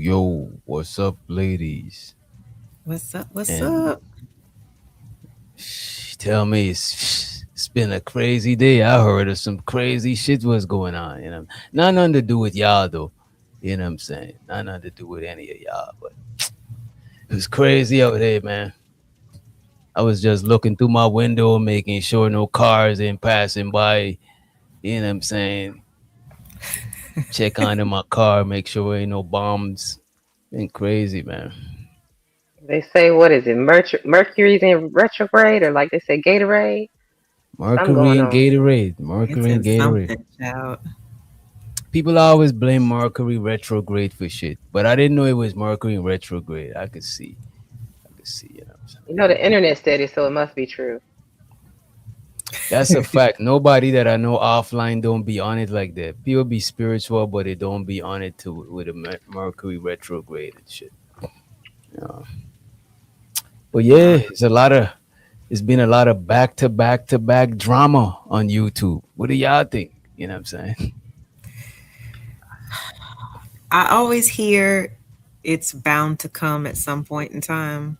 Yo. What's up, ladies? What's up? What's And up? tell me, it's been a crazy day. I heard of some crazy shit was going on. Not nothing to do with y'all though. You know what I'm saying? Not nothing to do with any of y'all, but it was crazy out there, man. I was just looking through my window, making sure no cars ain't passing by. You know what I'm saying? Check under my car, make sure ain't no bombs. Been crazy, man. They say, what is it? Mercury's in retrograde, or like they say, Gatorade. Something Mercury going and on. Gatorade. It's Mercury in and Gatorade. something, child. People always blame Mercury retrograde for shit, but I didn't know it was Mercury retrograde. I could see. I could see, you know what I'm saying? You know, the internet said it, so it must be true. That's a fact. Nobody that I know offline don't be on it like that. People be spiritual, but they don't be on it to with a Mercury retrograde and shit. Yeah. But yeah, Nah, it's been a lot of back drama on YouTube. What do y'all think? You know what I'm saying? I always hear it's bound to come at some point in time.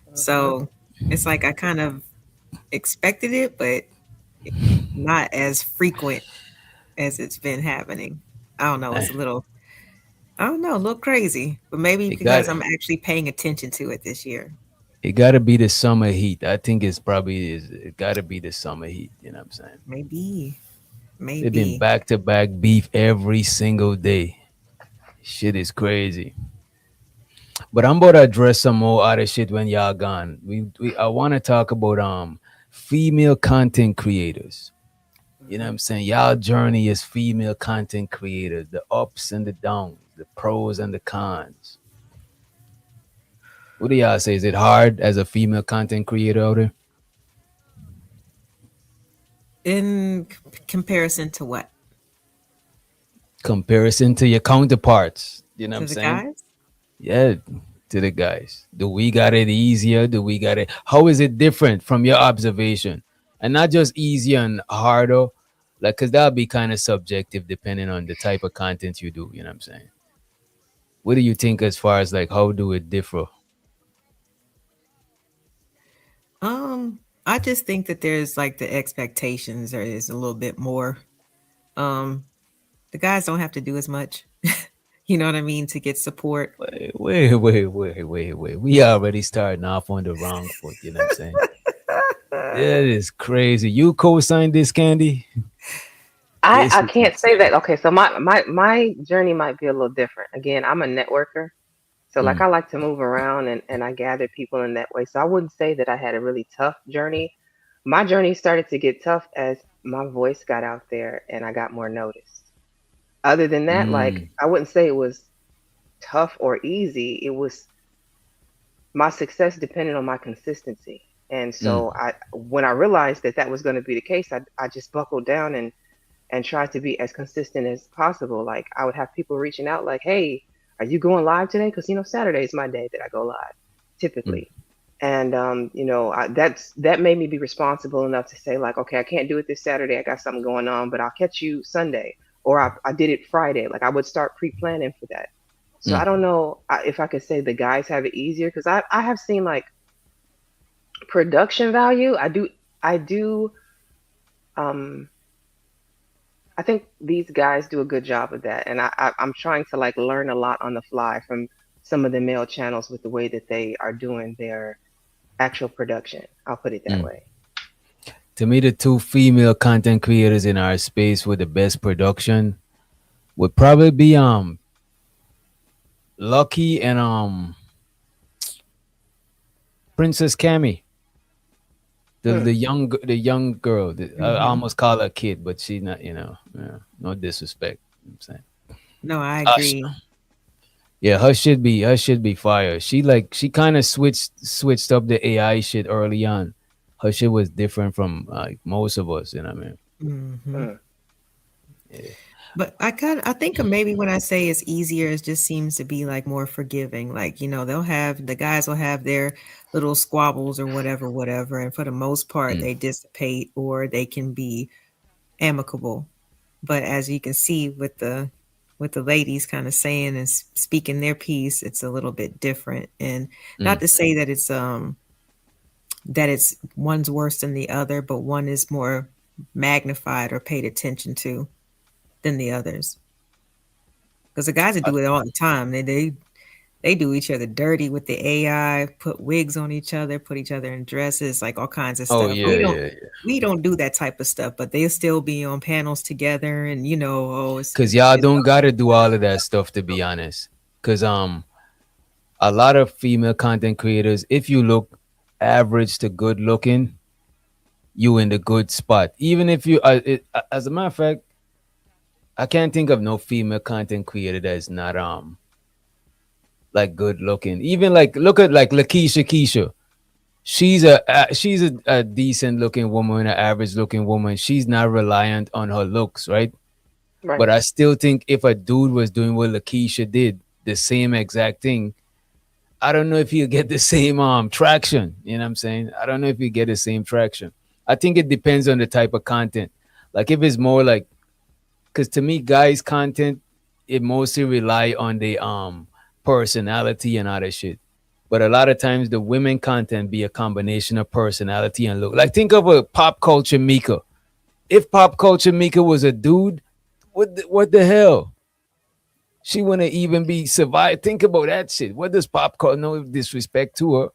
Hmm. So it's like I kind of expected it, but not as frequent as it's been happening. I don't know. It's a little, I don't know, a little crazy, but maybe It got because I'm actually paying attention to it this year. it got to be the summer heat. I think it got to be the summer heat. You know what I'm saying? Maybe, They've been maybe. back to back beef every single day. Shit is crazy. But I'm about to address some more other shit when y'all gone. We I want to talk about female content creators. You know what Hmm. I'm saying? Y'all journey as female content creators, the ups and the downs, the pros and the cons. What do y'all say? Is it hard as a female content creator out there? In comparison to what? Comparison to your counterparts. You know what I'm To the saying? guys? Yeah, to the guys. Do we got it easier? Do we got it? How is it different from your observation? And not just easier and harder, like, cause that'll be kind of subjective depending on the type of content you do. You know what I'm saying? What do you think as far as like how do it differ? I just think that there's like the expectations there is a little bit more. Um, the guys don't have to do as much. You know what I mean, to get support. Wait. We already starting off on the wrong foot. You know what I'm saying? That is crazy. You co-signed this, Candy? This I is can't say insane. that. Okay, so my journey might be a little different. Again, I'm a networker, so like Mm, I like to move around and I gather people in that way. So I wouldn't say that I had a really tough journey. My journey started to get tough as my voice got out there and I got more noticed. Other than that, like mm, I wouldn't say it was tough or easy. It was my success depended on my consistency. And so mm, when I realized that that was going to be the case, I just buckled down and tried to be as consistent as possible. Like I would have people reaching out like, "Hey, are you going live today?" Because Saturday is my day that I go live, mm, typically. And that made me be responsible enough to say like, "Okay, I can't do it this Saturday. I got something going on, but I'll catch you Sunday." Or I did it Friday. Like I would start pre-planning for that. So I mm. don't know if I could say the guys have it easier because I have seen like production value. I do. Um, I think these guys do a good job of that, and I'm trying to like learn a lot on the fly from some of the male channels with the way that they are doing their actual production. I'll put it that Mm. way. To me, the two female content creators in our space with the best production would probably be Lucky and Princess Cammy, Hmm. the young girl. I Hmm. almost call her a kid, but she's not. No disrespect. You know what I'm saying. No, I Hush. agree. Yeah, her should be fire. She kind of switched up the AI shit early on. her shit was different from like most of us. You know what I mean? Hmm. Mm. Yeah. But I think of maybe when I say it's easier, it just seems to be like more forgiving. Like, they'll have the guys will have their little squabbles or whatever, whatever. And for the most part, Mm, they dissipate or they can be amicable. But as you can see with the ladies kind of saying and speaking their piece, it's a little bit different. And not mm, to say that it's one's worse than the other, but one is more magnified or paid attention to than the others. Because the guys that I- do it all the time, they do each other dirty with the AI, put wigs on each other, put each other in dresses, like all kinds of oh stuff. yeah, yeah, yeah. We don't do that type of stuff, but they'll still be on panels together, and oh, Cause y'all it's don't gotta do all of that stuff to be honest. Cause a lot of female content creators, if you look average to good looking, you in the good spot. Even if you, as a matter of fact, I can't think of no female content creator that's not like good looking. Even like look at like Lakeisha Keisha. She's a decent looking woman, an average looking woman. She's not reliant on her looks, right? Right. But I still think if a dude was doing what Lakeisha did, the same exact thing, I don't know if he'll get the same traction. You know what I'm saying? I don't know if he get the same traction. I think it depends on the type of content. Like if it's more like, because to me, guys' content, it mostly rely on the personality and all that shit. But a lot of times the women content be a combination of personality and look. Like think of a pop culture Mika. If pop culture Mika was a dude, what the hell? She wouldn't even be survived. Think about that shit. What does pop culture? No disrespect to her,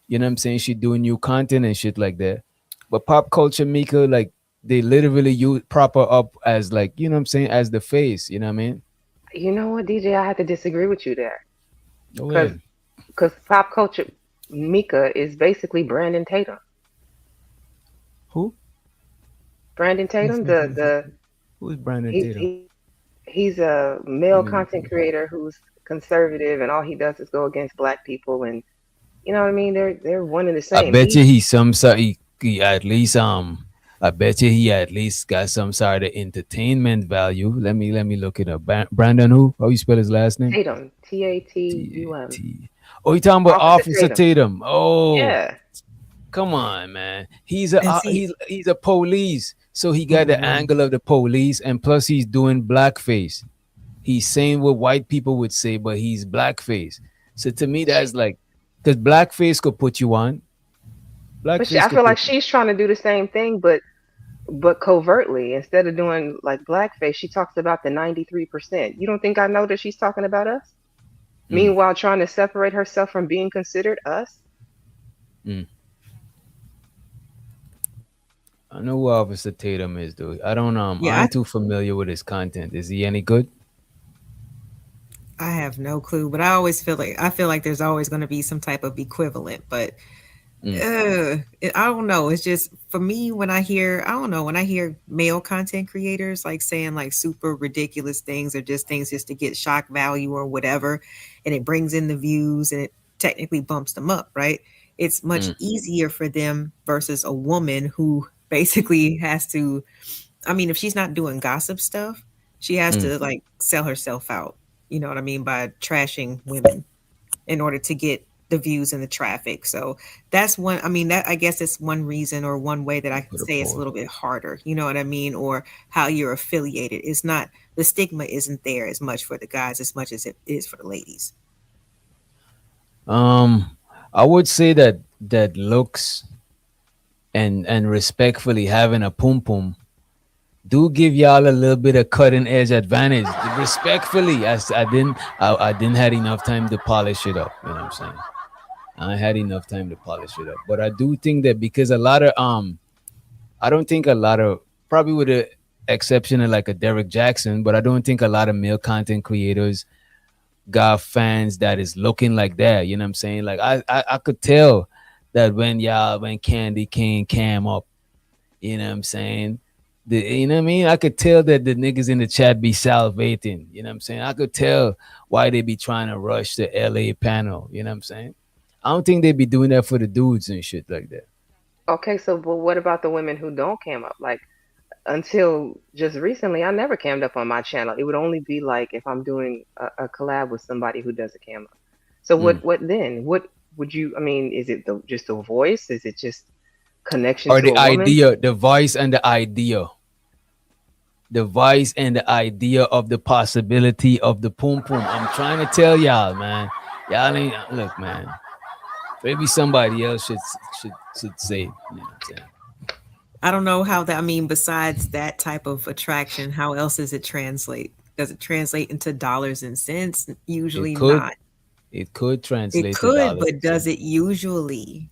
you know what I'm saying? She doing new content and shit like that. But pop culture Mika, like they literally use prop her up as like, you know what I'm saying, as the face. You know what I mean? You know what, DJ? I have to disagree with you there, Go because ahead. pop culture Mika is basically Brandon Tatum. Who? Brandon Tatum, the Who's Brandon he's Tatum? he's a Let male me look content it up. creator who's conservative, and all he does is go against black people, and you know what I mean. They're one and the I same. bet you he some sort he at least I bet you he at least got some sort of entertainment value. Let me look it up. Brandon who? How you spell his last name? Tatum, T Tatum, T. Oh, you talking about Officer Officer Tatum. Tatum? Oh, Yeah, come on, man. He's a and see, he's a police, so he got the mhm. angle of the police, and plus he's doing blackface. He's saying what white people would say, but he's blackface. So to me, she, that's like, because blackface could put you on. I Blackface feel could like put you. she's trying to do the same thing, but covertly. Instead of doing like blackface, she talks about the 93%. You don't think I know that she's talking about us? Mm, Meanwhile, trying to separate herself from being considered us. mm. I know who Officer Tatum is, dude. I don't I Yeah, ain't too familiar with his content. Is he any good? I have no clue, but I feel like there's always going to be some type of equivalent, but Mm, I don't know. It's just for me when I don't know, when I hear male content creators like saying like super ridiculous things or just things just to get shock value or whatever, and it brings in the views and it technically bumps them up, right? It's much mm, easier for them versus a woman who basically has to, I mean, if she's not doing gossip stuff, she has mm. to like sell herself out. You know what I mean? By trashing women in order to get the views and the traffic. So that's one, I mean, that I guess it's one reason or one way that I could Put a say it's a pause. little bit harder. You know what I mean? Or how you're affiliated. It's not, the stigma isn't there as much for the guys as much as it is for the ladies. Um, I would say that looks and respectfully having a pum pum do give y'all a little bit of cutting edge advantage. Respectfully, I didn't had enough time to polish it up. You know what I'm saying? I had enough time to polish it up, but I do think that because a lot of I don't think a lot of, probably with the exception of like a Derek Jackson, but I don't think a lot of male content creators got fans that is looking like that. You know what I'm saying? Like I could tell that when Candy King came up, you know what I'm saying? You know what I mean? I could tell that the niggas in the chat be salivating. You know what I'm saying? I could tell why they be trying to rush the LA panel. You know what I'm saying? I don't think they be doing that for the dudes and shit like that. Okay, so but what about the women who don't cam up? Like until just recently, I never cammed up on my channel. It would only be like if I'm doing a collab with somebody who does a cam up. So Mm. what then? What would you? I mean, is it just the voice? Is it just connection Or to the a woman? idea, the voice and the idea, the voice and the idea of the possibility of the pum pum. I'm trying to tell y'all, man. Y'all ain't look, man. Maybe somebody else should say. You know what I'm saying? I don't know how that, I mean, besides that type of attraction, how else does it translate? Does it translate into dollars and cents? It Usually could not. it could It translate to could, dollars but and does cents. it usually?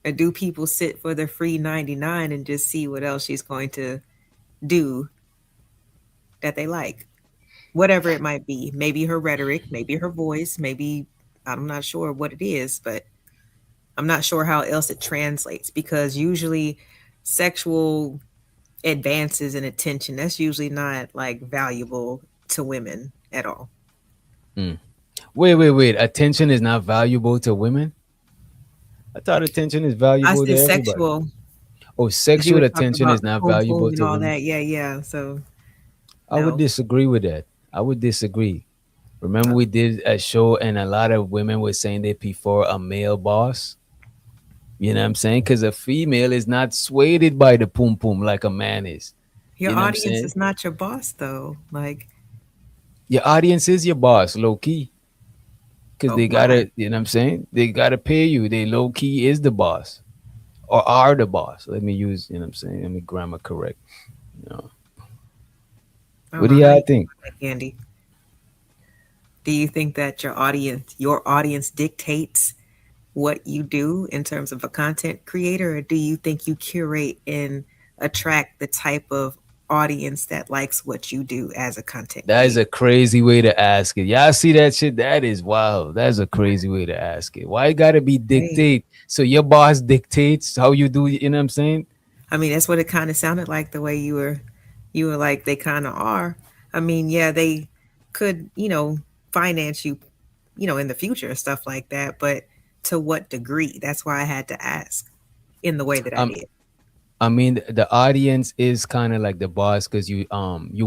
Or do people sit for the free 99 and just see what else she's going to do that they like? Whatever it might be. Maybe her rhetoric, maybe her voice, maybe I'm not sure what it is, but I'm not sure how else it translates because usually sexual advances in attention, that's usually not like valuable to women at all. Mm. Wait. Attention is not valuable to women? I thought attention is I valuable to said everybody. sexual Oh, because you were sexual talking attention about is the not boom boom valuable and to all women. that. Yeah, yeah. So I would no. disagree with that. I would disagree. Remember, we did a show, and a lot of women were saying they prefer a male boss. You know what I'm saying? Because a female is not swayed by the pum pum like a man is. Your You know what I'm audience saying? is not your boss though. Like, Your audience is your boss, low key. Because oh they my. gotta, you know what I'm saying? They gotta pay you. They low key is the boss or are the boss. Let me use, you know what I'm saying? Let me grammar correct. You know, I don't what do know how y'all you feel think? about that, Candy. Do you think that your audience dictates what you do in terms of a content creator, or do you think you curate and attract the type of audience that likes what you do as a content That is creator? a crazy way to ask it. Y'all see that shit? That is wild. That's a crazy way to ask it. Why it gotta be Hey, dictate? So your boss dictates how you do, you know what I'm saying? I mean, that's what it kind of sounded like the way you were like they kind of are. I mean, yeah, they could, finance you, in the future and stuff like that, but to what degree? That's why I had to ask in the way that I Um, did. I mean, the audience is kind of like the boss because you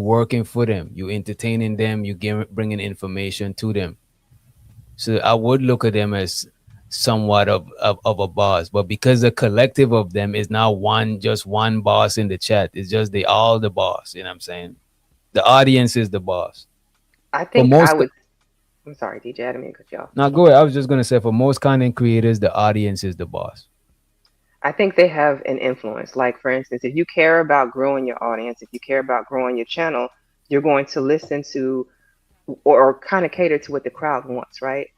working for them, you entertaining them, bringing information to them. So I would look at them as somewhat of a boss, but because the collective of them is now just one boss in the chat, it's just they all the boss. You know what I'm saying? The audience is the boss I for think I most. would. I'm sorry, DJ. I didn't mean to cut you off. Now go ahead. I was just gonna say for most content creators, the audience is the boss. I think they have an influence. Like, for instance, if you care about growing your audience, if you care about growing your channel, you're going to listen to or kind of cater to what the crowd wants, right?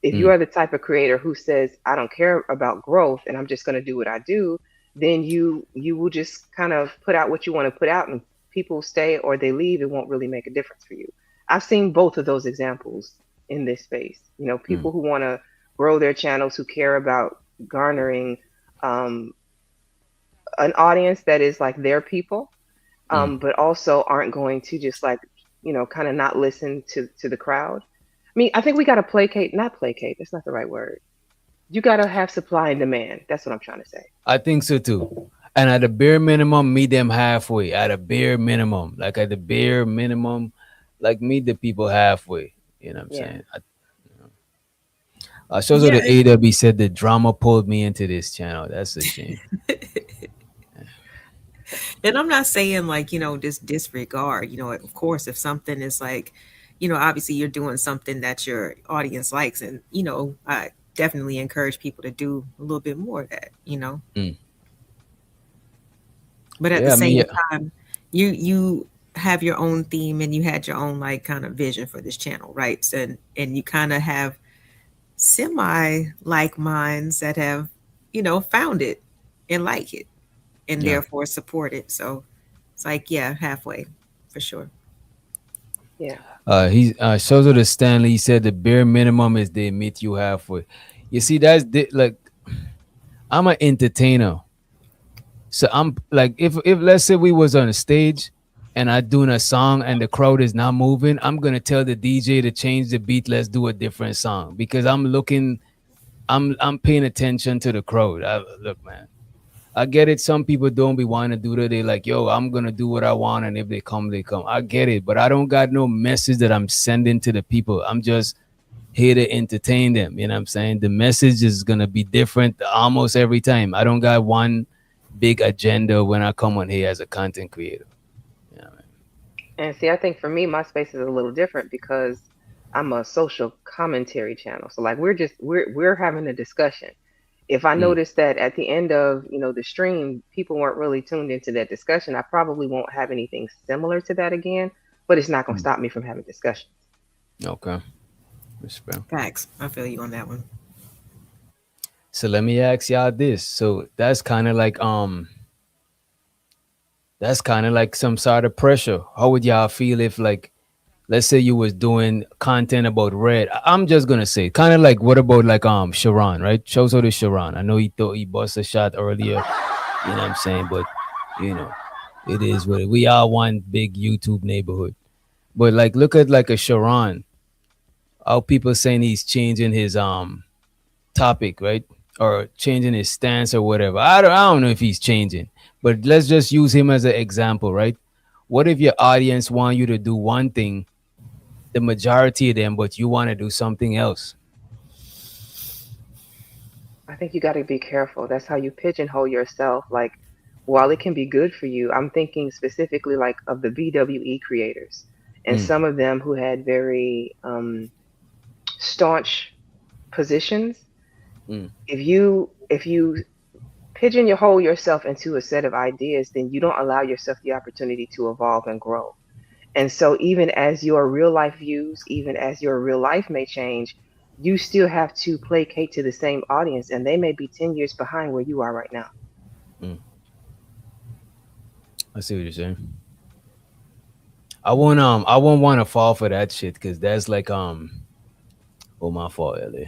If you Mm, are the type of creator who says, I don't care about growth and I'm just going to do what I do, then you will just kind of put out what you want to put out and people stay or they leave. It won't really make a difference for you. I've seen both of those examples in this space. mm, People who want to grow their channels, who care about garnering um, an audience that is like their people, mm. but also aren't going to just like, kind of not listen to the crowd. I mean, I think we got to not placate. That's not the right word. You got to have supply and demand. That's what I'm trying to say. I think so too. And at the bare minimum, meet them halfway. At a bare minimum, like at the bare minimum, like meet the people halfway. You know what I'm Yeah. saying? I shows Yeah, the AW said the drama pulled me into this channel. That's a shame. and I'm not saying like, just disregard, of course, if something is like, obviously you're doing something that your audience likes. And, I definitely encourage people to do a little bit more of that. Mm. But at the Yeah, I mean, same yeah, time, you have your own theme and you had your own like kind of vision for this channel, right? So, and you kind of have semi like minds that have, found it and like it and yeah. therefore support it. So it's like, yeah, halfway for sure. Yeah. He shows the Stanley. He said the bare minimum is they meet you halfway. You see, like I'm an entertainer. So I'm like, if let's say we was on a stage and I doing a song and the crowd is not moving, I'm gonna tell the DJ to change the beat. Let's do a different song because I'm paying attention to the crowd. Look, man. I get it. Some people don't be wanting to do that. They like, yo, I'm gonna do what I want, and if they come, they come. I get it, but I don't got no message that I'm sending to the people. I'm just here to entertain them. You know what I'm saying? The message is gonna be different almost every time. I don't got one big agenda when I come on here as a content creator. You know what And see, I think for me, my space is a little different because I'm a social commentary channel. So like we're having a discussion. If I I mean? notice that at the end of, the stream, people weren't really tuned into that discussion, I probably won't have anything similar to that again, but it's not going to Mm. stop me from having discussions. Okay, respect. Facts. I feel you on that one. So let me ask y'all this. So that's kind of like some sort of pressure. How would y'all feel if like let's say you was doing content about red. I'm just gonna say kind of like what about like Sharon, right? Shows out to Sharon. I know he thought he bust a shot earlier, you know what I'm saying, but you know, it is what we are one big YouTube neighborhood. But like look at like a Sharon, how people saying he's changing his topic, right? Or changing his stance or whatever. I don't know if he's changing, but let's just use him as an example, right? What if your audience want you to do one thing, the majority of them, but you want to do something else? I think you got to be careful. That's how you pigeonhole yourself. Like, while it can be good for you, I'm thinking specifically like of the BWE creators and Mm, some of them who had very staunch positions. mm, If you pigeonhole yourself into a set of ideas, then you don't allow yourself the opportunity to evolve and grow. And so, even as your real life views, even as your real life may change, you still have to placate to the same audience, and they may be 10 years behind where you are right now. mm. I see what you're saying. I won't want to fall for that shit because that's like oh my fault, LA.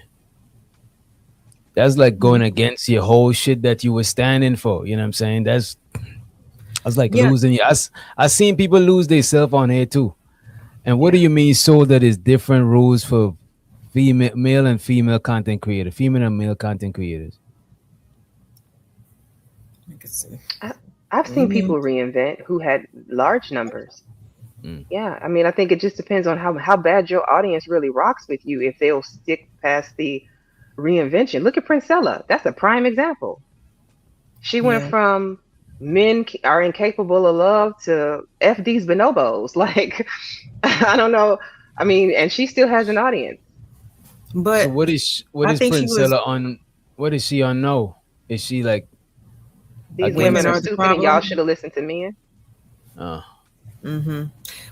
That's like going Mhm. against your whole shit that you were standing for. You know what I'm saying? That's like Yeah. losing. I seen people lose themselves on here too. And what do Yeah. you mean? So that is different rules for female, male and female content creator, female and male content creators. I can see. I, I've seen Mhm. people reinvent who had large numbers. Mm, Yeah. I mean, I think it just depends on how bad your audience really rocks with you if they'll stick past the reinvention. Look at Princella. That's a prime example. She went Yeah. from men are incapable of love to FD's bonobos. Like, I don't know. I mean, and she still has an audience. so But what I is think she was, Princella on? What is she on? No, is she like These women against women are it? are the stupid and y'all problem. should have listened to men. Uh, Hmm.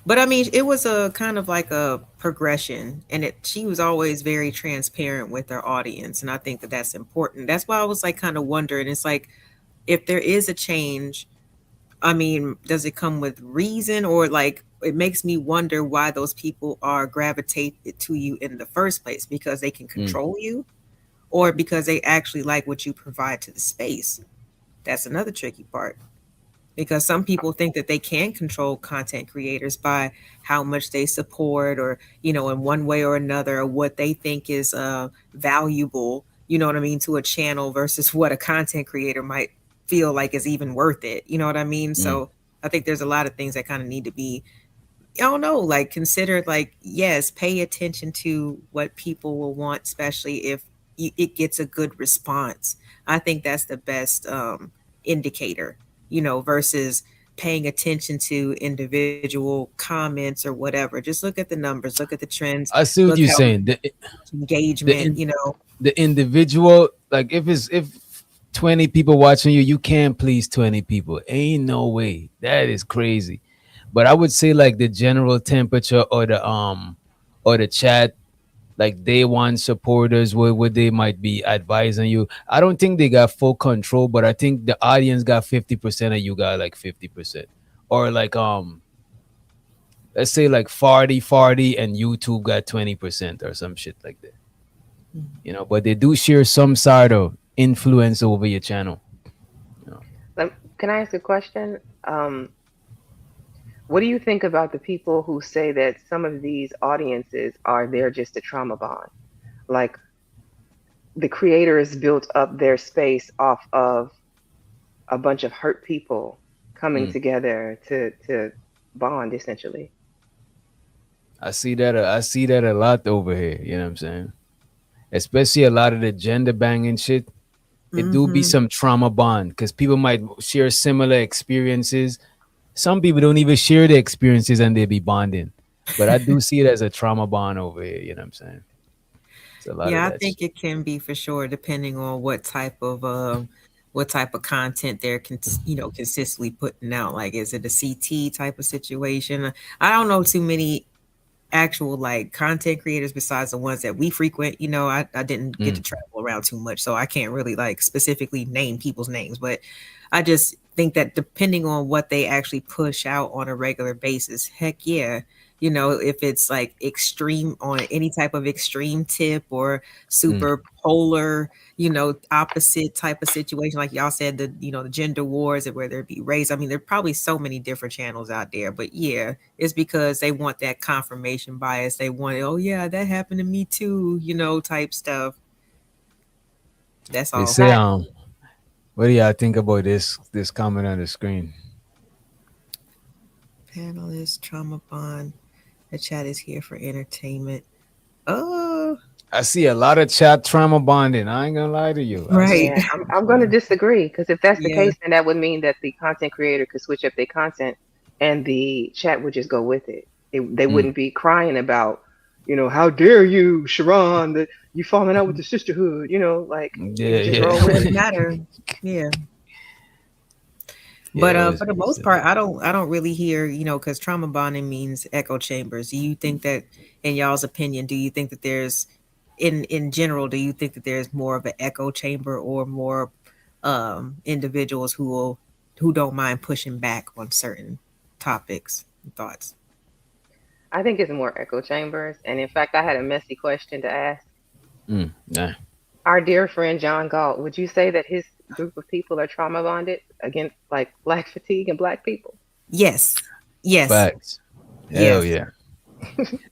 But I mean, it was a kind of like a progression, and she was always very transparent with her audience, and I think that that's important. That's why I was like kind of wondering. It's like if there is a change, I mean, does it come with reason, or like it makes me wonder why those people are gravitated to you in the first place because they can mm, control you, or because they actually like what you provide to the space. That's another tricky part because some people think that they can control content creators by how much they support or in one way or another, or what they think is valuable, you know what I mean, to a channel versus what a content creator might feel like is even worth it, you know what I mean? mm. So I think there's a lot of things that kind of need to be, I don't know, like considered, like, yes, pay attention to what people will want, especially if it gets a good response. I think that's the best indicator, versus paying attention to individual comments or whatever. Just look at the numbers, look at the trends, I see what look you're how saying. The engagement, in, the individual, like if 20 people watching you, you can't please 20 people. Ain't no way. That is crazy. But I would say like the general temperature or the chat, like day one supporters, what they might be advising you. I don't think they got full control, but I think the audience got 50% and you got like 50%. Or like let's say like 40 and YouTube got 20% or some shit like that. But they do share some sort of influence over your channel. You know. Can I ask a question? What do you think about the people who say that some of these audiences are there just a trauma bond? Like, the creators built up their space off of a bunch of hurt people coming Mm. together to bond essentially. I see that a lot over here. You know what I'm saying? Especially a lot of the gender banging shit. It do be Mm-hmm. some trauma bond because people might share similar experiences. Some people don't even share the experiences and they be bonding. But I do see it as a trauma bond over here. You know what I'm saying? It's a lot of Yeah, I that think shit. it can be for sure, depending on what type of content they're consistently putting out. Like, is it a CT type of situation? I don't know too many actual like content creators besides the ones that we frequent. I didn't get to Mm. travel around too much, so I can't really like specifically name people's names, but I just think that depending on what they actually push out on a regular basis, heck yeah, if it's like extreme on any type of extreme tip or Mm. super polar, opposite type of situation, like y'all said, the gender wars, and whether it be race. I mean, there are probably so many different channels out there, but yeah, it's because they want that confirmation bias. They want, oh yeah, that happened to me too, type stuff. That's They all. say, what do y'all think about this comment on the screen? Panelist trauma bond. The chat is here for entertainment. Oh, I see a lot of chat trauma bonding. I ain't gonna lie to you. I right. see. Yeah, I'm going to disagree because if that's the Yeah. case, then that would mean that the content creator could switch up their content and the chat would just go with it. They Mm. wouldn't be crying about, how dare you, Sharon, that you falling out with the sisterhood, like they Yeah, would just Yeah, roll it yeah, with wouldn't it. matter. Yeah. yeah. But It was for the most part, I don't really hear, because trauma bonding means echo chambers. Do you think that, in y'all's opinion, do you think that there's, in general, do you think that there's more of an echo chamber or more individuals who don't mind pushing back on certain topics and thoughts? I think it's more echo chambers. And in fact, I had a messy question to ask. nah. Our dear friend John Galt, would you say that his group of people are trauma bonded against like black fatigue and black people? Yes. Yes. Facts. Hell Yes. yeah.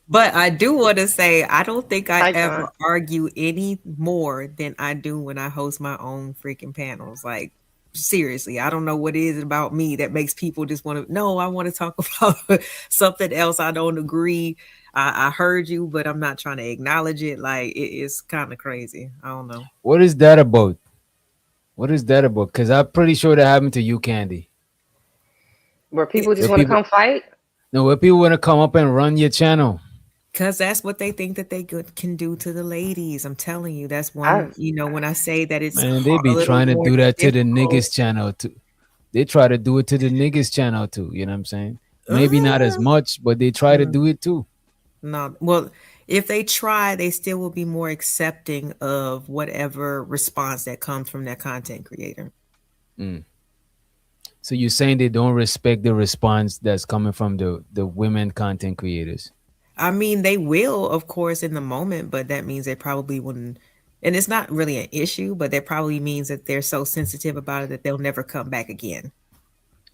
But I do want to say I don't think I Hi, ever John. argue any more than I do when I host my own freaking panels. Like, seriously, I don't know what it is about me that makes people just want to. No, I want to talk about something else. I don't agree. I heard you, but I'm not trying to acknowledge it. Like, it's kind of crazy. I don't know. What is that about? What is that about? Because I'm pretty sure that happened to you, Candy. Where people just Where want to people, come fight? no, where people want to come up and run your channel. Because that's what they think that they can do to the ladies. I'm telling you, that's I one, when I say that it's Man, they a be little trying to more do that to the difficult. niggas channel too. They try to do it to the niggas channel too. You know what I'm saying? Maybe not as Uh, much, but they try to do it too. No, well, if they try, they still will be more accepting of whatever response that comes from that content creator. Mm. So you're saying they don't respect the response that's coming from the women content creators? I mean, they will, of course, in the moment, but that means they probably wouldn't. And it's not really an issue, but that probably means that they're so sensitive about it that they'll never come back again.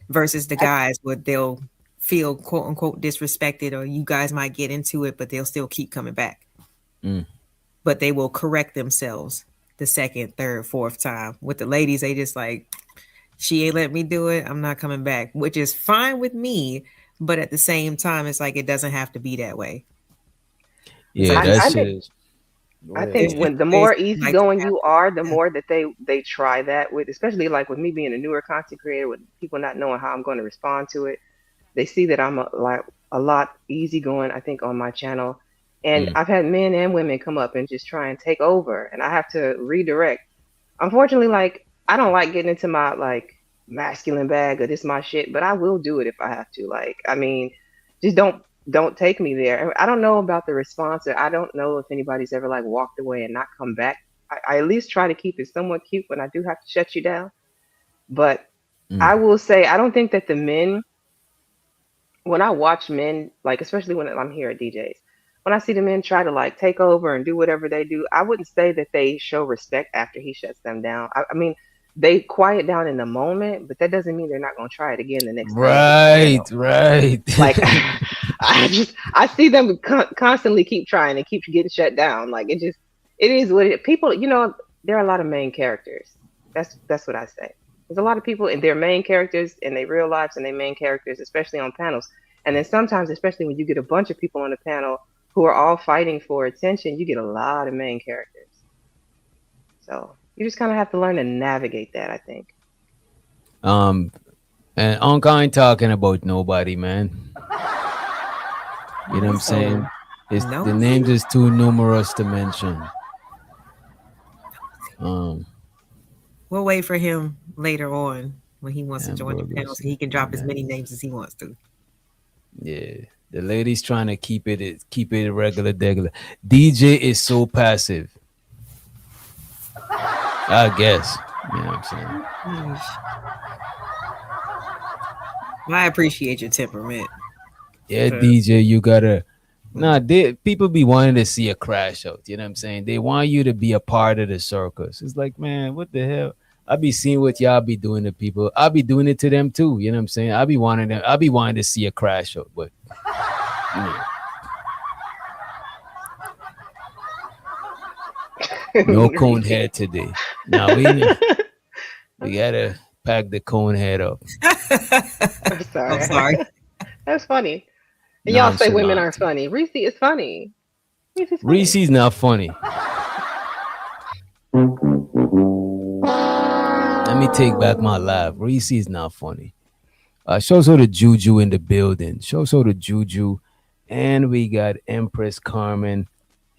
Versus the I guys where they'll feel quote unquote disrespected, or you guys might get into it, but they'll still keep coming back. Mm. But they will correct themselves the second, third, fourth time. With the ladies, they just like, she ain't let me do it. I'm not coming back, which is fine with me. But at the same time, it's like it doesn't have to be that way. It's Yeah, like I, that I shit think is. Go I ahead. there's think just when the ways more I like to easygoing have you it. are, the Yeah. more that they try that with, especially like with me being a newer content creator, with people not knowing how I'm going to respond to it. They see that I'm a lot easygoing, I think, on my channel. And Mm. I've had men and women come up and just try and take over, and I have to redirect. Unfortunately, like I don't like getting into my like masculine bag or this my shit, but I will do it if I have to. Like, I mean, just don't take me there. I don't know about the response, or I don't know if anybody's ever like walked away and not come back. I at least try to keep it somewhat cute when I do have to shut you down. But I Mm. will say I don't think that the men, when I watch men, like especially when I'm here at DJs, when I see the men try to like take over and do whatever they do, I wouldn't say that they show respect after he shuts them down. I mean, they quiet down in the moment, but that doesn't mean they're not going to try it again the next time they get the Right, channel. right. Like, I see them constantly keep trying and keep getting shut down. Like it is what it. People, there are a lot of main characters. That's what I say. There's a lot of people in their main characters in their real lives and their main characters, especially on panels. And then sometimes, especially when you get a bunch of people on the panel who are all fighting for attention, you get a lot of main characters. So you just kind of have to learn to navigate that, I think. Um, and Unc, I ain't talking about nobody, man. You know what I'm So saying? It's the names nosy. is too numerous to mention. Um, We'll wait for him later on when he wants to join the panel hamburgers, so he can drop as man. many names as he wants to. Yeah, the lady's trying to keep it regular, degular. DJ is so passive. I guess. You know what I'm saying? Yeesh. I appreciate your temperament. Yeah, 'Cause, DJ, you gotta. mm, Nah, people be wanting to see a crash out. You know what I'm saying? They want you to be a part of the circus. It's like, man, what the hell? I be seeing what y'all be doing to people. I be doing it to them too. You know what I'm saying? I be wanting them. I be wanting to see a crash out, but yeah, no cone head today. Now we gotta pack the cone head up. I'm I'm sorry. sorry. That's funny. And y'all say women aren't Nonchalant. funny. Reese is funny. Reese is funny. Reese's not funny. Let me take back my laugh. Reese's not funny. Show so the Juju in the building. Show so the Juju. And we got Empress Carmen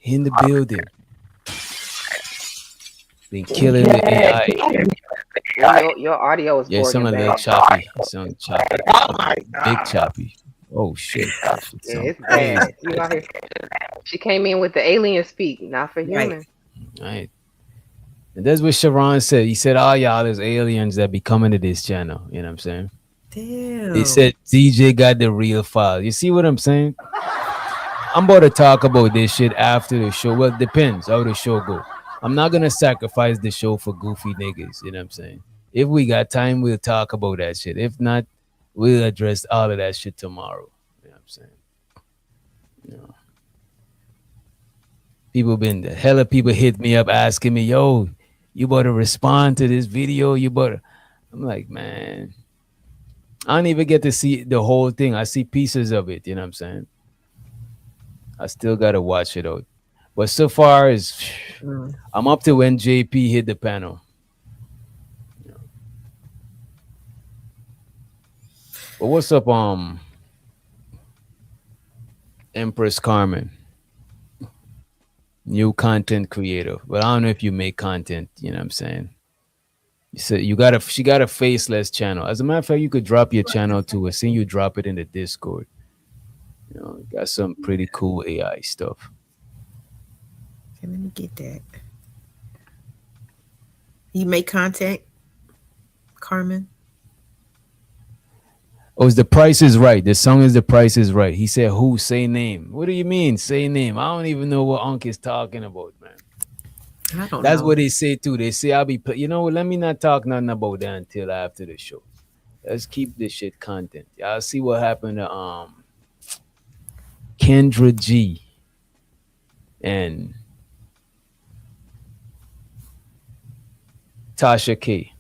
in the building. Been killing the AI. Well, your audio is Yeah, it sound working a little bad. choppy. It sound choppy. Big choppy. Oh shit. That shit Yeah, sound it's crazy. bad. You out here. She came in with the alien speak, not for Right. human. Right. And that's what Sharon said. He said, all y'all is aliens that be coming to this channel. You know what I'm saying? He Damn. said DJ got the real file. You see what I'm saying? I'm about to talk about this shit after the show. Well, it depends how the show go. I'm not gonna sacrifice the show for goofy niggas. You know what I'm saying? If we got time, we'll talk about that shit. If not, we'll address all of that shit tomorrow. You know what I'm saying? You know, people been the hella people hit me up asking me, yo, you better respond to this video. You better. I'm like, man, I don't even get to see the whole thing. I see pieces of it. You know what I'm saying? I still gotta watch it out. But so far as Mm. I'm up to when JP hit the panel. But what's up, Empress Carmen, new content creator. But I don't know if you make content. You know what I'm saying? You said she got a faceless channel. As a matter of fact, you could drop your channel too. I seen you drop it in the Discord. You know, got some pretty cool AI stuff. Okay, let me get that. You make content, Carmen? Oh, it's The Price is Right. The song is The Price is Right. He said, "Who say name?" What do you mean, say name? I don't even know what Unc is talking about, man. I don't That's know. what they say too. They say I'll be, you know what? Let me not talk nothing about that until after the show. Let's keep this shit content. Y'all see what happened to Kendra G and Tasha K.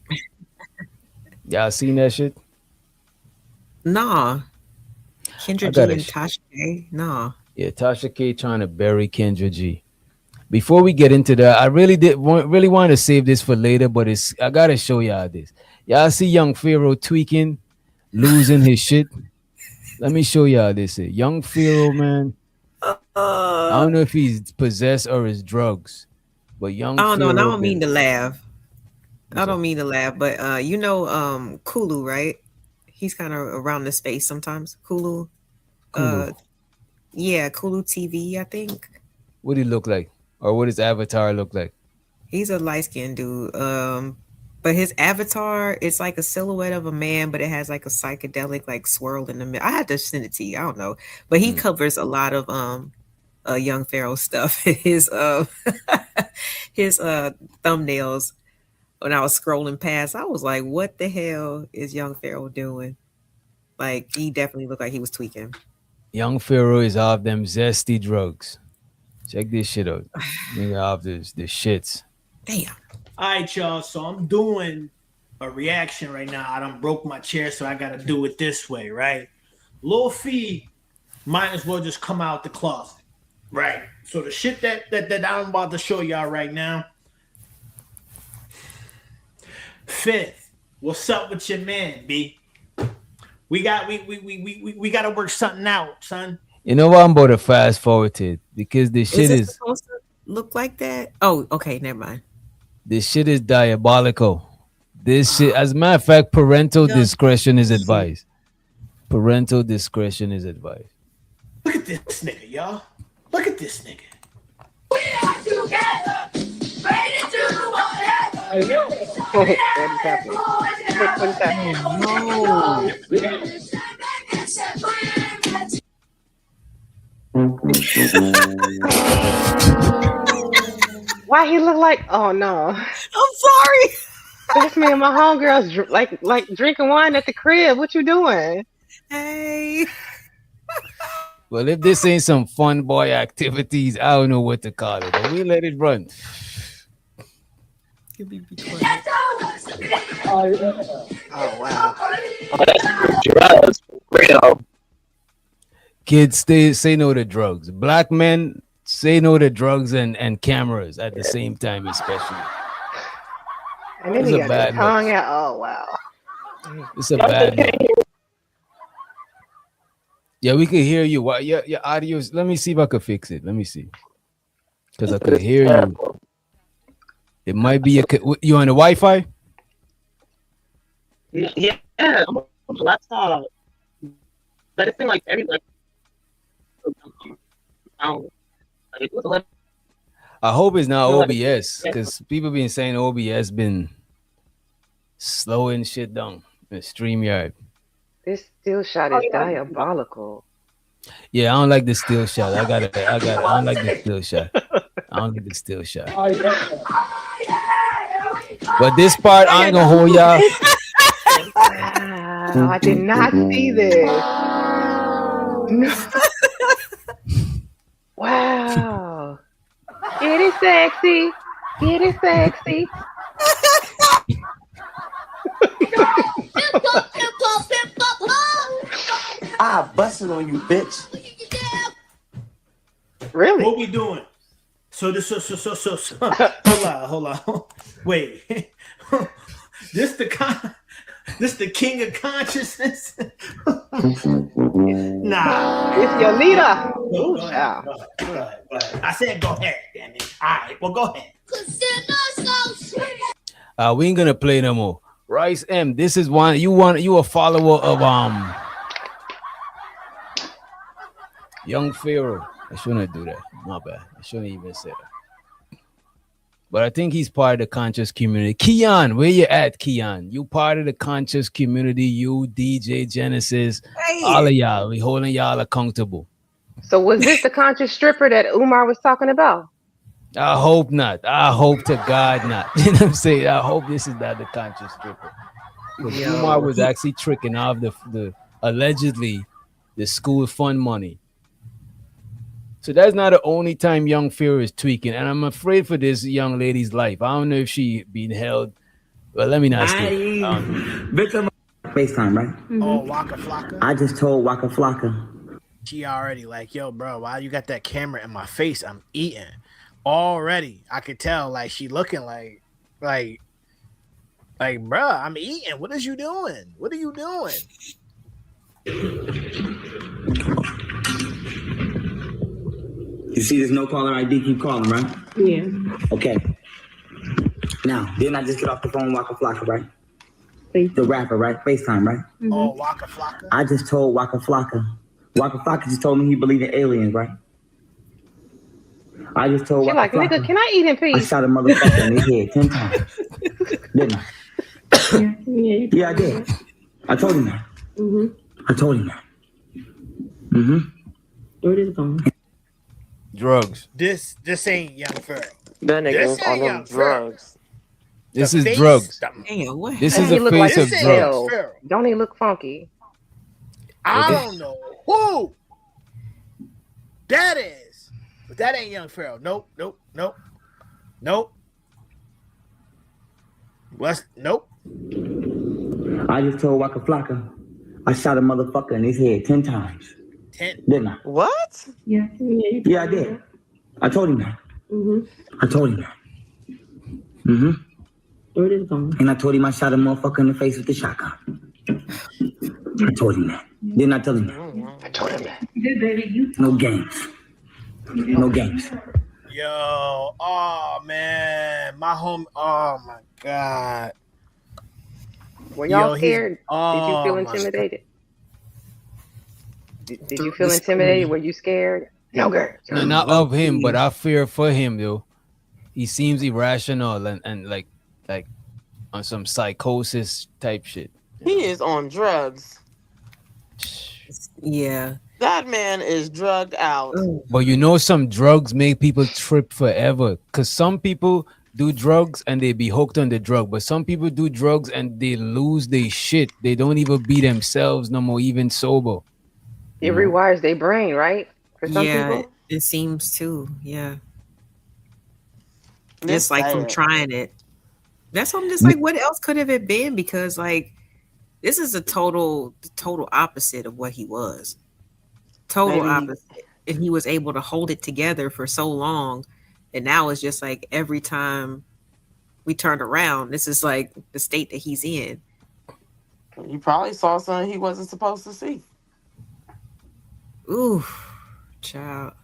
Y'all seen that shit? Nah. I Kendra got G a and Tasha K. Nah. yeah, Tasha K trying to bury Kendra G. Before we get into that, I really want to save this for later, but I gotta show y'all this. Y'all see Young Pharaoh tweaking, losing his shit. Let me show y'all this. Young Pharaoh, man. I don't know if he's possessed or his drugs, but I Young don't know, and I Pharaoh don't mean been. to laugh. I What's up? don't mean to laugh, but you know Kulu, right? He's kind of around the space sometimes. Kulu. Kulu. Uh yeah, Kulu TV, I think. What he look like, or what his avatar look like? He's a light skinned dude. But his avatar, it's like a silhouette of a man, but it has like a psychedelic like swirl in the middle. I had to send it to you. I don't know. But he Hmm. covers a lot of young Pharaoh stuff. His thumbnails when I was scrolling past, I was like, what the hell is young Pharaoh doing? Like he definitely looked like he was tweaking. Young Pharaoh is off them zesty drugs. Check this shit out. Nigga off the shits. Damn. All right, y'all. So I'm doing a reaction right now. I done broke my chair, so I gotta do it this way, right? Lil Fee might as well just come out the closet, right? So the shit that I'm about to show y'all right now. Fifth, what's up with your man, B? We got to work something out, son. You know what? I'm about to fast forward to it because this Is shit it is supposed to look like that? Oh, okay, never mind. this shit is diabolical. This shit, as a matter of fact, parental No. discretion is advised. Parental discretion is advised. Look at this nigga, y'all. Look at this nigga. What is happening? What is happening? Why he look like? Oh no, I'm sorry. that's me and my homegirls like drinking wine at the crib. What you doing? Hey. Well, if this ain't some fun boy activities, I don't know what to call it. But we let it run. You be quiet. Oh wow. Drugs, real. Kids say no to drugs. Black men say no to drugs and cameras at the same time, especially. And then It's he a got bad his tongue look. out. Oh wow. It's a bad look. Yeah, we could hear you. Your audio. Let me see if I could fix it. Let me see. Because I could hear you. It might be you on the Wi-Fi? Yeah, I'm on the laptop. But it seemed like everybody. It was 11. I hope it's not No, OBS because people been saying OBS been slowing shit down. The StreamYard. This still shot is diabolical. Yeah, I don't like the still shot. I don't like the still shot. I don't like the still shot. But this part, I ain't gonna hold y'all. Wow, I did not see this. No. Wow. Get it sexy. Get it sexy. I busted on you, bitch. Really? What we doing? So hold on. Wait. This the king of consciousness? Nah. It's your leader. Go Ooh, ahead, child. go ahead. I said go ahead, damn it. All right, well, go ahead. We ain't gonna play no more. Rice M, this is one you a follower of Young Pharaoh. I shouldn't do that. Not bad. I shouldn't even say that. But I think he's part of the conscious community. Keon, where you at, Keon? You part of the conscious community. You, DJ Genesis, Hey. all of y'all. We holding y'all accountable. So was this the conscious stripper that Umar was talking about? I hope not. I hope to God not. You know what I'm saying? I hope this is not the conscious stripper. Because Yo. Umar was actually tricking off the allegedly the school fund money. So that's not the only time Young Fear is tweaking, and I'm afraid for this young lady's life. I don't know if she being held. Well, let me not say. Victim FaceTime, right? Oh, Waka Flocka. I just told Waka Flocka. She already like, yo, bro, why you got that camera in my face? I'm eating. Already, I could tell, like, she looking like, bro, I'm eating. What is you doing? What are you doing? You see this no caller ID keep calling, right? Yeah. Okay. Now, didn't I just get off the phone with Waka Flocka, right? FaceTime. The rapper, right? FaceTime, right? Oh, Waka Flocka. I just told Waka Flocka. Waka Flocka just told me he believed in aliens, right? I just told She Waka like, Flocka. nigga, can I eat in I peace? shot a motherfucker in the head 10 times. Didn't I? Yeah. Yeah, I did. I told him that. I told him that. Where is it going? Drugs. This ain't Young Pharaoh. That nigga This was ain't on Young them Pharaoh. drugs. This The is face- drugs. Damn, what? This Doesn't is he the look face like of This drugs. ain't hell? Pharaoh. Don't he look funky? I don't know who that is, but that ain't Young Pharaoh. Nope. What's nope. I just told Waka Flocka I shot a motherfucker in his head 10 times. 10. Didn't I? What? Yeah. You Yeah, I did. I told him that. Mm-hmm. I told him that. Mm-hmm. Word is gone. And I told him I shot a motherfucker in the face with the shotgun. I told him that. Didn't I tell him that? I told him that. Good, baby. You No games. No games. Yo, oh man, my home. Oh my god. Were y'all Yo, he's- scared? Did you oh, feel my- intimidated? Did you feel intimidated? Were you scared? No, girl. No, not of him, but I fear for him, though. He seems irrational and like on some psychosis type shit. He is on drugs. Yeah. That man is drugged out. But you know, some drugs make people trip forever. Cause some people do drugs and they be hooked on the drug, but some people do drugs and they lose their shit. They don't even be themselves no more, even sober. It rewires their brain, right? For some Yeah, people. it seems too. Yeah. It's Just like from sad. trying it. That's what I'm just like, what else could have it been? Because like this is the total opposite of what he was. Total Maybe- opposite. And he was able to hold it together for so long. And now it's just like every time we turn around, this is like the state that he's in. He probably saw something he wasn't supposed to see. Ooh, child.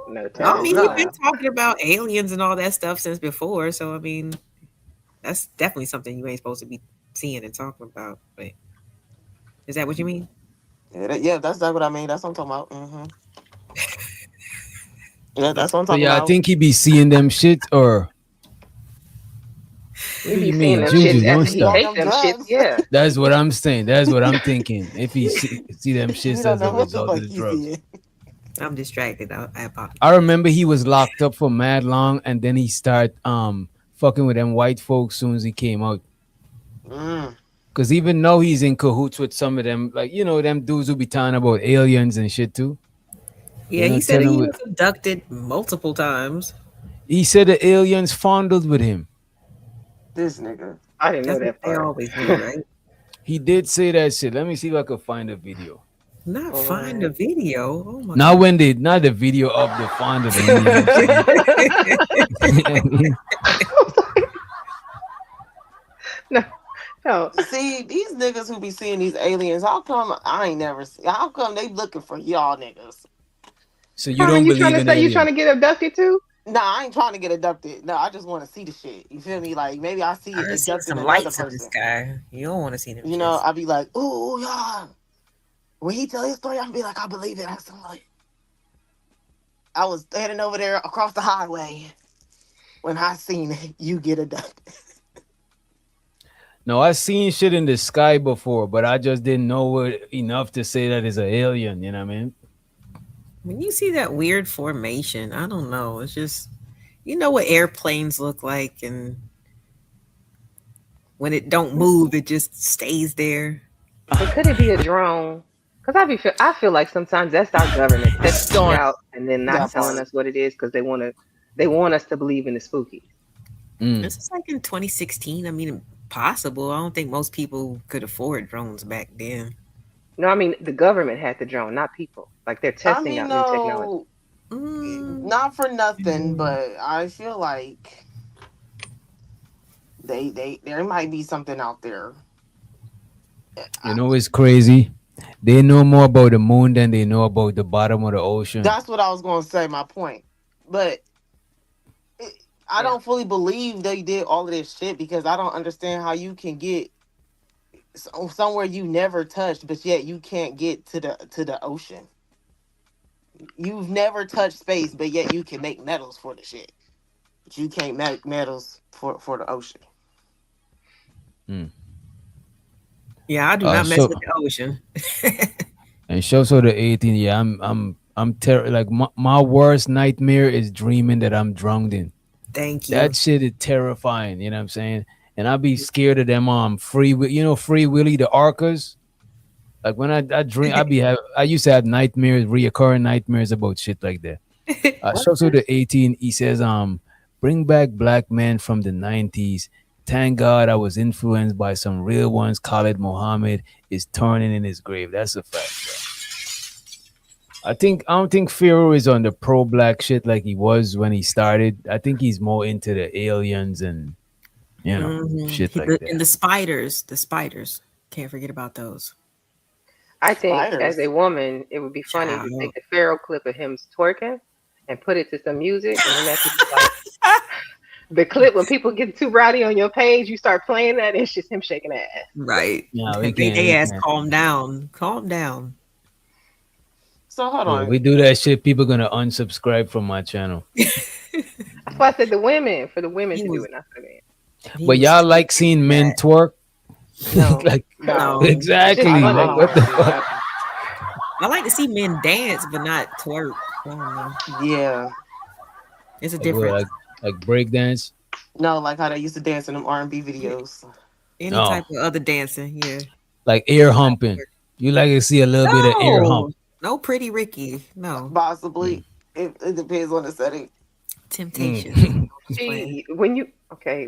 No, I tell mean, me. we've been talking about aliens and all that stuff since before. So, I mean, that's definitely something you ain't supposed to be seeing and talking about. But is that what you mean? Yeah, that's what I mean. That's what I'm talking about. Yeah, that's what I'm So talking yeah, about. I think he be seeing them shit or We What do be you seeing mean, them Juju, shits don't after he stop. take them shits. Yeah. that's what I'm saying. That's what I'm thinking. If he see them You shits don't as know a what the result fuck of the you drugs. see. I'm distracted. I apologize. I remember he was locked up for mad long and then he started fucking with them white folks soon as he came out. Cause even though he's in cahoots with some of them, like you know, them dudes who be talking about aliens and shit too. Yeah, You know, he said tell he him was abducted multiple times. He said the aliens fondled with him. This nigga. I didn't know That's that what they part. always do, right? He did say that shit. Let me see if I could find a video. Not find a video. Oh my Not when they, not the video of the fondling. You know what I'm saying? No. See, these niggas who be seeing these aliens, how come I ain't never see? How come they looking for y'all niggas? So you Carmen, don't you believe trying to in say you aliens? trying to get abducted too? Nah, I ain't trying to get abducted. No, I just want to see the shit. You feel me? Like maybe I see I done seen abducting some another lights in this person. guy. You don't want to see them. You know, shits. I'd be like, ooh, y'all. When he tell his story, I'd be like, I believe it. I'm like, I was standing over there across the highway when I seen you get abducted. No, I seen shit in the sky before, but I just didn't know it enough to say that it's an alien. You know what I mean? When you see that weird formation, I don't know. It's just, you know what airplanes look like, and when it don't move, it just stays there. But could it be a drone? Because I feel like sometimes that's our government testing it out and then not That telling part. us what it is because they want us to believe in the spooky. This is like in 2016. I mean, possible. I don't think most people could afford drones back then. No, I mean the government had the drone, not people. Like they're I testing mean, out new technology. no, not for nothing, but I feel like there might be something out there. You know, it's crazy. They know more about the moon than they know about the bottom of the ocean. That's what I was going to say, my point. But I don't fully believe they did all of this shit because I don't understand how you can get somewhere you never touched, but yet you can't get to the ocean. You've never touched space, but yet you can make metals for the shit. But you can't make metals for the ocean. Yeah, I do not mess so- with the ocean. And shows so the 18. Yeah, like my worst nightmare is dreaming that I'm drowned in. Thank you. That shit is terrifying. You know what I'm saying? And I'd be scared of them. Free Willy, the orcas. Like when I dream, I used to have nightmares, reoccurring nightmares about shit like that. Shows so the 18. He says Bring back black men from the 90s. Thank God I was influenced by some real ones. Khalid Muhammad is turning in his grave. That's a fact, bro. I don't think Pharaoh is on the pro black shit like he was when he started. I think he's more into the aliens and shit like And that. the spiders. Can't forget about those. I think as Spiders. a woman, it would be funny to Child. take the Pharaoh clip of him twerking and put it to some music, and then that could be like the clip when people get too rowdy on your page. You start playing that, and it's just him shaking ass. Right. No, They we ask, can't. calm down. Calm down. So hold Yeah, on. we do that shit. People gonna unsubscribe from my channel. That's why I said the women, for the women He to do was- it, not for the men. He But was y'all like seeing men that. twerk? No, Like No. exactly. Just I one don't, I Like don't what want the to see fuck? that. I like to see men dance, but not twerk. I don't know. Yeah. It's a Like what? difference. Like breakdance? No, like how they used to dance in them R&B videos. Any No. type of other dancing, yeah. Like air humping. You like to see a little bit of air No, hump. no, pretty Ricky. No Possibly. It depends on the setting. temptation. Mm. Just playing. she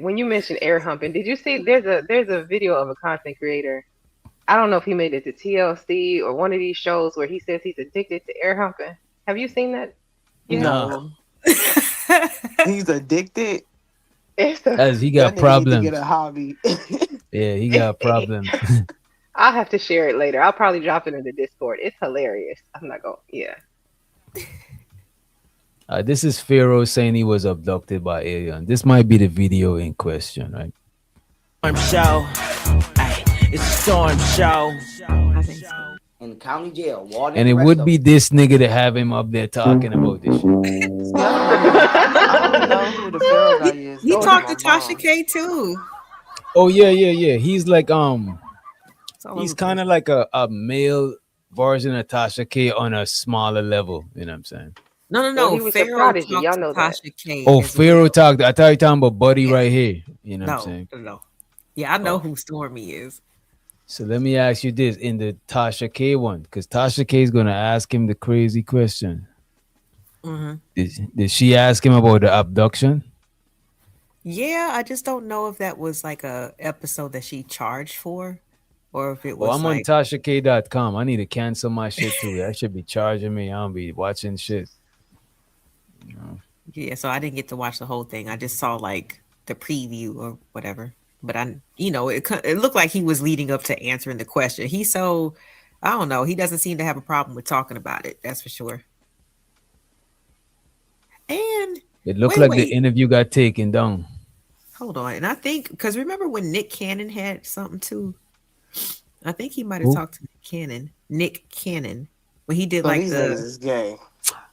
when you mentioned air humping, did you see there's a video of a content creator. I don't know if he made it to TLC or one of these shows where he says he's addicted to air humping. Have you seen that? Yeah, No. He's addicted. it's a, As he That got nigga need to get problems. a hobby. Yeah, he got problems. I'll have to share it later. I'll probably drop it in the Discord. It's hilarious. I'm not going. Yeah. This is Pharaoh saying he was abducted by alien. This might be the video in question, right? Storm show. Ay, it's a storm show. I think so. In the county jail, Walden And it rest would of be them. this nigga to have him up there talking about this shit. See, I don't know who the Pharaoh guy is. He That was talked to my Tasha mom. K too. Oh yeah. He's like It's all he's over kind of like a male version of Tasha K on a smaller level. You know what I'm saying? No, Well, he was a Pharaoh prodigy. talked Y'all to know that. Tasha K. Oh, as Pharaoh well. talked. I thought you were talking about Buddy Yeah. right here. You know what I'm saying? No. Yeah, I know Oh. who Stormy is. So let me ask you this in the Tasha K one, because Tasha K is gonna ask him the crazy question. Hmm Did she ask him about the abduction? Yeah, I just don't know if that was like a episode that she charged for, or if it Well, was I'm on like TashaK.com. I need to cancel my shit too. That should be charging me. I don't be watching shit. yeah. So I didn't get to watch the whole thing. I just saw like the preview or whatever. But it looked like he was leading up to answering the question. He's so I don't know. He doesn't seem to have a problem with talking about it. That's for sure. And It looked Wait, like the wait. interview got taken down. hold on. And I think because remember when Nick Cannon had something too. I think he might have Who? talked to Nick Cannon, when he did So like these niggas the is gay.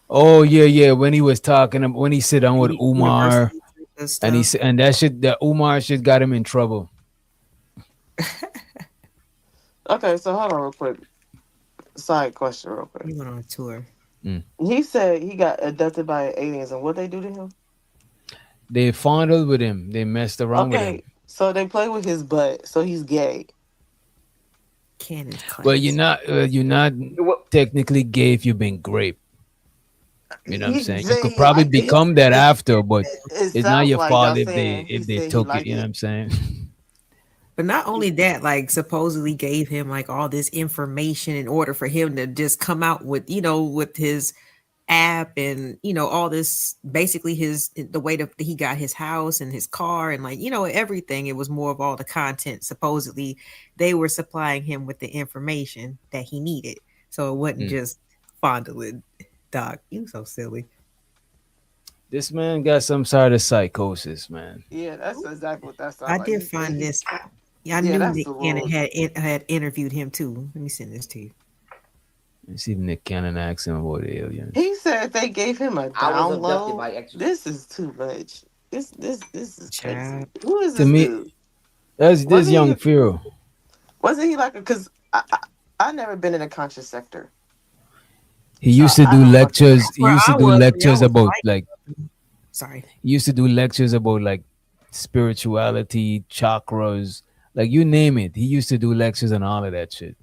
Oh yeah. When he was talking, when he sit down with Umar, university and and he stuff. and that shit, that Umar shit got him in trouble. Okay, so hold on real quick. Side question real quick. He went on a tour. He said he got abducted by aliens, and what they do to him? They fondled with him. They messed around with him. Okay, so they play with his butt, so he's gay. Cannon's class. Well, you're not Well, technically gay if you've been raped. You know what I'm He saying? You said could he probably liked it. become that after, but It it's not sounds your like fault y'all if saying he they said he took it. liked You know it. what I'm saying? But not only that, like supposedly gave him like all this information in order for him to just come out with, with his app and all this basically the way that he got his house and his car and like everything. It was more of all the content. Supposedly they were supplying him with the information that he needed, so it wasn't Mm. just fondling. Doc, you so silly. This man got some sort of psychosis, man. Yeah, that's exactly what that sounds I like. did He said find he- this. Yeah, I Yeah, knew that's Nick a Cannon little- had interviewed him too. Let me send this to you. Let's see if Nick Cannon asks him about the aliens. He said they gave him a I was abducted download. by extra. This is too much. This is crazy. Child. Who is To this me- dude? That's this Wasn't young he- Pharaoh. Wasn't he like a? Because I never been in a conscious sector. He used to I do don't lectures. He Where used to I do was, lectures I was about like Sorry. he used to do lectures about like spirituality, chakras, like you name it. He used to do lectures on all of that shit.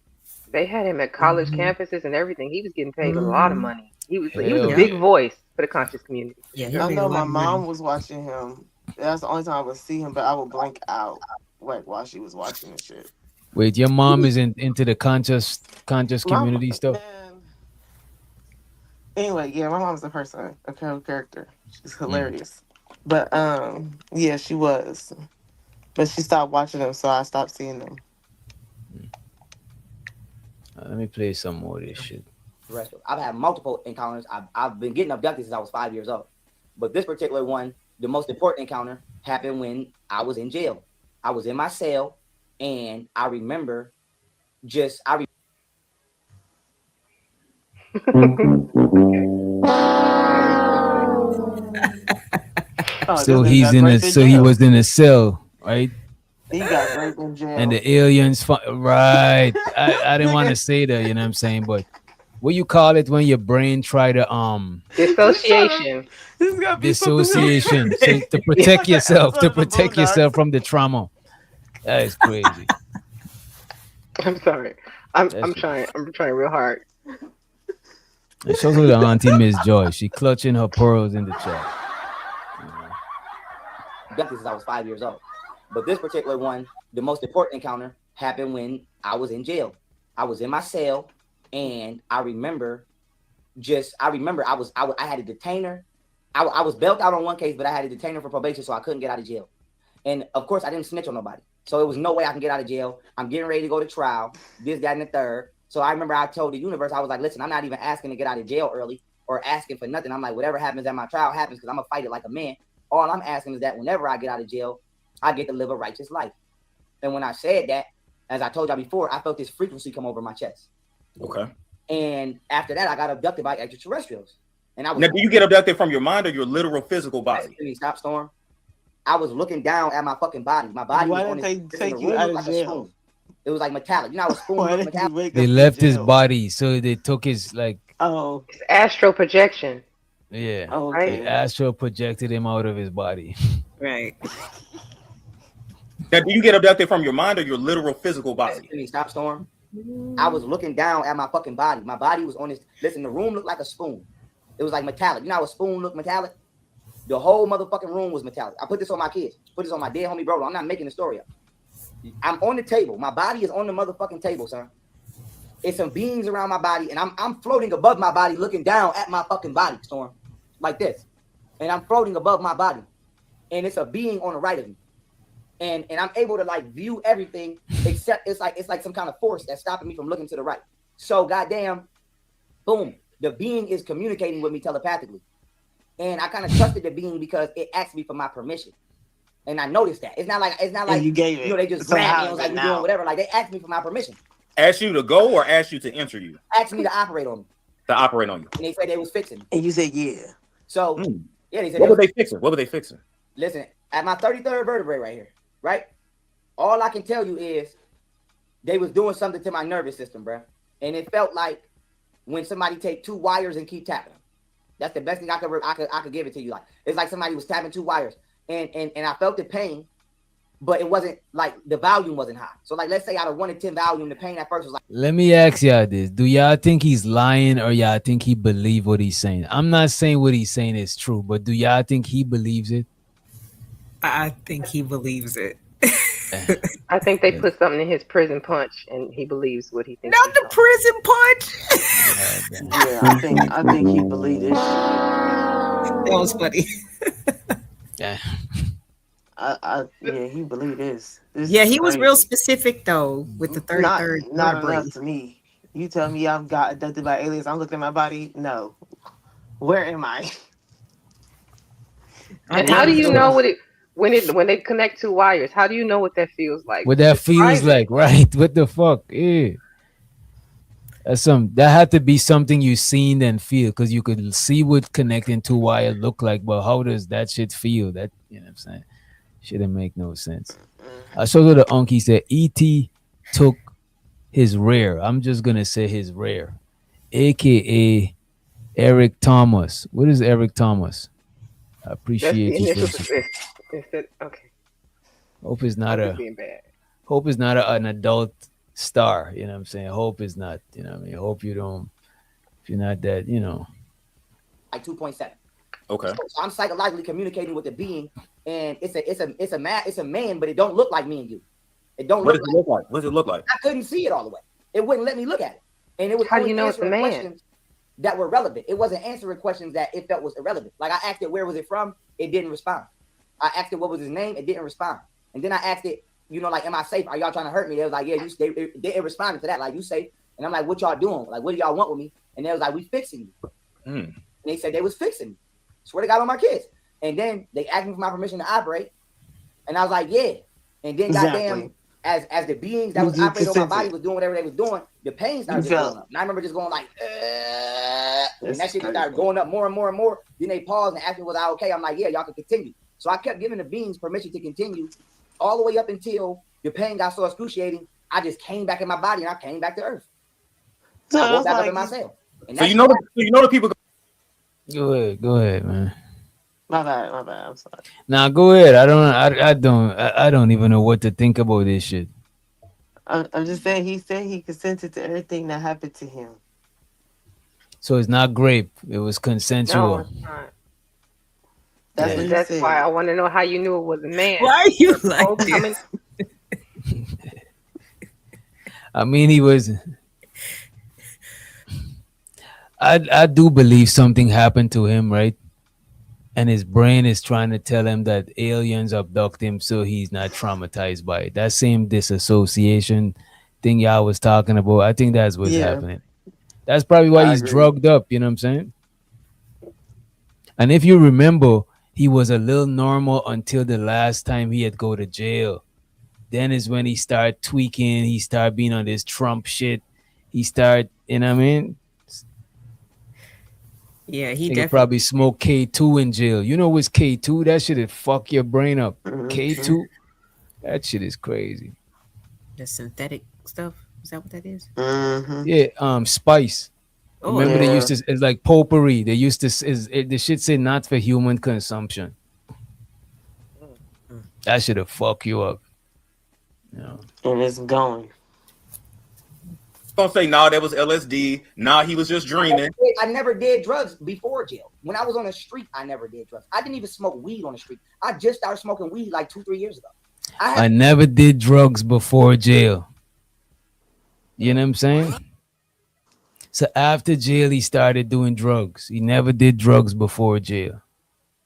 they had him at college Mhm. campuses and everything. He was getting paid a lot of Mhm. money. He was a Hell big yeah. voice. for the conscious community. Yeah, Sure. he I made a know lot my of money. mom was watching him. That's the only time I would see him, but I would blank out like while she was watching this shit. Wait, your mom is into the conscious My community stuff? man. Anyway, yeah, my mom's a person, a character. She's hilarious. But yeah, she was. But she stopped watching them, so I stopped seeing them. Let me play some more of this shit. I've had multiple encounters. I've been getting abducted since I was 5 years old. But this particular one, the most important encounter, happened when I was in jail. I was in my cell, and I remember Oh, So this nigga he's got in a raped in so he jail. was in a cell, right? He got raped in jail. And the aliens, right? I didn't want to say that, you know what I'm saying? But what you call it when your brain try to Dissociation. This gotta be something dissociation else. so to protect yourself, to Son of a protect Boondocks. yourself from the trauma. That is crazy. I'm sorry. I'm That's- trying. I'm trying real hard. It shows her the auntie Miss Joy. She clutching her pearls in the chat. abducted since I was 5 years old. But this particular one, the most important encounter, happened when I was in jail. I was in my cell, and I remember I had a detainer. I was bailed out on one case, but I had a detainer for probation, so I couldn't get out of jail. And of course, I didn't snitch on nobody. So it was no way I can get out of jail. I'm getting ready to go to trial, this, that, and the third. So I remember I told the universe, I was like, listen, I'm not even asking to get out of jail early or asking for nothing. I'm like, whatever happens at my trial happens because I'm going to fight it like a man. All I'm asking is that whenever I get out of jail, I get to live a righteous life. And when I said that, as I told y'all before, I felt this frequency come over my chest. Okay. And after that, I got abducted by extraterrestrials. And I was Now, do you get abducted from your mind or your literal physical body? Stop, Storm. I was looking down at my fucking body. My body Why was on didn't this, they in take the you room out looked of like a jail? spoon. It was like metallic. You know how a spoon Why was didn't you metallic? wake They up in left his jail? body, so they took his like Oh, It's astral projection. yeah. oh, Right. They astral projected him out of his body. Right. Now, do you get abducted from your mind or your literal physical body? Stop, Storm. I was looking down at my fucking body. My body was on this. Listen, the room looked like a spoon. It was like metallic. You know how a spoon looked metallic? The whole motherfucking room was metallic. I put this on my kids. Put this on my dead homie bro. I'm not making the story up. I'm on the table. My body is on the motherfucking table, son. It's some beings around my body, and I'm floating above my body, looking down at my fucking body, Storm, like this. And I'm floating above my body, and it's a being on the right of me. And I'm able to like view everything except it's like some kind of force that's stopping me from looking to the right. So goddamn, boom, the being is communicating with me telepathically. And I kind of trusted the being because it asked me for my permission. And I noticed that. It's not like you gave it. they just So grabbed how me and is was it like, we now? doing whatever. Like they asked me for my permission. Ask you to go or ask you to enter you? Asked me to operate on me. To operate on you. And they said they was fixing me. And you said yeah. So yeah, they said What were was- they fixing? What were they fixing? Listen, at my 33rd vertebrae right here, right? All I can tell you is they was doing something to my nervous system, bro. And it felt like when somebody take two wires and keep tapping them. That's the best thing I could give it to you. Like it's like somebody was tapping two wires, and I felt the pain, but it wasn't like the volume wasn't high. So like let's say out of 1 to 10 volume, the pain at first was like. Let me ask y'all this. Do y'all think he's lying or y'all think he believe what he's saying? I'm not saying what he's saying is true, but do y'all think he believes it? I think he believes it. I think they put something in his prison punch, and he believes what he thinks. Not the prison punch. Yeah, I think he believed this shit. That was funny. Yeah. Yeah, he believed this. Yeah, he was real specific though with the 33rd Not vertebrae. enough to me. You tell me I've got abducted by aliens. I'm looking at my body. No. Where am I? And how do you know when they connect two wires? How do you know what that feels like? What that feels private. like, right? What the fuck? Yeah. That had to be something you seen and feel, because you could see what connecting two wires look like, but how does that shit feel? That, you know what I'm saying? Shouldn't make no sense. I showed her the unky said E.T. took his rare. I'm just gonna say his rare, aka Eric Thomas. What is Eric Thomas? I That's appreciate the you. initial. Okay. Hope is not I'm just being bad. Hope is not an adult star. You know what I'm saying? Hope is not. You know what I mean? Hope you don't. If you're not that, you know. Like 2.7. Okay. So I'm psychologically communicating with a being, and it's a man, but it don't look like me and you. It don't What look does it like. look like? What does it look like? I couldn't see it all the way. It wouldn't let me look at it, and it was How do only you know it's a answering man? questions that were relevant. It wasn't answering questions that it felt was irrelevant. Like I asked it, where was it from? It didn't respond. I asked it, what was his name? It didn't respond. And then I asked it, you know, like, am I safe? Are y'all trying to hurt me? They was like, yeah, they responded to that, like, you safe. And I'm like, what y'all doing? Like, what do y'all want with me? And they was like, we fixing you. And they said they was fixing me. Swear to God on my kids. And then they asked me for my permission to operate. And I was like, yeah. And then goddamn, as the beings that was operating on my body was doing whatever they was doing, the pain started just going up. And I remember just going like, and that shit started going up more and more and more. Then they paused and asked me, was I okay? I'm like, yeah, y'all can continue. So I kept giving the beings permission to continue all the way up until the pain got so excruciating. I just came back in my body and I came back to Earth. So I woke back up in my cell. So you know the people. Go ahead, man. My bad. I'm sorry. Now go ahead. I don't even know what to think about this shit. I'm just saying. He said he consented to everything that happened to him. So it's not grape. It was consensual. No, it's not. That's Yeah. what he That's said. why I want to know how you knew it was a man. Why are you Oh, like I mean, this? I mean, he was. I do believe something happened to him, right? And his brain is trying to tell him that aliens abduct him so he's not traumatized by it. That same disassociation thing y'all was talking about, I think that's what's happening. That's probably why he's drugged up, you know what I'm saying? And if you remember, he was a little normal until the last time he had go to jail. Then is when he started tweaking, he started being on this Trump shit. He started, you know what I mean? Yeah, he He definitely probably smoked K2 in jail. You know what's K2? That shit would fuck your brain up. K2? That shit is crazy. the synthetic stuff. Is that what that is? Yeah, spice. Oh, Remember yeah. they used to, it's like potpourri. They used to, the shit said not for human consumption. That should have fuck you up. And it's going. Gonna say, nah, that was LSD. Nah, he was just dreaming. I never did drugs before jail. When I was on the street, I never did drugs. I didn't even smoke weed on the street. I just started smoking weed like 2-3 years ago. I never did drugs before jail. You know what I'm saying? So after jail, he started doing drugs. He never did drugs before jail.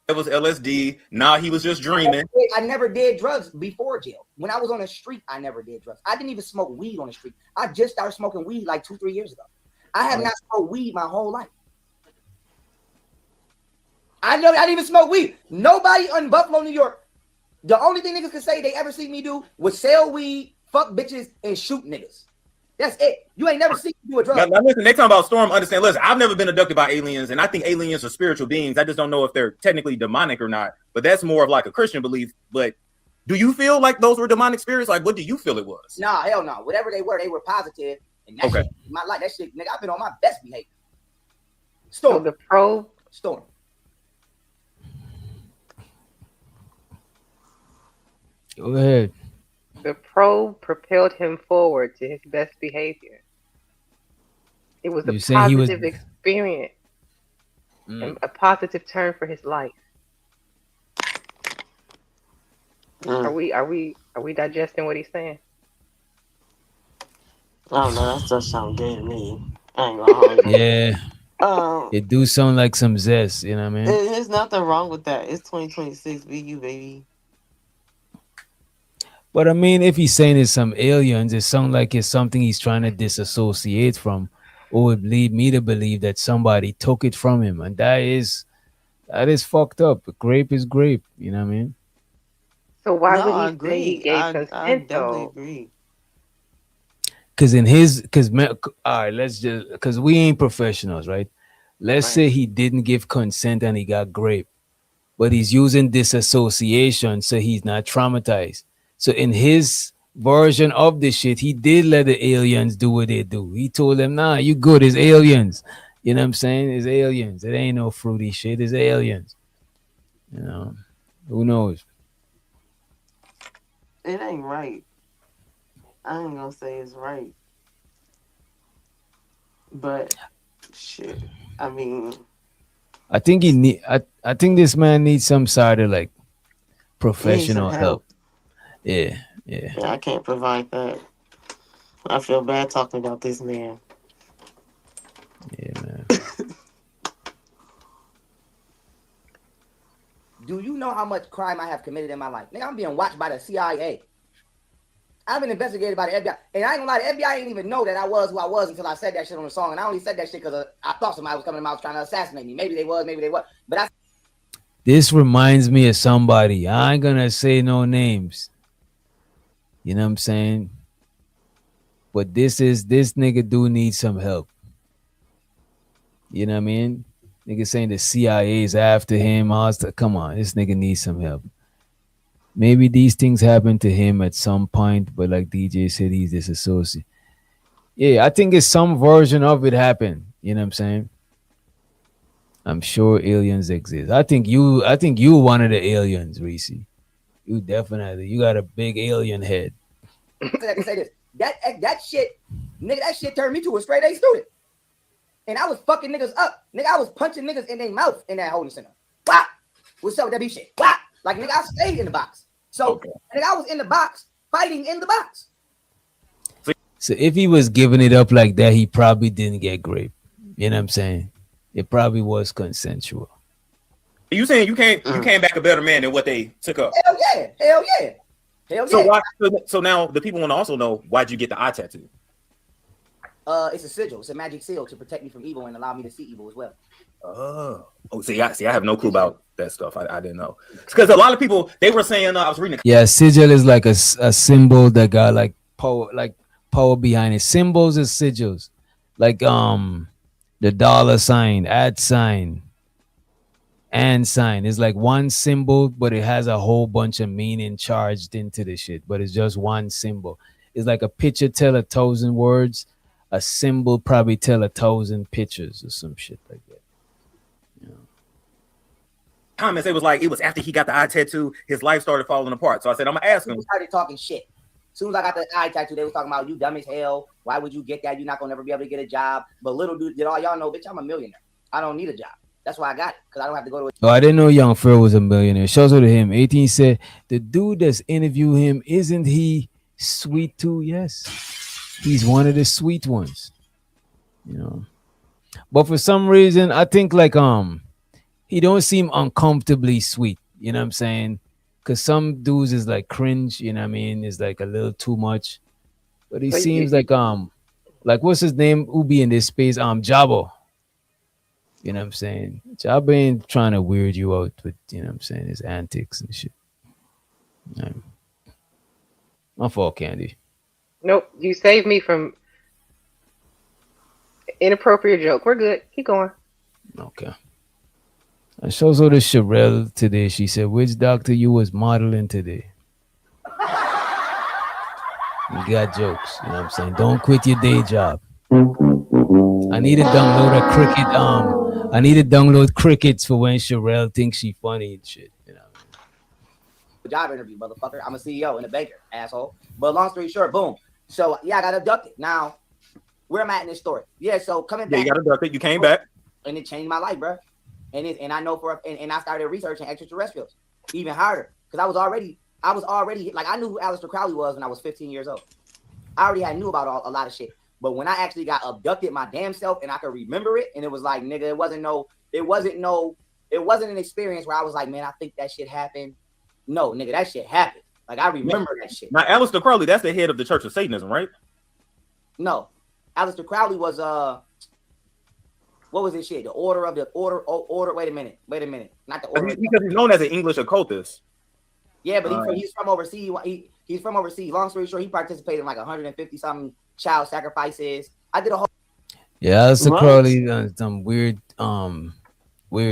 That was LSD. Nah, he was just dreaming. I never did drugs before jail. When I was on the street, I never did drugs. I didn't even smoke weed on the street. I just started smoking weed like 2-3 years ago. I have not smoked weed my whole life. I didn't even smoke weed. Nobody in Buffalo, New York, the only thing niggas can say they ever see me do was sell weed, fuck bitches, and shoot niggas. That's it. You ain't never seen me do a drug. Now listen, they talking about Storm. Understand? Listen, I've never been abducted by aliens, and I think aliens are spiritual beings. I just don't know if they're technically demonic or not. But that's more of like a Christian belief. But do you feel like those were demonic spirits? Like, what do you feel it was? Nah, hell no. Whatever they were positive. And that shit, my life, that shit, nigga, I've been on my best behavior. Storm. So the probe. Storm. Go ahead. The probe propelled him forward to his best behavior. It was a You saying he was- positive experience and a positive turn for his life. Are we digesting what he's saying? I don't know. That stuff sound gay to me. I ain't gonna hold you. Yeah. It do sound like some zest, you know what I mean? There's nothing wrong with that. It's 2026. Be you, baby. But I mean, if he's saying it's some aliens, it sounds like it's something he's trying to disassociate from, or would lead me to believe that somebody took it from him, and that is fucked up. Grape is grape, you know what I mean? So why No, I would he say he agree. gave I consent definitely though? agree. All right, let's just, because we ain't professionals, right? Let's say he didn't give consent and he got grape, but he's using disassociation, so he's not traumatized. So in his version of this shit, he did let the aliens do what they do. He told them, nah, you good, it's aliens. You know what I'm saying? It's aliens. It ain't no fruity shit, it's aliens. You know, who knows? It ain't right. I ain't gonna say it's right. But shit. I mean, I think he need. I I think this man needs some sort of like He needs some professional help. help. Yeah, yeah. Yeah, I can't provide that. I feel bad talking about this man. Yeah, man. Do you know how much crime I have committed in my life? Nigga, I'm being watched by the CIA. I've been investigated by the FBI. And I ain't gonna lie, the FBI didn't even know that I was who I was until I said that shit on the song. And I only said that shit because I thought somebody was coming to my house trying to assassinate me. Maybe they was, maybe they was. But I This reminds me of somebody. I ain't gonna say no names. You know what I'm saying? But this nigga do need some help. You know what I mean? Nigga saying the CIA is after him. Come on, this nigga needs some help. Maybe these things happened to him at some point, but like DJ said, he's disassociated. Yeah, I think it's some version of it happened. You know what I'm saying? I'm sure aliens exist. I think you one of the aliens, Reese. You definitely, you got a big alien head. can say this. That shit, nigga, that shit turned me to a straight A student. And I was fucking niggas up. Nigga, I was punching niggas in their mouth in that holding center. Wow. What's up with that B shit? Wow. Like, nigga, I stayed in the box. So, nigga, I was in the box, fighting in the box. So if he was giving it up like that, he probably didn't get raped. You know what I'm saying? It probably was consensual. You saying you came back a better man than what they took up? Hell yeah. Hell yeah. Hell So yeah. why? So now the people want to also know, why'd you get the eye tattoo? It's a sigil. It's a magic seal to protect me from evil and allow me to see evil as well. See, I have no clue about that stuff. I didn't know, because a lot of people, they were saying, I was reading. Yeah, sigil is like a symbol that got like power behind it. Symbols is sigils, like the dollar sign, at sign, and sign is like one symbol, but it has a whole bunch of meaning charged into the shit. But it's just one symbol. It's like a picture tell 1,000 words. A symbol probably tell 1,000 pictures or some shit like that. Comments, it was like, it was after he got the eye tattoo, his life started falling apart. So I said, I'm gonna ask him. People started talking shit. As soon as I got the eye tattoo, they was talking about, you dumb as hell. Why would you get that? You're not gonna never be able to get a job. But little dude, did all y'all know, bitch, I'm a millionaire. I don't need a job. That's why I got it, because I don't have to go to a Oh, I didn't know Young Phil was a millionaire. Shows out to him. 18 said, the dude that's interviewed him, isn't he sweet too? Yes. He's one of the sweet ones. You know. But for some reason, I think like he don't seem uncomfortably sweet. You know what I'm saying? Because some dudes is like cringe, you know what I mean? It's like a little too much. But he seems like what's his name? Who be in this space? Jabbo. You know what I'm saying? Jabbo ain't trying to weird you out with, you know what I'm saying, his antics and shit. My fault, Candy. Nope, you saved me from inappropriate joke. We're good. Keep going. Okay. I shows her the Sherelle today. She said, which doctor you was modeling today? You got jokes. You know what I'm saying? Don't quit your day job. I need to download a cricket. I need to download crickets for when Sherelle thinks she funny and shit. You know. job interview, motherfucker. I'm a CEO and a banker, asshole. But long story short, boom. So yeah, I got abducted. Now, where am I at in this story? Yeah, so coming back. You got abducted. You came back. And it changed my life, bro. And I know and I started researching extraterrestrials even harder because I was already like, I knew who Aleister Crowley was when I was 15 years old. I already knew about a lot of shit. But when I actually got abducted my damn self and I could remember it, and it was like, nigga, it wasn't an experience where I was like, man, I think that shit happened. No, nigga, that shit happened. Like, I remember that shit. Now, Aleister Crowley, that's the head of the Church of Satanism, right? No. Aleister Crowley was what was this shit? The order. Wait a minute. Not the order. Because he's known as an English occultist. Yeah, but he's from overseas. He's from overseas. Long story short, he participated in like 150 something child sacrifices. I did a whole. Yeah, Aleister Crowley done some weird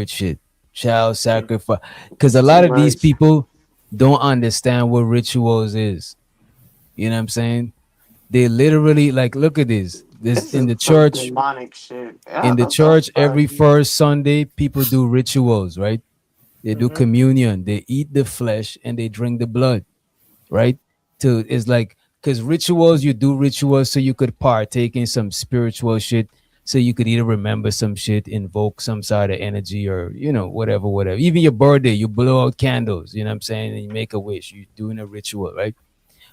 shit. Child sacrifice. Because a lot of these people don't understand what rituals is. You know what I'm saying? They literally, like, look at this. This in the church. Demonic shit. In the church, every first Sunday, people do rituals, right? They do communion. They eat the flesh and they drink the blood, right? It's like, because rituals, you do rituals so you could partake in some spiritual shit, So you could either remember some shit, invoke some sort of energy, or whatever. Even your birthday, you blow out candles, you know what I'm saying, and you make a wish. You're doing a ritual, right?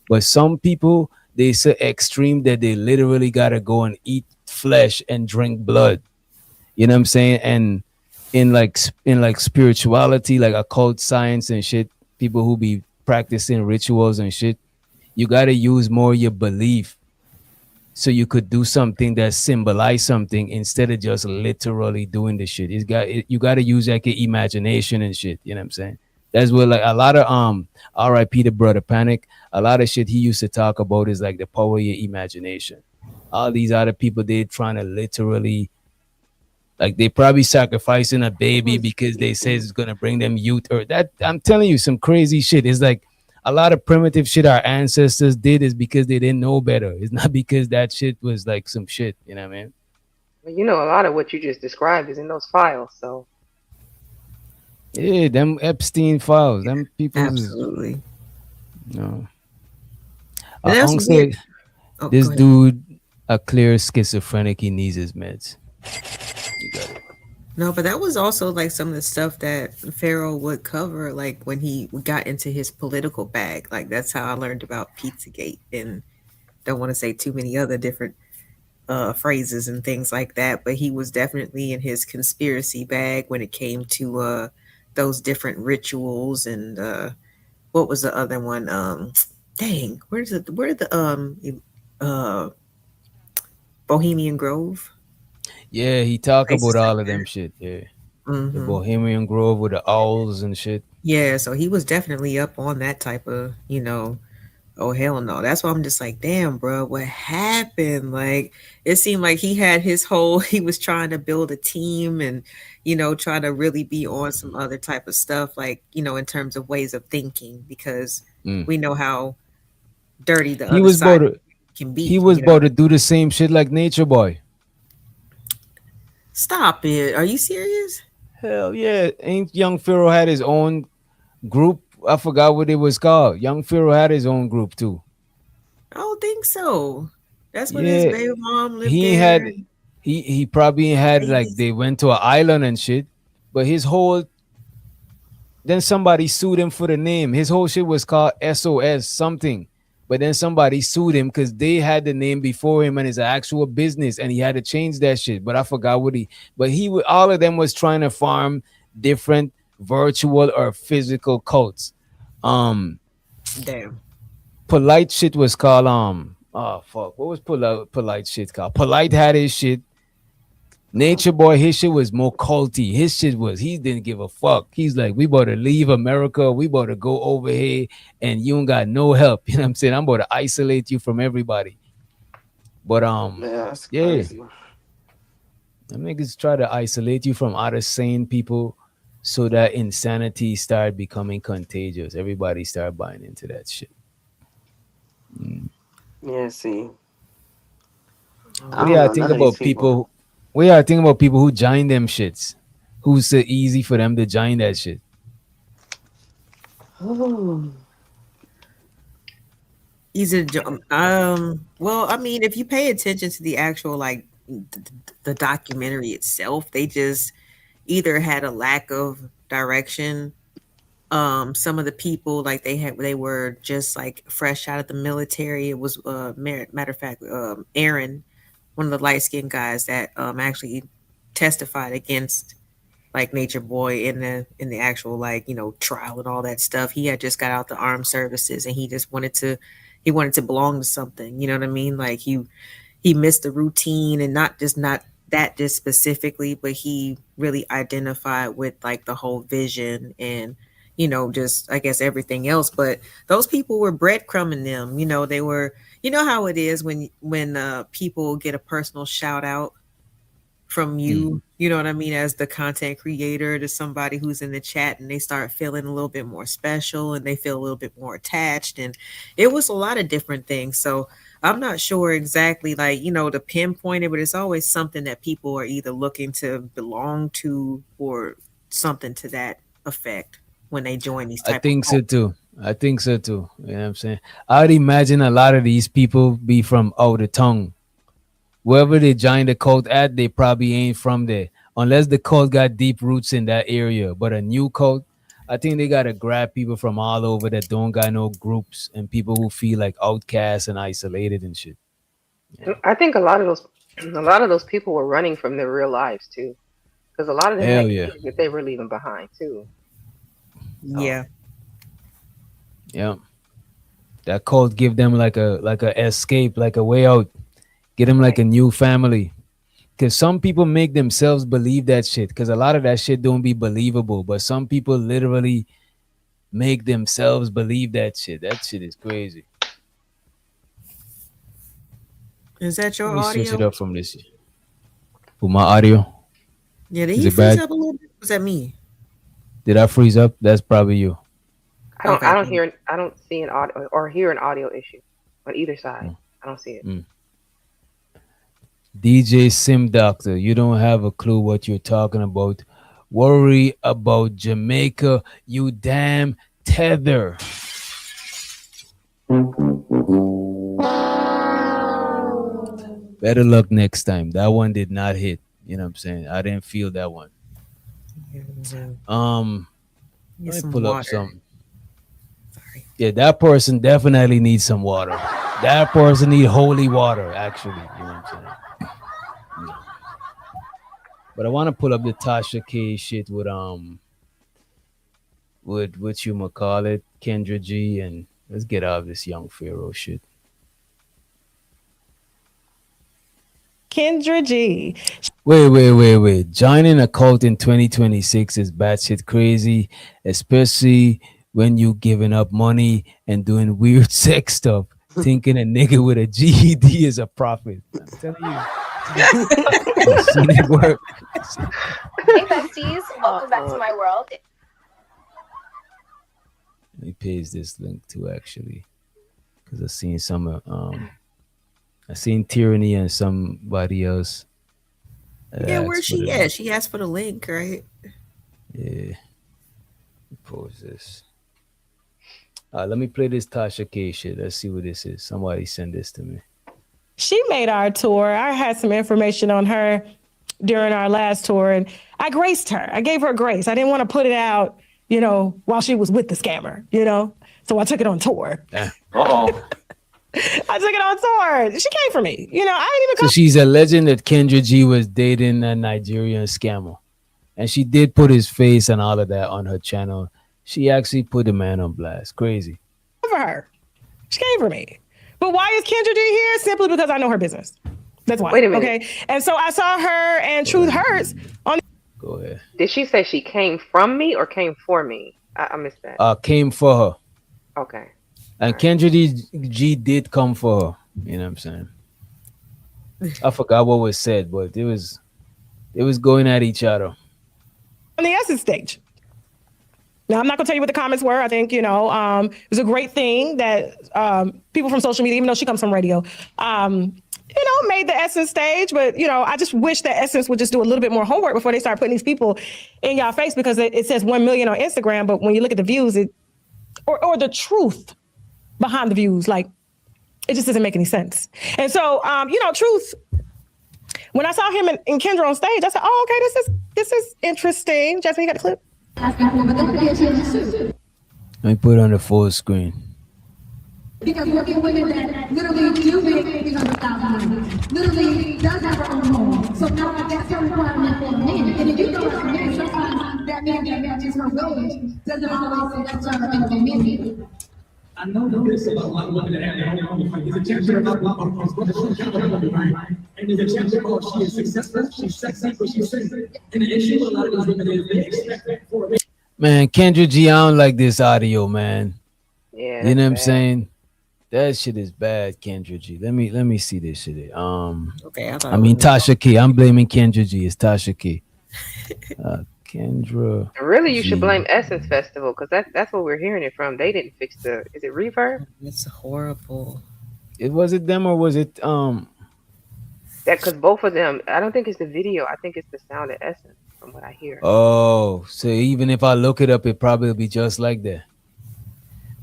But some people, they so extreme that they literally gotta go and eat flesh and drink blood. You know what I'm saying? And in like spirituality, like occult science and shit, people who be practicing rituals and shit, you gotta use more your belief, so you could do something that symbolize something instead of just literally doing the shit. You got to use like your imagination and shit. You know what I'm saying? That's what like a lot of R.I.P. the brother Panic. A lot of shit he used to talk about is like the power of your imagination. All these other people, they trying to literally, like, they probably sacrificing a baby because they say it's gonna bring them youth, or that. I'm telling you some crazy shit. It's like a lot of primitive shit our ancestors did is because they didn't know better. It's not because that shit was like some shit. You know what I mean? Well, you know, a lot of what you just described is in those files. So Yeah, them Epstein files, them people. Absolutely. No. And that's Unc weird. said Oh, this go ahead. dude a clear schizophrenic. He needs his meds. You got it. No, but that was also like some of the stuff that Pharaoh would cover, like when he got into his political bag. Like that's how I learned about Pizzagate, and don't want to say too many other different phrases and things like that. But he was definitely in his conspiracy bag when it came to those different rituals and what was the other one? Dang, where the uh Bohemian Grove? Yeah, he talk about Places like all of them that. shit. Yeah, the Hmm. Bohemian Grove with the owls and shit. Yeah, so he was definitely up on that type of, oh hell no. That's why I'm just like, damn, bro, what happened? Like, it seemed like he had his whole, he was trying to build a team and, try to really be on some other type of stuff, like, in terms of ways of thinking, because Mm. we know how dirty the He other was about side to can he be, was about to do the same shit like Nature Boy. Stop it. Are you serious? Hell yeah. Ain't Young Pharaoh had his own group? I forgot what it was called. Young Pharaoh had his own group too. I don't think so. That's when his Yeah. baby mom lived He there. had he probably had, like, Babies. they went to an island and shit. But his whole then somebody sued him for the name. His whole shit was called SOS something. But then somebody sued him because they had the name before him and it's an actual business, and he had to change that shit. But I forgot what he. But all of them was trying to farm different virtual or physical cults. Um, Damn. polite shit was called oh fuck, what was polite shit called? Polite had his shit. Nature Boy, his shit was more culty. His shit was, he didn't give a fuck. He's like, we about to leave America. We about to go over here and you ain't got no help. You know what I'm saying? I'm about to isolate you from everybody. But Yeah, that's yeah, crazy. the niggas try to isolate you from other sane people so that insanity start becoming contagious. Everybody start buying into that shit. Yeah, see, I What do don't y'all know think none of these about people. people? What do y'all think about people who join them shits? Who's so easy for them to join that shit? Well, I mean, if you pay attention to the actual like the documentary itself, they just either had a lack of direction. Some of the people like they were just like fresh out of the military. It was matter of fact, Aaron, one of the light skinned guys that actually testified against like Nature Boy in the actual like trial and all that stuff. He had just got out the armed services and he wanted to belong to something. You know what I mean? Like he missed the routine and not that just specifically, but he really identified with like the whole vision and just I guess everything else. But those people were breadcrumbing them. They were. You know how it is when people get a personal shout out from Mm. you, you know what I mean, as the content creator to somebody who's in the chat and they start feeling a little bit more special and they feel a little bit more attached. And it was a lot of different things. So I'm not sure exactly like, to pinpoint it, but it's always something that people are either looking to belong to or something to that effect when they join these I type of think so cults. too. I think so too. You know what I'm saying? I'd imagine a lot of these people be from out of tongue. wherever they join the cult at, they probably ain't from there. Unless the cult got deep roots in that area. But a new cult, I think they gotta grab people from all over that don't got no groups and people who feel like outcasts and isolated and shit. I think a lot of those people were running from their real lives too, because a lot of them Hell had yeah. kids that they were leaving behind too. Yeah. Yeah. That cult give them like a escape, like a way out. Get them like a new family. Cause some people make themselves believe that shit. Cause a lot of that shit don't be believable. But some people literally make themselves believe that shit. That shit is crazy. Is that your Let me switch it audio? up from this. For my audio. Yeah, did Is he it freeze bad? up a little bit? Was that me? Did I freeze up? That's probably you. Okay, cool. I don't see an audio or hear an audio issue on either side. I don't see it. DJ Sim Doctor, you don't have a clue what you're talking about. Worry about Jamaica, you damn tether. Better luck next time. That one did not hit. You know what I'm saying? I didn't feel that one. Get Let me some pull up water. something. Yeah, that person definitely needs some water. That person need holy water, actually. You know what I'm saying? Yeah. But I want to pull up the Tasha K shit with what you call it, Kendra G, and let's get out of this young Pharaoh shit. Kendra G. Wait. Joining a cult in 2026 is batshit crazy, especially when you giving up money and doing weird sex stuff, thinking a nigga with a GED is a prophet. I'm telling you. I've seen it work. Hey besties, welcome back to my world. Let me paste this link too, actually, because I seen Tyranny and somebody else. Yeah, where's she at? She asked for the link, right? Yeah. Post this. Let me play this Tasha K shit. Let's see what this is. Somebody send this to me. She made our tour. I had some information on her during our last tour, and I graced her. I gave her grace. I didn't want to put it out, while she was with the scammer, So I took it on tour. Uh-oh. I took it on tour. She came for me. I didn't even So come. she's alleging that Kendra G was dating a Nigerian scammer. And she did put his face and all of that on her channel. She actually put the man on blast. Crazy. For her. She came for me. But why is Kendra G here? Simply because I know her business. That's why. Wait a minute. Okay. And so I saw her and Truth Hurts on. Go ahead. Did she say she came from me or came for me? I missed that. Came for her. Okay. And Kendra G did come for her. You know what I'm saying? I forgot what was said, but it was going at each other. On the Essence stage. Now, I'm not going to tell you what the comments were. I think, it was a great thing that people from social media, even though she comes from radio, made the Essence stage. But, I just wish that Essence would just do a little bit more homework before they start putting these people in y'all face, because it says 1 million on Instagram. But when you look at the views, or the truth behind the views, like, it just doesn't make any sense. And so, Truth, when I saw him and Kendra on stage, I said, oh, okay, this is interesting. Jasmine, you got the clip? Let me put it on the full screen. Because working women that literally do make $800,000, literally does have her own home. So now that's her requirement for a man. And if you go out and sometimes that man that matches her wage doesn't always select her in the men. I know this about a lot of women that have their own home. Like, there's a chapter about and there's a chapter about she is successful, she's sexy, but she's single. And the issue with a lot of those women is they expect that for a man. Man, Kendra G, I don't like this audio, man. Yeah. You know what I'm saying? That shit is bad, Kendra G. Let me see this shit. Okay. I mean Tasha K. I'm blaming Kendra G. It's Tasha K. Kendra. Really, you G. should blame Essence Festival, because that's where we're hearing it from. They didn't fix is it reverb? It's horrible. Was it them or was it That, because both of them, I don't think it's the video. I think it's the sound of Essence, from what I hear. Oh, so even if I look it up, it probably will be just like that.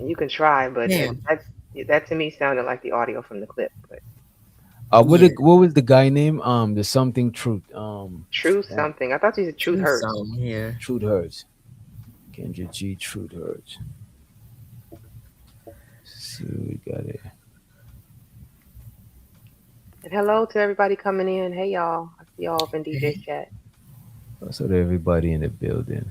And you can try, but Yeah. that to me sounded like the audio from the clip. But What was the guy name? The something truth. Truth something. I thought you said truth hurts. Yeah. Truth hurts. Kendra G. Truth hurts. Let's see what we got here. And hello to everybody coming in. Hey y'all. I see y'all up in DJ's chat. Also to everybody in the building.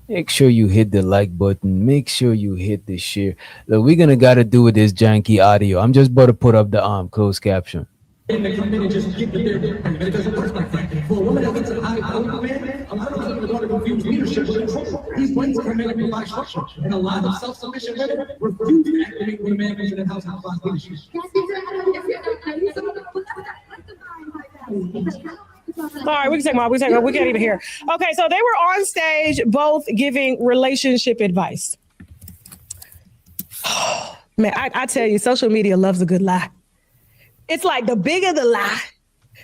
Make sure you hit the like button. Make sure you hit the share. Look, we're gonna gotta do with this janky audio. I'm just about to put up the closed caption. And they come in and just get the beer, and it doesn't work like that. For a woman that gets a high power man, a lot of women are going to confuse leadership with control. These ways come in and provide structure, and a lot of self-submission women refuse to activate when a man comes in the house and provides leadership. All right, we can take them off. We can't even hear. Okay, so they were on stage both giving relationship advice. Man, I tell you, social media loves a good lie. It's like the bigger the lie,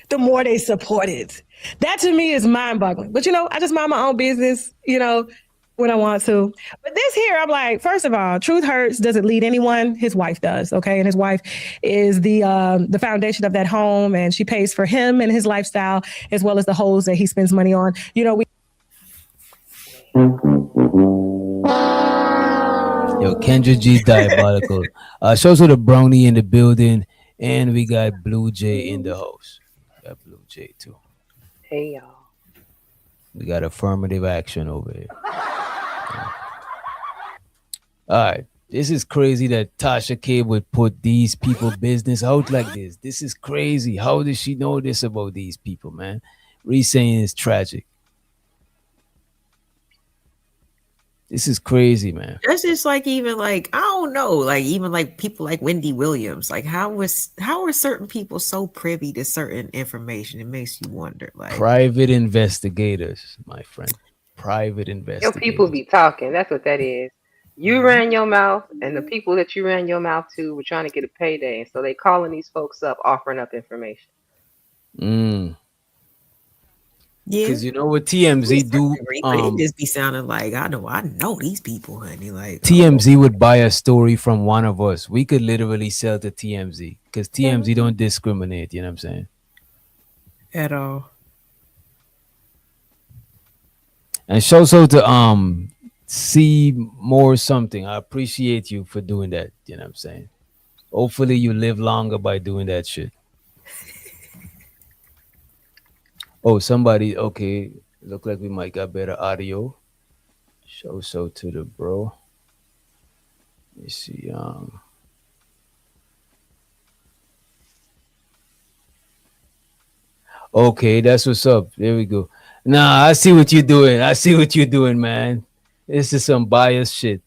the more they support it. That to me is mind-boggling. But I just mind my own business, when I want to. But this here, I'm like, first of all, truth hurts doesn't lead anyone. His wife does, okay? And his wife is the foundation of that home, and she pays for him and his lifestyle, as well as the hoes that he spends money on. Yo, Kendra G diabolical. Shows with the brownie in the building, and we got Blue Jay in the house. We got Blue Jay too. Hey y'all. We got affirmative action over here. All right. This is crazy that Tasha K would put these people business out like this. This is crazy. How does she know this about these people, man? Reese saying it's tragic. This is crazy, man. That's just even I don't know, even people like Wendy Williams. How are certain people so privy to certain information? It makes you wonder. Private investigators, my friend. Private investigators. Your people be talking. That's what that is. You ran your mouth, and the people that you ran your mouth to were trying to get a payday, and so they calling these folks up, offering up information. Yeah, because what TMZ do, it just be sounding like I know these people, honey. TMZ would buy a story from one of us. We could literally sell to TMZ because TMZ don't discriminate. You know what I'm saying? At all. And show so to see more something. I appreciate you for doing that. You know what I'm saying? Hopefully you live longer by doing that shit. Oh, somebody, okay. Look like we might got better audio. Show so to the bro. Let me see. Okay, that's what's up. There we go. Nah, I see what you're doing. I see what you're doing, man. This is some biased shit.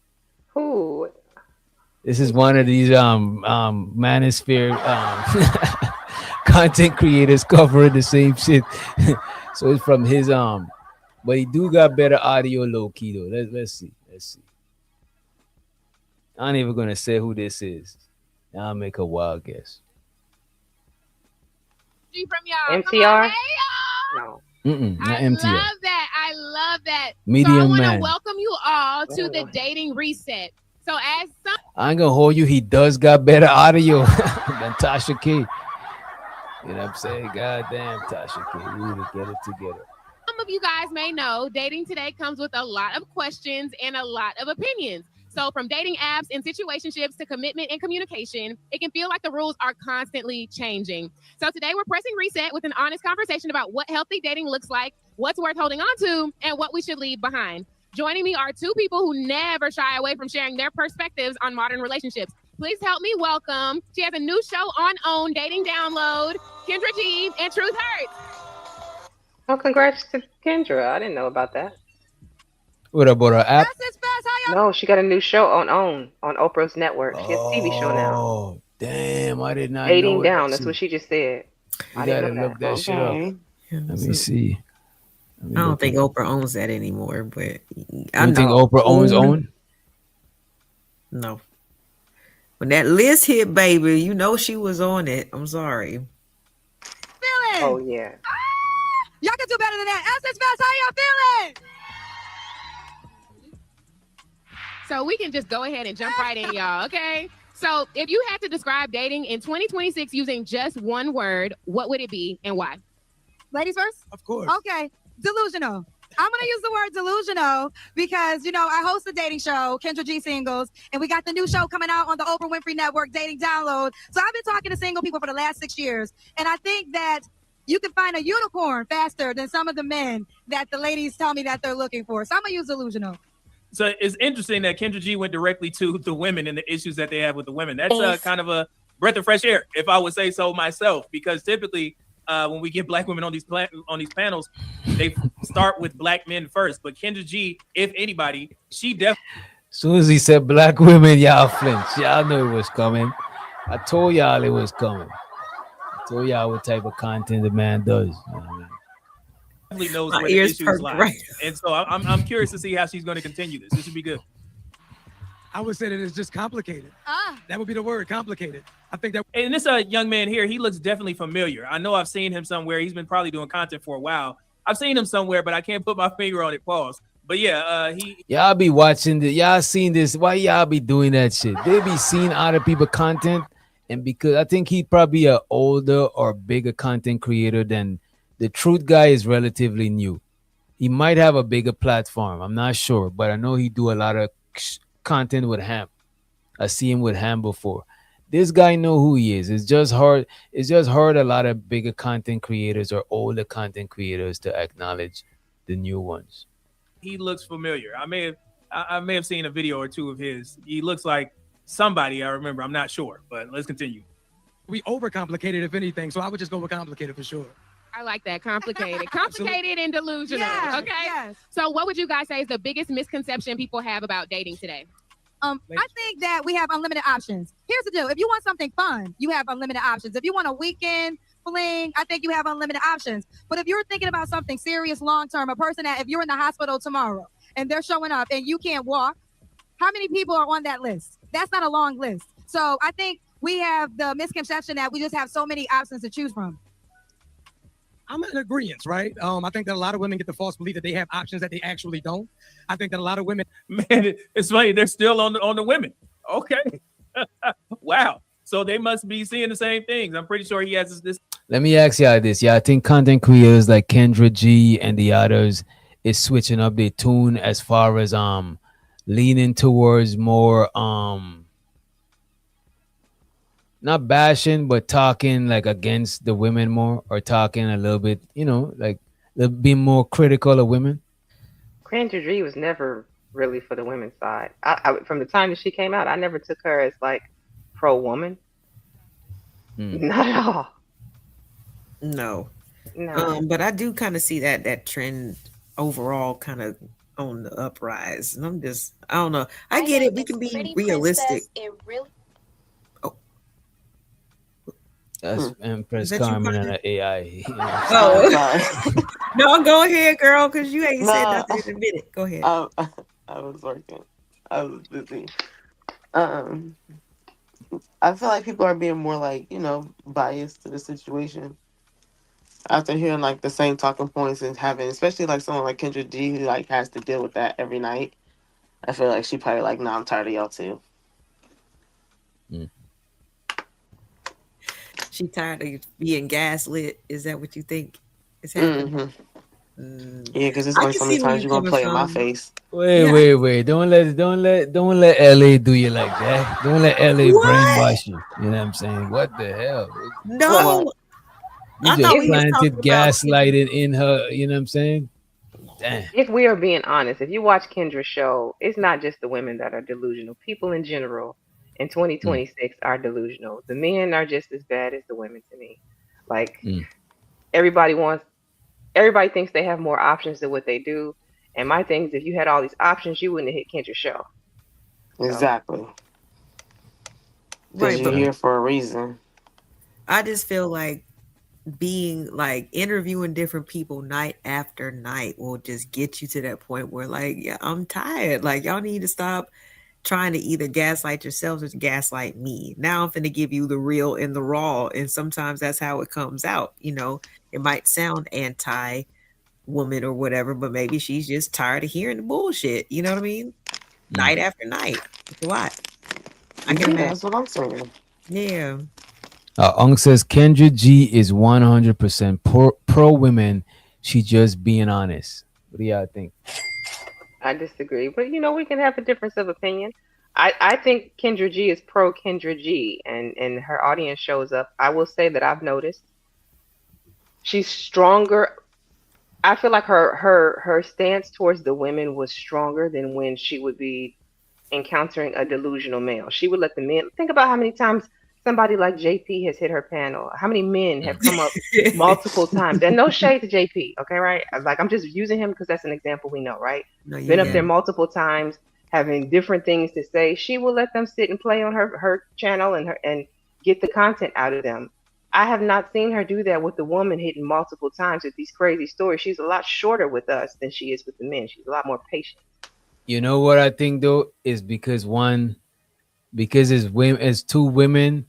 Who? This is one of these manosphere content creators covering the same shit. So it's from his but he do got better audio low key though. Let's see. I ain't even gonna say who this is. I'll make a wild guess. From y'all. MTR? Hey, y'all. No. Not I MTR. love that. Medium so I want man. to welcome you all to the dating reset. So as some I ain't gonna hold you. He does got better audio than Tasha K. You know what I'm saying? God damn, Tasha K. You need to get it together. of you guys may know, dating today comes with a lot of questions and a lot of opinions. So from dating apps and situationships to commitment and communication, it can feel like the rules are constantly changing. So today we're pressing reset with an honest conversation about what healthy dating looks like, what's worth holding on to, and what we should leave behind. Joining me are two people who never shy away from sharing their perspectives on modern relationships. Please help me welcome. She has a new show on OWN, Dating Download, Kendra G and Truth Hurts. Oh, congrats to Kendra. I didn't know about that. What about her app? No, she got a new show on OWN, on Oprah's network. She has a TV show now. Oh, damn. I did not Dating know Down. that. That's what she just said. You I gotta didn't know look that shit up. Let me see. I don't think Oprah owns that anymore, but I You know. think Oprah owns OWN? No. When that list hit, baby, you know she was on it. I'm sorry. Feeling? Oh, yeah. Y'all can do better than that. Essence Fest, how y'all feeling? So we can just go ahead and jump right in, y'all, okay? So, if you had to describe dating in 2026 using just one word, what would it be and why? Ladies first? Of course. Okay. Delusional. I'm going to use the word delusional because, I host a dating show, Kendra G Singles, and we got the new show coming out on the Oprah Winfrey Network, Dating Download. So I've been talking to single people for the last 6 years, and I think that you can find a unicorn faster than some of the men that the ladies tell me that they're looking for. So I'm going to use delusional. So it's interesting that Kendra G went directly to the women and the issues that they have with the women. That's kind of a breath of fresh air, if I would say so myself, because typically when we get black women on these panels, they start with black men first. But Kendra G, if anybody, she definitely. As soon as he said black women, y'all flinch. Y'all knew it was coming. I told y'all it was coming. I told y'all what type of content the man does. You know what I mean? Knows where the issues lie. Right. And so I'm curious to see how she's going to continue this. This should be good. I would say that it's just complicated. That would be the word, complicated. I think that. And this young man here, he looks definitely familiar. I know I've seen him somewhere. He's been probably doing content for a while. I've seen him somewhere, but I can't put my finger on it. Pause. But yeah, y'all be watching y'all seen this. Why y'all be doing that shit? They be seeing other people content, and because I think he probably a older or bigger content creator than the Truth guy is relatively new. He might have a bigger platform. I'm not sure, but I know he do a lot of content with Ham. I see him with Ham before. This guy know who he is. It's just hard. It's just hard a lot of bigger content creators or older content creators to acknowledge the new ones. He looks familiar. I may have seen a video or two of his. He looks like somebody I remember. I'm not sure, but let's continue. We overcomplicated, if anything, so I would just go with complicated for sure. I like that. Complicated and delusional. Yes, okay. yes. So what would you guys say is the biggest misconception people have about dating today? I think that we have unlimited options. Here's the deal. If you want something fun, you have unlimited options. If you want a weekend fling, I think you have unlimited options. But if you're thinking about something serious long-term, a person that if you're in the hospital tomorrow and they're showing up and you can't walk, how many people are on that list? That's not a long list. So I think we have the misconception that we just have so many options to choose from. I'm in agreement, right? I think that a lot of women get the false belief that they have options that they actually don't. I think that a lot of women, man, it's funny. They're still on the women. Okay. Wow. So they must be seeing the same things. I'm pretty sure he has this. Let me ask y'all this. Yeah, I think content creators like Kendra G and the others is switching up their tune as far as leaning towards more not bashing, but talking like against the women more, or talking a little bit, like being more critical of women. Kendra G was never really for the women's side. I from the time that she came out, I never took her as like pro-woman. Not at all. No. No. But I do kind of see that trend overall kind of on the uprise. And I don't know. I get it. We can be realistic. It really That's Empress Carmen and the AI. Oh, no, go ahead, girl, because you ain't said nothing in a minute. Go ahead. I was working. I was busy. I feel like people are being more like, biased to the situation after hearing like the same talking points and having, especially like someone like Kendra G who like has to deal with that every night. I feel like she probably like, I'm tired of y'all too. She tired of being gaslit. Is that what you think is happening? Yeah, because it's like so many times you're gonna play in my face. Wait. Don't let LA do you like that. Don't let LA brainwash you. You know what I'm saying? What the hell? No. You just planted gaslighting in her, you know what I'm saying? Damn. If we are being honest, if you watch Kendra's show, it's not just the women that are delusional. People in general in 2026 are delusional. The men are just as bad as the women to me. Like everybody thinks they have more options than what they do. And my thing is, if you had all these options, you wouldn't have hit Kendra's show. Exactly. Right, you're here for a reason. I just feel like being like interviewing different people night after night will just get you to that point where like, yeah, I'm tired. Like y'all need to stop trying to either gaslight yourselves or gaslight me. Now I'm finna give you the real and the raw. And sometimes that's how it comes out. It might sound anti-woman or whatever, but maybe she's just tired of hearing the bullshit. You know what I mean? Night after night. It's a lot. I get that. That's what I'm saying. Yeah. Ung says Kendra G is 100% pro women. She just being honest. What do y'all think? I disagree, but we can have a difference of opinion. I think Kendra G is pro Kendra G, and her audience shows up. I will say that I've noticed she's stronger. I feel like her stance towards the women was stronger than when she would be encountering a delusional male. She would let the men think about how many times somebody like JP has hit her panel. How many men have come up multiple times? And no shade to JP, okay, right? I'm just using him because that's an example we know, right? No, you Been up get there it. multiple times, having different things to say. She will let them sit and play on her channel and get the content out of them. I have not seen her do that with the woman hitting multiple times with these crazy stories. She's a lot shorter with us than she is with the men. She's a lot more patient. You know what I think though is because it's two women,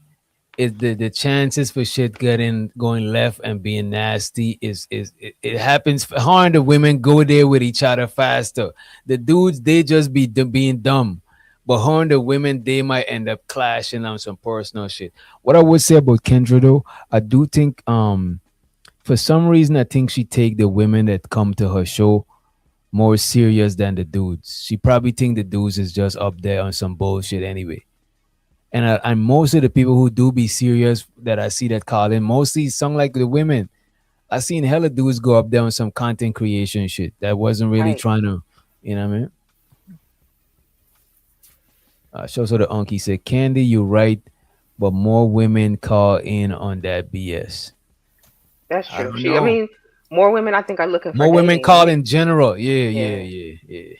is the chances for shit going left and being nasty it happens. Her and the women go there with each other faster. The dudes, they just be being dumb, but her and the women, they might end up clashing on some personal shit. What I would say about Kendra though, I do think for some reason I think she take the women that come to her show more serious than the dudes. She probably think the dudes is just up there on some bullshit anyway. And most of the people who do be serious that I see that call in, mostly sound like the women. I seen hella dudes go up there on some content creation shit that wasn't really Right. trying to, you know what I mean? So the Unky said, Candy, you're right, but more women call in on that BS. That's I true. don't know. I mean, more women I think are looking for More women dating. call in general. Yeah.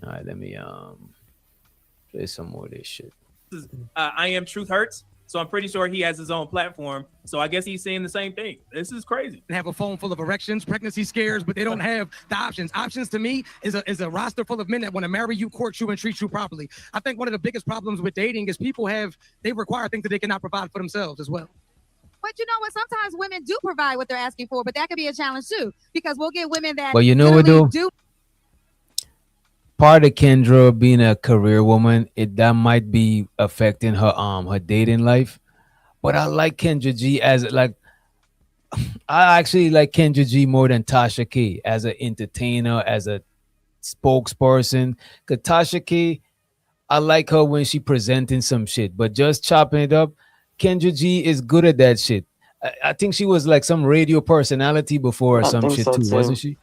All right, let me play some more of this shit. I Am Truth Hurts. So I'm pretty sure he has his own platform. So I guess he's saying the same thing. This is crazy. And have a phone full of erections, pregnancy scares, but they don't have the options. Options to me is a roster full of men that want to marry you, court you, and treat you properly. I think one of the biggest problems with dating is they require things that they cannot provide for themselves as well. But you know what? Sometimes women do provide what they're asking for, but that could be a challenge too, because we'll get women that Well, you know what, literally though? do. Part of Kendra being a career woman, that might be affecting her dating life. But I like Kendra G as I actually like Kendra G more than Tasha K as an entertainer, as a spokesperson. Cause Tasha K, I like her when she presenting some shit, but just chopping it up, Kendra G is good at that shit. I think she was like some radio personality before or I some think shit so, too, too. wasn't she?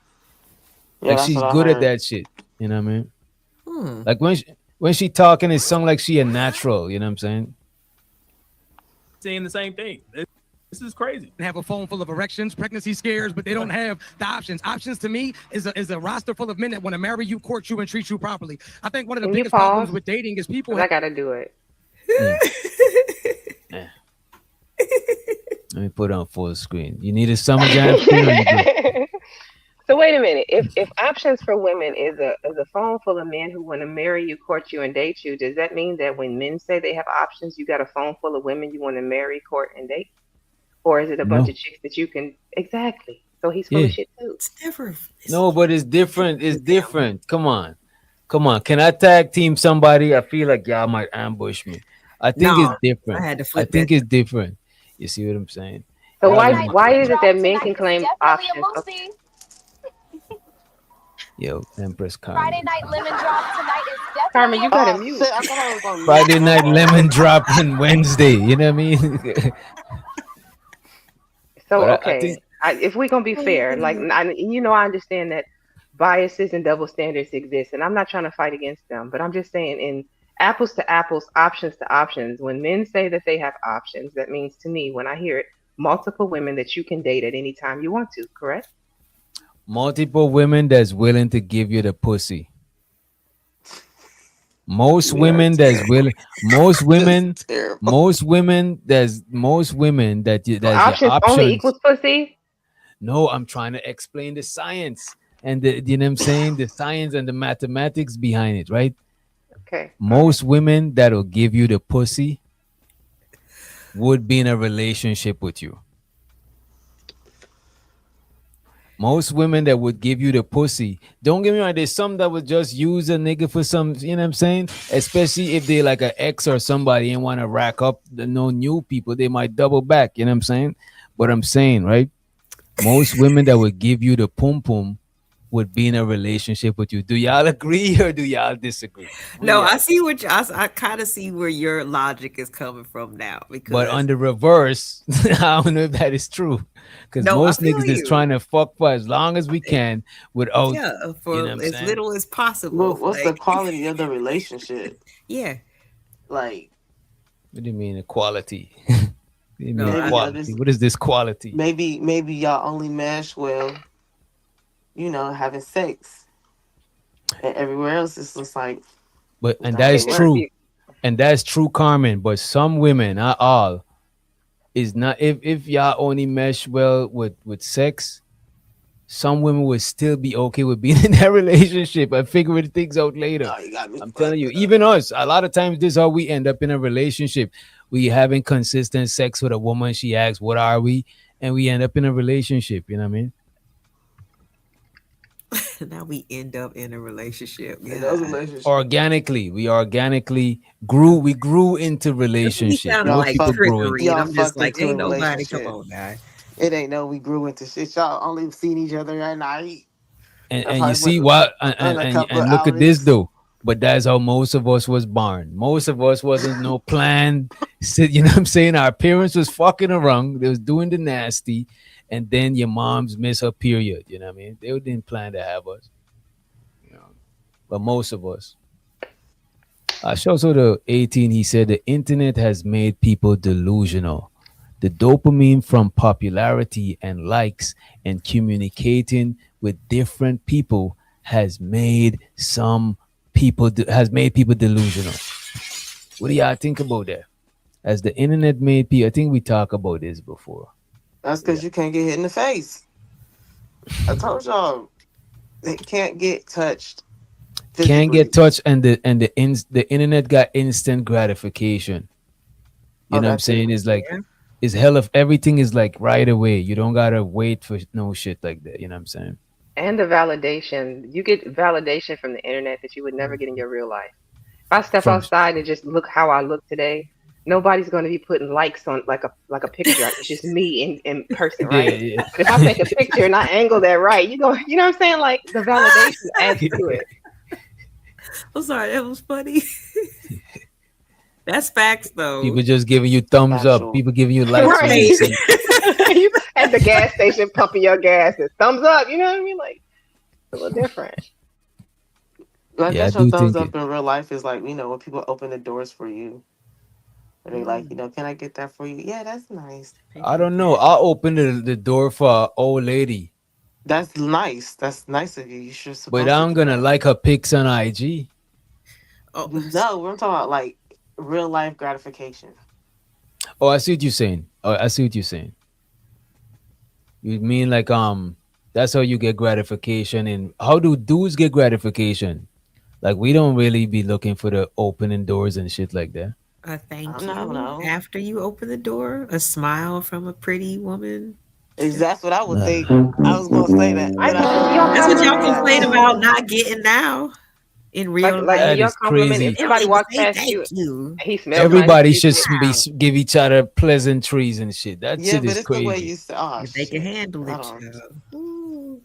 Yeah, Like that's she's what I good at heard. that shit. You know what I mean? Like when she talking, it sound like she a natural. You know what I'm saying? Saying the same thing. This is crazy. And have a phone full of erections, pregnancy scares, but they don't have the options. Options to me is a roster full of men that want to marry you, court you, and treat you properly. I think one of the Can you biggest problems pause? with dating is people. 'Cause I gotta do it. Let me put it on full screen. You need a summer jam screen or you good? So wait a minute. If options for women is a phone full of men who want to marry you, court you, and date you, does that mean that when men say they have options, you got a phone full of women you want to marry, court, and date? Or is it a bunch No. of chicks that you can exactly? So he's full of Yeah. shit too. It's different. No, but it's different. It's different. Come on. Can I tag team somebody? I feel like y'all might ambush me. I think No, it's different. I had to I flip think that. it's different. You see what I'm saying? So Y'all why in is my- it that men can claim Definitely a options? Moosey. Yo, Empress Carmen. Friday night lemon drop tonight is definitely Carmen, you a gotta Moosey. mute. Shit, I thought I was on Friday night lemon drop on Wednesday. You know what I mean? So But I okay, think- if we're gonna be fair, like I understand that biases and double standards exist, and I'm not trying to fight against them, but I'm just saying, in apples to apples, options to options, when men say that they have options, that means to me, when I hear it, multiple women that you can date at any time you want to, correct? Multiple women that's willing to give you the pussy. Most women that's willing. Most women. Most women that you that's Options your options. only equals pussy. No, I'm trying to explain the science and the, you know what I'm saying, the science and the mathematics behind it, right? Okay. Most women that'll give you the pussy would be in a relationship with you. Most women that would give you the pussy, don't get me wrong, there's some that would just use a nigga for some, you know what I'm saying? Especially if they like an ex or somebody and want to rack up the no new people, they might double back, you know what I'm saying? But I'm saying, right? Most women that would give you the pum pum would be in a relationship with you. Do y'all agree or do y'all disagree? No, I see what I kind of see where your logic is coming from now. Because But on the reverse, I don't know if that is true. Because No, I most feel niggas is you. trying to fuck for as long as we can without, yeah, for you know what I'm as saying? little as possible. Well, what's the like, quality of the relationship? yeah. Like, What do you mean equality? What do you No, mean maybe quality? What is this quality? maybe y'all only mesh well, you know, having sex. And everywhere else it's just like But and not that is gonna work. true. And that's true, Carmen. But some women, not all, is not if y'all only mesh well with sex, some women would still be okay with being in that relationship and figuring things out later. Oh, you got me I'm telling you, even us, a lot of times this is how we end up in a relationship. We having consistent sex with a woman, she asks, what are we? And we end up in a relationship, you know what I mean? Now we end up in a relationship. In those Yeah. relationships. Organically, we grew into He relationship. sounded Most like people grew into trickery, and Y'all I'm just fucked like, into a ain't nobody. Come relationship. on, guy. It ain't no we grew into shit. Y'all only seen each other at night. and you see what on a couple and of look at this outings. though. But that's how most of us was born. Most of us wasn't no plan. You know what I'm saying? Our parents was fucking around. They was doing the nasty. And then your mom's miss her period. You know what I mean? They didn't plan to have us. You know. But most of us. Shows the 18, he said the internet has made people delusional. The dopamine from popularity and likes and communicating with different people has made people delusional. What do y'all think about that? As the internet made people, I think we talked about this before. That's because you can't get hit in the face. I told y'all they can't get touched. Can't get touched, and the internet got instant gratification. You know what I'm saying? It's like it's hell of everything is like right away. You don't gotta wait for no shit like that. You know what I'm saying? And the validation. You get validation from the internet that you would never get in your real life. If I step From- outside and just look how I look today, nobody's going to be putting likes on like a picture. It's just me in person, right? Yeah. But if I take a picture and I angle that right, you know what I'm saying? Like the validation adds to it. I'm sorry, that was funny. That's facts, though. People just giving you thumbs up. People giving you likes. when you Right. see- You at the gas station pumping your gas and thumbs up. You know what I mean? Like it's a little different. Like Yeah, that's I your do thumbs think up in real life is like, you know, when people open the doors for you. And they like, you know, can I get that for you? Yeah, that's nice. I don't know. I'll open the door for an old lady, That's nice. That's nice of you. You should support. but I'm gonna like her pics on IG. Oh No, we're talking about like real life gratification. Oh, I see what you're saying. Oh, I see what you're saying. You mean like that's how you get gratification, and how do dudes get gratification? Like we don't really be looking for the opening doors and shit like that. A thank you No. after you open the door, a smile from a pretty woman. That's what I would Nah. think. I was gonna say that. But That's what y'all complain about not getting now in real Like life. That your is compliment. crazy. If somebody walks Say past thank you, you. he smells nice. Everybody you should smile. give each other pleasantries and shit. That yeah, shit but is it's the way crazy. you say. Oh, If they can shit. handle it, Hold on. child. Ooh.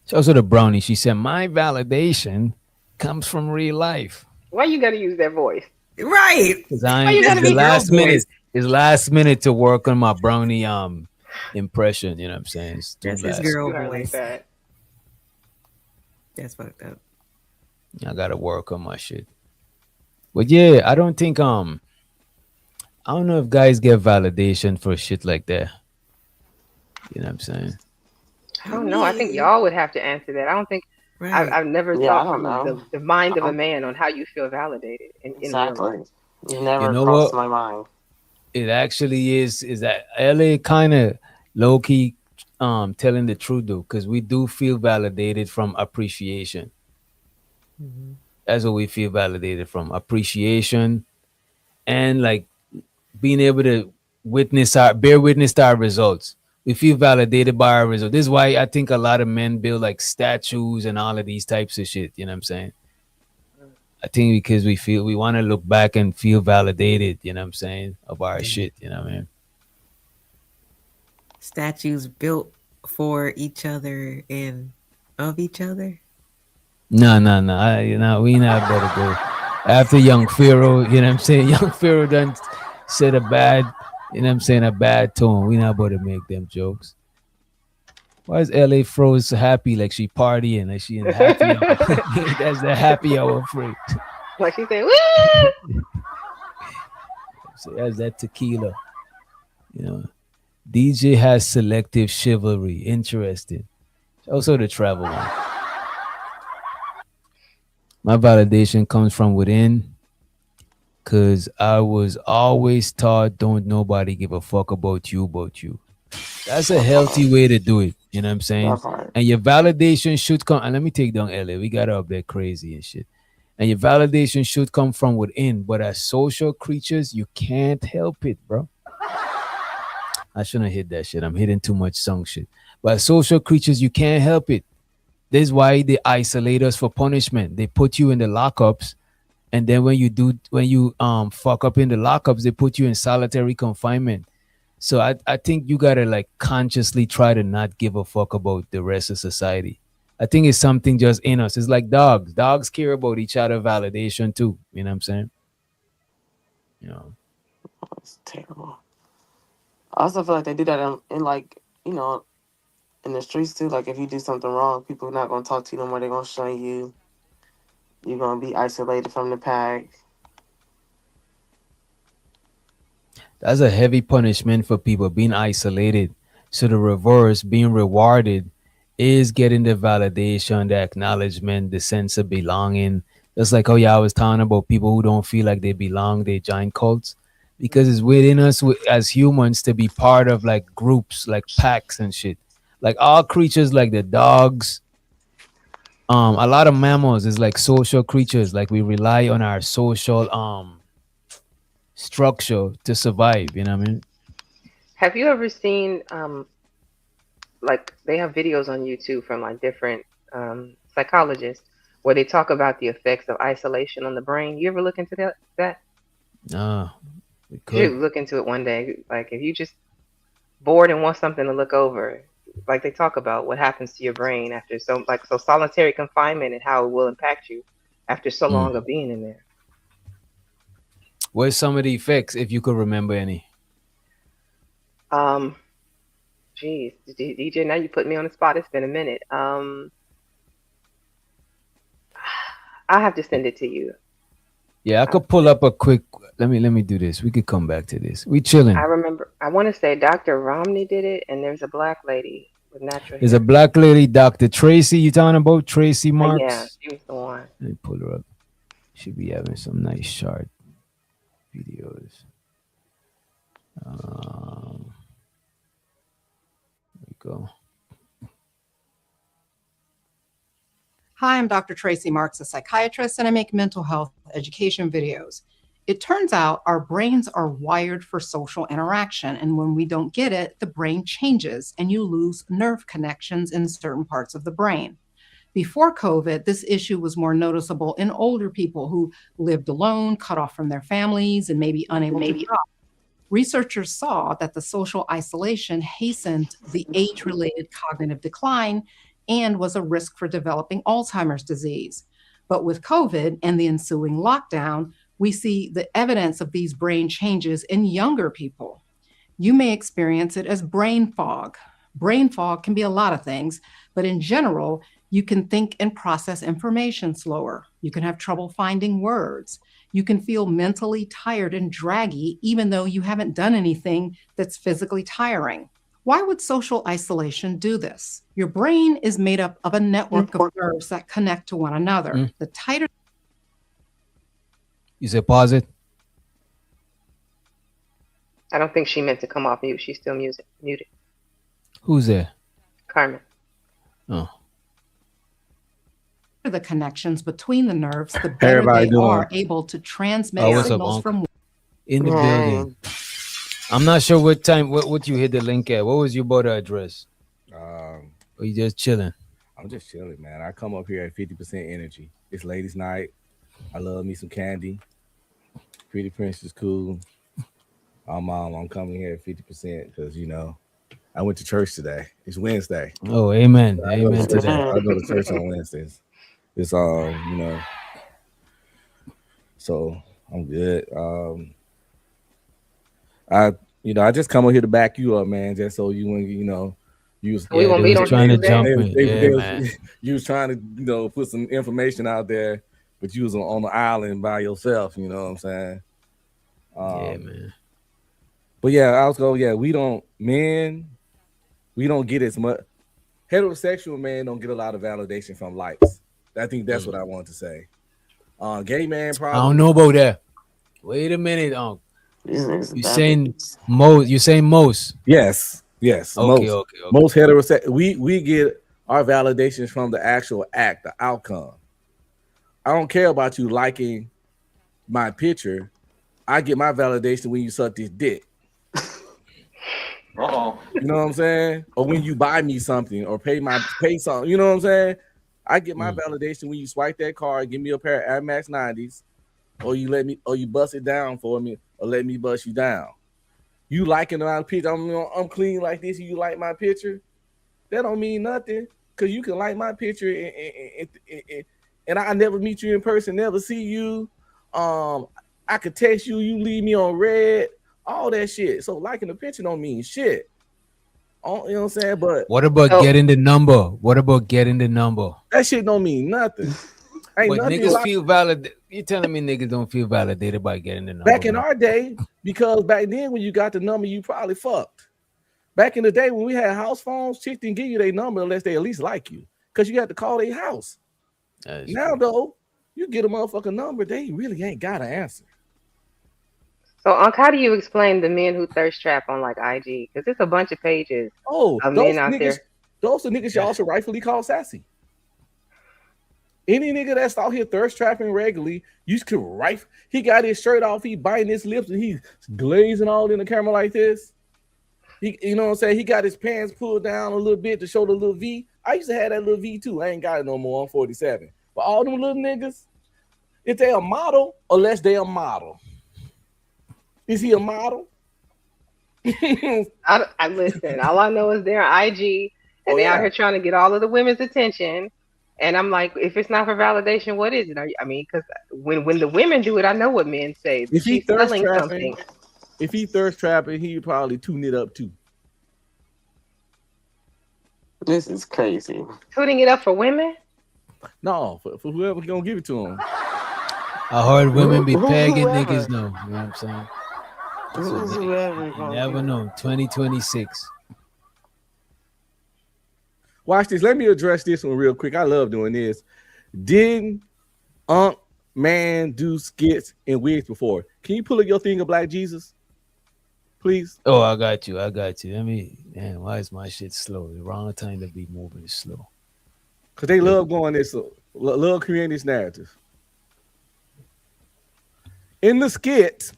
She also the brownie. She said, "My validation comes from real life." Why you gotta use that voice? Right. Because Why you gotta the be last girl minute. voice? It's last minute to work on my brownie impression. You know what I'm saying? It's too That's his last. girl You gotta like voice. that. That's fucked up. I gotta work on my shit. But yeah, I don't think I don't know if guys get validation for shit like that. You know what I'm saying? I don't know. I think y'all would have to answer that. I don't think Right. I've never Yeah, I thought don't from know. the mind of a man on how you feel validated in real Exactly. life. You never You know crossed what? my mind. It actually is that LA kind of low key telling the truth though, because we do feel validated from appreciation. That's what we feel validated from appreciation, and like being able to bear witness to our results. We feel validated by our result. This is why I think a lot of men build like statues and all of these types of shit. You know what I'm saying? I think because we want to look back and feel validated. You know what I'm saying, of our shit. You know what I mean? Statues built for each other and of each other. No. We not better go after young Pharaoh. You know what I'm saying? Young Pharaoh done said a bad. You know what I'm saying? A bad tone. We not about to make them jokes. Why is LA Froze so happy like she partying, like she in the happy hour? That's the happy hour freak. Like she said, woo! So that's that tequila. You know, DJ has selective chivalry. Interesting. Also the travel one. My validation comes from within. Cause I was always taught don't nobody give a fuck about you. That's a healthy way to do it. You know what I'm saying? And your validation should come. And let me take down LA. We got her up there crazy and shit. And your validation should come from within. But as social creatures, you can't help it, bro. I shouldn't hit that shit. I'm hitting too much song shit. But as social creatures, you can't help it. This is why they isolate us for punishment. They put you in the lockups. And then when you fuck up in the lockups, they put you in solitary confinement. So I think you gotta like consciously try to not give a fuck about the rest of society. I think it's something just in us. It's like dogs. Dogs care about each other validation too. You know what I'm saying? You know. That's terrible. I also feel like they do that in like, you know, in the streets too. Like if you do something wrong, people are not gonna talk to you no more. They're gonna shun you. You're going to be isolated from the pack. That's a heavy punishment for people, being isolated. So the reverse, being rewarded, is getting the validation, the acknowledgement, the sense of belonging. Just like, I was talking about people who don't feel like they belong, they join cults. Because it's within us as humans to be part of like groups, like packs and shit. Like all creatures like the dogs, a lot of mammals is like social creatures. Like we rely on our social structure to survive. You know what I mean? Have you ever seen like they have videos on YouTube from like different psychologists where they talk about the effects of isolation on the brain? You ever look into that? No, we You should look into it one day. Like if you just bored and want something to look over, like they talk about what happens to your brain after so solitary confinement and how it will impact you after so long of being in there. What's some of the effects, if you could remember any? Geez, DJ, now you put me on the spot. It's been a minute. I'll have to send it to you. Yeah, I could pull up a quick. Let me do this. We could come back to this. We chilling. I remember. I want to say Dr. Romney did it, and there's a black lady with natural. There's a black lady, Dr. Tracy. You talking about Tracy Marks? Yeah, she was the one. Let me pull her up. Should be having some nice short videos. There we go. Hi, I'm Dr. Tracy Marks, a psychiatrist, and I make mental health education videos. It turns out our brains are wired for social interaction, and when we don't get it, the brain changes and you lose nerve connections in certain parts of the brain. Before COVID, this issue was more noticeable in older people who lived alone, cut off from their families, and maybe unable to talk. Researchers saw that the social isolation hastened the age-related cognitive decline and was a risk for developing Alzheimer's disease. But with COVID and the ensuing lockdown, we see the evidence of these brain changes in younger people. You may experience it as brain fog. Brain fog can be a lot of things, but in general, you can think and process information slower. You can have trouble finding words. You can feel mentally tired and draggy, even though you haven't done anything that's physically tiring. Why would social isolation do this? Your brain is made up of a network of nerves that connect to one another. The tighter. You said pause it? I don't think she meant to come off mute. She's still muted. Who's there? Carmen. Oh. The connections between the nerves, the better they are able to transmit signals from in the building. I'm not sure what time what you hit the link at. What was your border address? Or you just chilling? I'm just chilling, man. I come up here at 50% energy. It's ladies' night. I love me some candy. Pretty Prince is cool. I'm coming here at 50% because I went to church today. It's Wednesday. Oh, amen. I Amen to that. I go to church on Wednesdays. It's so I'm good. I just come over here to back you up, man, just so you wouldn't, you was, We won't beat on trying to jump they- in. they- Yeah, man. you was trying to, put some information out there, but you was on the island by yourself. You know what I'm saying? Yeah, man. But yeah, I was going. Yeah, we don't get as much. Heterosexual men don't get a lot of validation from likes. I think that's what I want to say. Gay man probably. I don't know about that. Wait a minute, You saying most? You saying most? Yes. Okay, okay. Most heterosexual. We get our validations from the actual act, the outcome. I don't care about you liking my picture. I get my validation when you suck this dick. You know what I'm saying? Or when you buy me something or pay something. You know what I'm saying? I get my validation when you swipe that card, give me a pair of Air Max 90s, or you bust it down for me, or let me bust you down. You liking my picture? I'm clean like this. And you like my picture? That don't mean nothing. Cause you can like my picture and I never meet you in person, never see you. I could text you, you leave me on red, all that shit. So liking the picture don't mean shit. You know what I'm saying? But What about getting the number? What about getting the number? that shit don't mean nothing. Ain't But nothing niggas like- feel validated. You telling me niggas don't feel validated by getting the number? back in our day, because back then when you got the number, you probably fucked. Back in the day when we had house phones, chicks didn't give you their number unless they at least like you, because you had to call their house. Now though, you get a motherfucking number, they really ain't got an answer. So, Unc, how do you explain the men who thirst trap on like IG? Because it's a bunch of pages of those men out niggas, there. those are niggas y'all should rightfully call sassy. Any nigga that's out here thirst trapping regularly, you could he got his shirt off, he biting his lips, and he's glazing all in the camera like this. You know what I'm saying? He got his pants pulled down a little bit to show the little V. I used to have that little V too. I ain't got it no more. I'm 47. But all them little niggas, if they a model, unless they a model. Is he a model? I listen. All I know is they're on IG and they out here trying to get all of the women's attention. And I'm like, if it's not for validation, what is it? Because when the women do it, I know what men say. If he She's thirst selling trapping, he probably tune it up too. This is crazy. Tuning it up for women? No, for whoever gonna give it to him. I heard women be pegging niggas. No, you know what I'm saying? You never know. 2026. Watch this. Let me address this one real quick. I love doing this. Didn't Man do skits and wigs before? Can you pull up your thing of Black Jesus, please? Oh, I got you. Man, why is my shit slow? The wrong time to be moving is slow. Because they love going this, love creating this narrative. In the skit,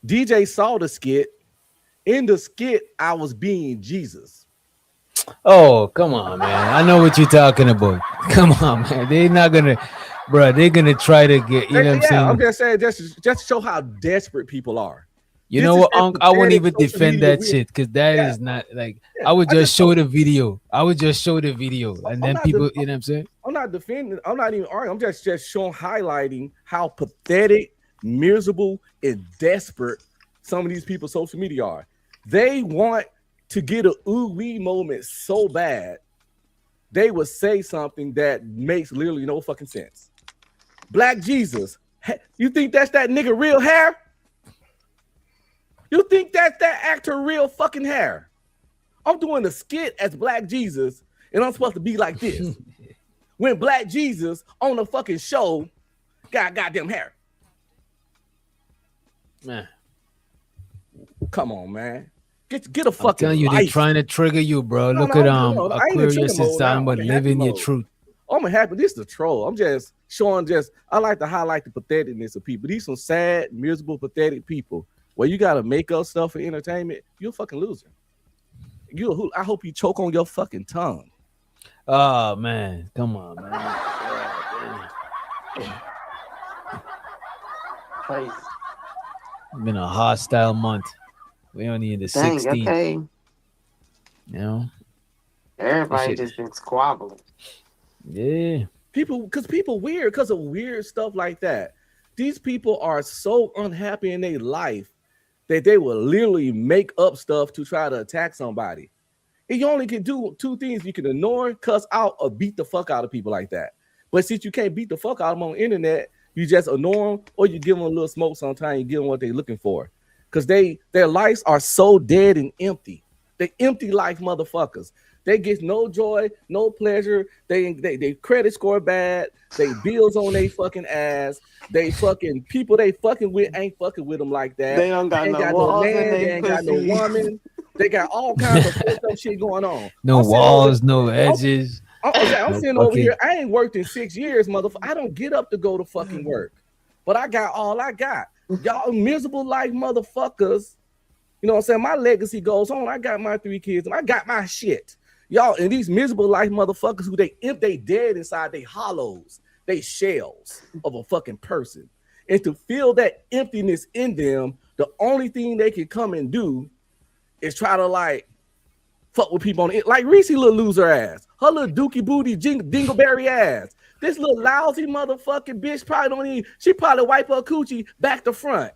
DJ saw the skit. In the skit, I was being Jesus. Oh, come on, man. I know what you're talking about. Come on, man. They're not gonna, bro. They're gonna try to get, you know what I'm saying? I'm just saying, just to show how desperate people are. You know what, Unc? I wouldn't even defend that shit because that is not like I would just show the video. And then people, you know what I'm saying? I'm not defending, I'm not even arguing. I'm just showing, highlighting how pathetic, miserable, and desperate some of these people social media are. They want to get a ooh-wee moment so bad, they would say something that makes literally no fucking sense. Black Jesus, you think that's that nigga real hair? You think that's that actor real fucking hair? I'm doing a skit as Black Jesus, and I'm supposed to be like this. When Black Jesus on the fucking show got goddamn hair. Man. Come on, man. Get a fucking I'm telling you, life. they're trying to trigger you, bro. Look at Aquarius is talking about living your truth. I'm happy. This is the troll. I'm just showing I like to highlight the patheticness of people. These some sad, miserable, pathetic people where you gotta make up stuff for entertainment, you're a fucking loser. I hope you choke on your fucking tongue. Oh man, come on, man. Crazy. It's been a hostile month. We only in the Dang, 16th. okay. You know, Everybody shit- just been squabbling. yeah. People weird because of weird stuff like that. These people are so unhappy in their life that they will literally make up stuff to try to attack somebody. And you only can do two things. You can ignore, cuss out, or beat the fuck out of people like that. But since you can't beat the fuck out of them on the internet, you just ignore them, or you give them a little smoke sometimes. You give them what they're looking for. Because their lives are so dead and empty. They empty life motherfuckers. They get no joy, no pleasure. They credit score bad. They bills on they fucking ass. They fucking people they fucking with ain't fucking with them like that. They don't got ain't no got walls no in man. they They ain't got no pussy. woman. They got all kinds of fucked up shit going on. No I'm sitting walls, over- no edges. I'm No sitting over fucking- here. I ain't worked in 6 years, motherfucker. I don't get up to go to fucking work, but I got all I got. Y'all miserable life motherfuckers. You know what I'm saying? My legacy goes on. I got my 3 kids and I got my shit. Y'all and these miserable life motherfuckers who if they dead inside they hollows, they shells of a fucking person. And to feel that emptiness in them, the only thing they can come and do is try to like fuck with people on it. Like Reese little loser ass, her little dookie booty dingleberry ass. This little lousy motherfucking bitch she probably wipe her coochie back to front.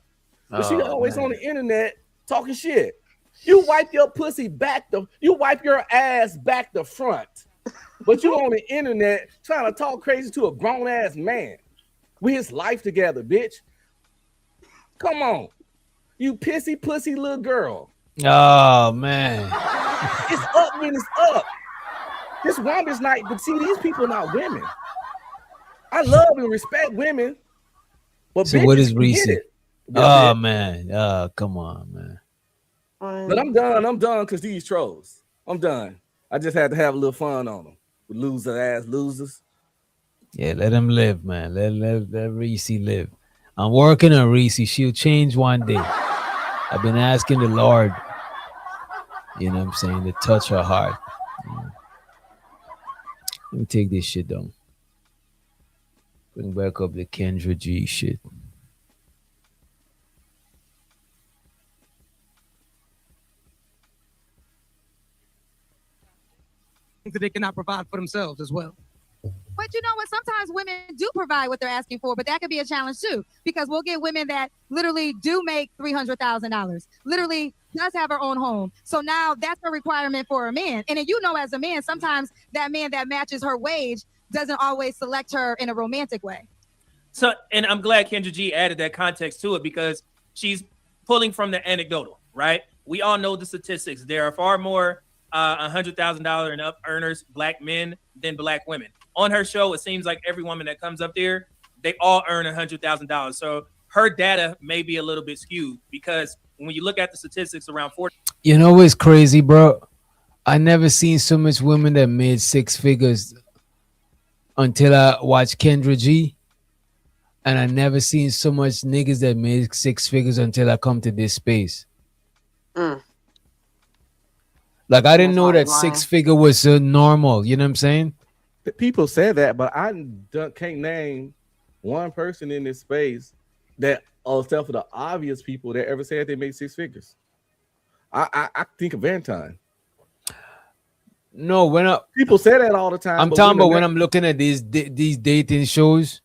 But she always on the internet talking shit. You wipe your pussy you wipe your ass back to front. But you on the internet trying to talk crazy to a grown ass man with his life together, bitch. Come on. You pissy pussy little girl. Oh man. It's up when it's up. This woman's not, but see, these people not women. I love and respect women. But So what bitches is Reese? forget it. Oh man. Come on, man. But I'm done because these trolls. I'm done. I just had to have a little fun on them. With loser ass losers. Yeah, let him live, man. Let Reese live. I'm working on Reese. She'll change one day. I've been asking the Lord, you know what I'm saying, to touch her heart. Let me take this shit down. Bring back up the Kendra G shit. That they cannot provide for themselves as well. But you know what? Sometimes women do provide what they're asking for, but that could be a challenge too, because we'll get women that literally do make $300,000, literally does have her own home. So now that's a requirement for a man. And then, you know, as a man, sometimes that man that matches her wage doesn't always select her in a romantic way. So, and I'm glad Kendra G added that context to it because she's pulling from the anecdotal, right? We all know the statistics. There are far more $100,000 and up earners, black men, than black women. On her show, it seems like every woman that comes up there, they all earn $100,000. So her data may be a little bit skewed because when you look at the statistics around 40. You know what's crazy, bro? I never seen so much women that made 6 figures until I watched Kendra G. And I never seen so much niggas that made 6 figures until I come to this space. Like I didn't know that 6 figure was so normal. You know what I'm saying? People say that, but I can't name one person in this space that, except for the obvious people, that ever said they made 6 figures. I think of Valentine. No, when people say that all the time. I'm talking about when I'm looking at these dating shows,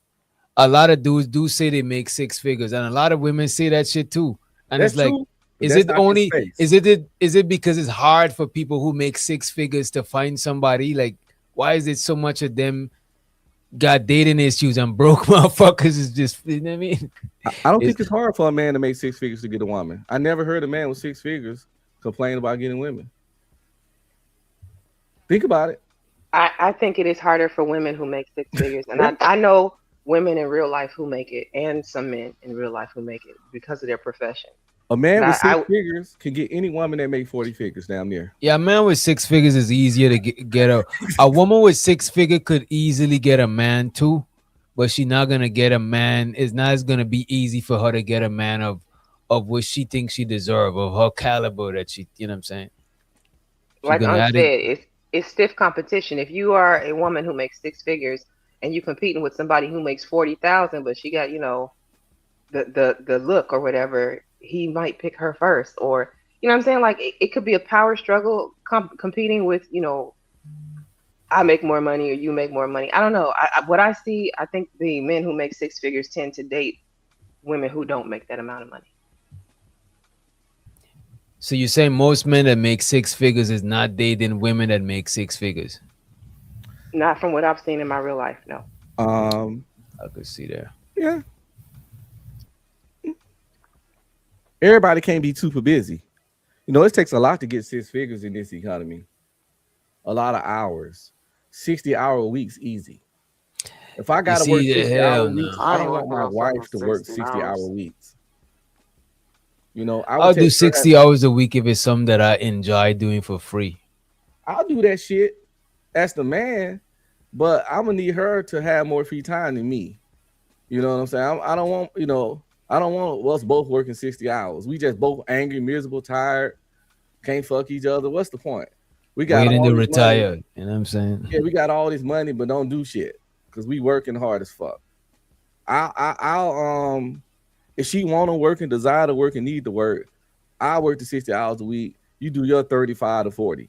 a lot of dudes do say they make 6 figures, and a lot of women say that shit too. And That's it's like, true, but is that's it not only his space. is it because it's hard for people who make 6 figures to find somebody? Like, why is it so much of them got dating issues and broke motherfuckers? Is just, you know what I mean? I don't think it's hard for a man to make 6 figures to get a woman. I never heard a man with 6 figures complain about getting women. Think about it. I think it is harder for women who make 6 figures. And I know women in real life who make it and some men in real life who make it because of their profession. A man And with 6 figures can get any woman that make 40 figures down there. Yeah, a man with 6 figures is easier to get a woman with 6 figure could easily get a man too, but she's not gonna get a man. It's not gonna be easy for her to get a man of of what she thinks she deserve, of her caliber that she, you know what I'm saying? She Like gonna Unc add said, it. it's stiff competition. If you are a woman who makes six figures and you competing with somebody who makes 40,000, but she got, the look or whatever, he might pick her first. Or you know what I'm saying? Like it could be a power struggle competing with, I make more money or you make more money. I don't know. What I see, I think the men who make six figures tend to date women who don't make that amount of money. So you say most men that make six figures is not dating women that make six figures? Not from what I've seen in my real life, no. I could see that. Yeah. Everybody can't be super busy. It takes a lot to get six figures in this economy. A lot of hours. 60-hour weeks easy. If I gotta work 60-hour weeks, I don't want my wife to work 60-hour weeks. I'll do 60 hours a week if it's something that I enjoy doing for free. I'll do that shit as the man, but I'm gonna need her to have more free time than me. You know what I'm saying? I don't want us both working 60 hours. We just both angry, miserable, tired, can't fuck each other. What's the point? We got waiting all to this retire. money. You know what I'm saying? Yeah, we got all this money, but don't do shit because we working hard as fuck. I'll if she want to work and desire to work and need to work, I work the 60 hours a week. You do your 35 to 40.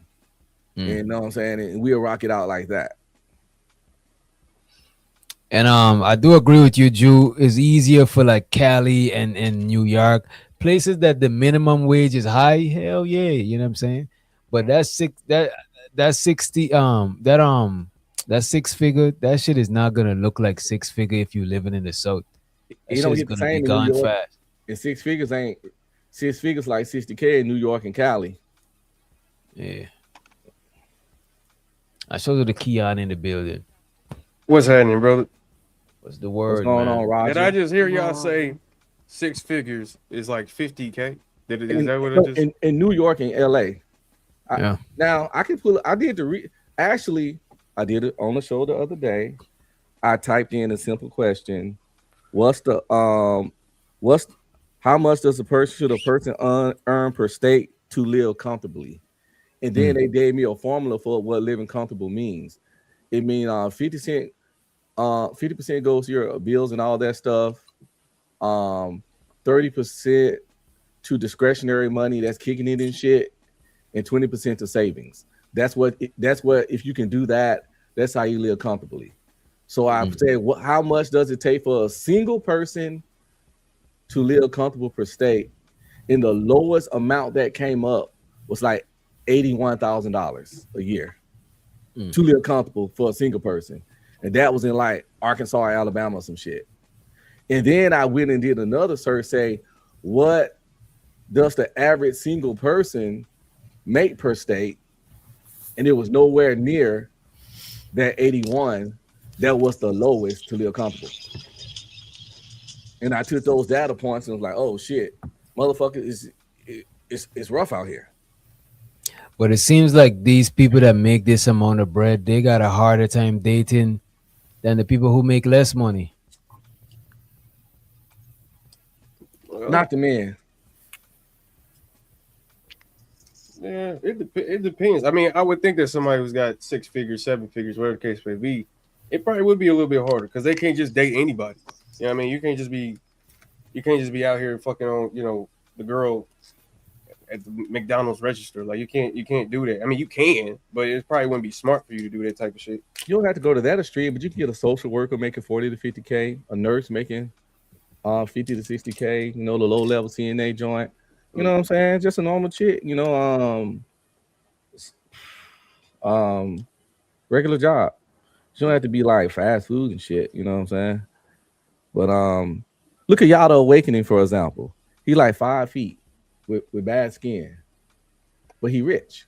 You know what I'm saying? And we'll rock it out like that. And I do agree with you, Drew. It's easier for like Cali and New York, places that the minimum wage is high. Hell yeah, you know what I'm saying? But that six figure, that shit is not gonna look like six figure if you're living in the South. That shit is Get the gonna be same in New gone York. fast. And six figures like 60K in New York and Cali. Yeah. I showed you the Keon in the building. What's happening, brother? What's the word? What's going on, Roger? Did I just hear y'all say six figures is like 50K? Is that what it just? In New York and LA. Yeah. Now I can pull. I did actually I did it on the show the other day. I typed in a simple question: how much should a person earn per state to live comfortably? And then they gave me a formula for what living comfortable means. It means 50% goes to your bills and all that stuff. 30% to discretionary money that's kicking it and shit, and 20% to savings. That's what if you can do that, that's how you live comfortably. So I said, how much does it take for a single person to live comfortable per state? And the lowest amount that came up was like $81,000 a year to live comfortable for a single person. And that was in like Arkansas or Alabama or some shit. And then I went and did another search, say, what does the average single person make per state? And it was nowhere near that 81 that was the lowest to live comfortable. And I took those data points and was like, oh shit, motherfucker, it's rough out here. But it seems like these people that make this amount of bread, they got a harder time dating than the people who make less money. Not the men. Yeah, it depends. I mean, I would think that somebody who's got 6 figures, 7 figures, whatever the case may be, it probably would be a little bit harder because they can't just date anybody. You know what I mean? You can't just be out here fucking on, the girl at the McDonald's register. Like you can't do that. I mean, you can, but it probably wouldn't be smart for you to do that type of shit. You don't have to go to that extreme, but you can get a social worker making 40 to 50K, a nurse making 50 to 60K, the low level CNA joint. You know what I'm saying? Just a normal chick, regular job. You don't have to be like fast food and shit, you know what I'm saying? But look at Yada Awakening, for example. He like 5 feet with bad skin, but he rich.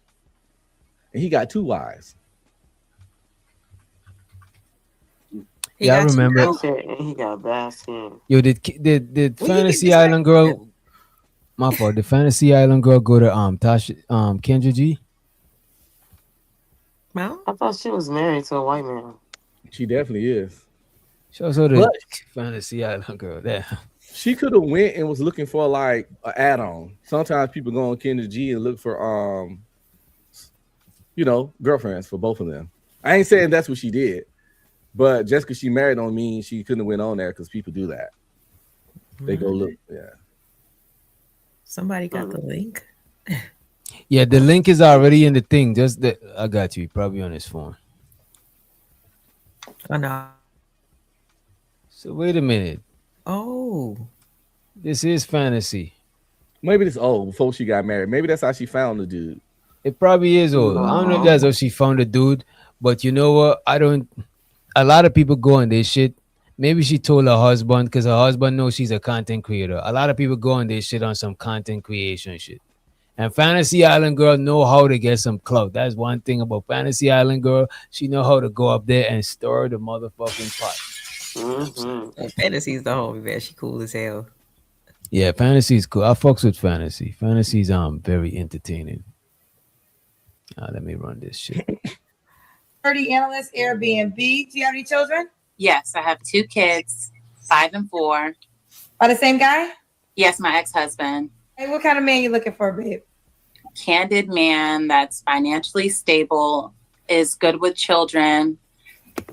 And he got 2 wives. Yeah, I remember. He got bad skin. Yo, did Fantasy Island girl? My fault. Did Fantasy Island girl go to Tasha Kendra G? Well, I thought she was married to a white man. She definitely is. So the Fantasy Island girl there. She could have went and was looking for like an add-on. Sometimes people go on Kendra G and look for girlfriends for both of them. I ain't saying that's what she did, but just because she married don't mean she couldn't have went on there, because people do that. They go look, yeah. Somebody got the link. Yeah, the link is already in the thing. I got you. Probably on his phone. Oh no. So wait a minute. Oh, this is fantasy. Maybe this old before she got married. Maybe that's how she found the dude. It probably is old. I don't know if that's how she found the dude, but you know what? A lot of people go on this shit. Maybe she told her husband, because her husband knows she's a content creator. A lot of people go on this shit on some content creation shit. And Fantasy Island Girl know how to get some clout. That's one thing about Fantasy Island Girl. She know how to go up there and stir the motherfucking pot. Fantasy's the homie, man. She cool as hell. Yeah, Fantasy's cool. I fucks with Fantasy. Fantasy's very entertaining. Let me run this shit. 30 analyst Airbnb. Do you have any children? Yes, I have 2 kids, 5 and 4. By the same guy? Yes, my ex-husband. Hey, what kind of man you looking for, babe? Candid man that's financially stable, is good with children,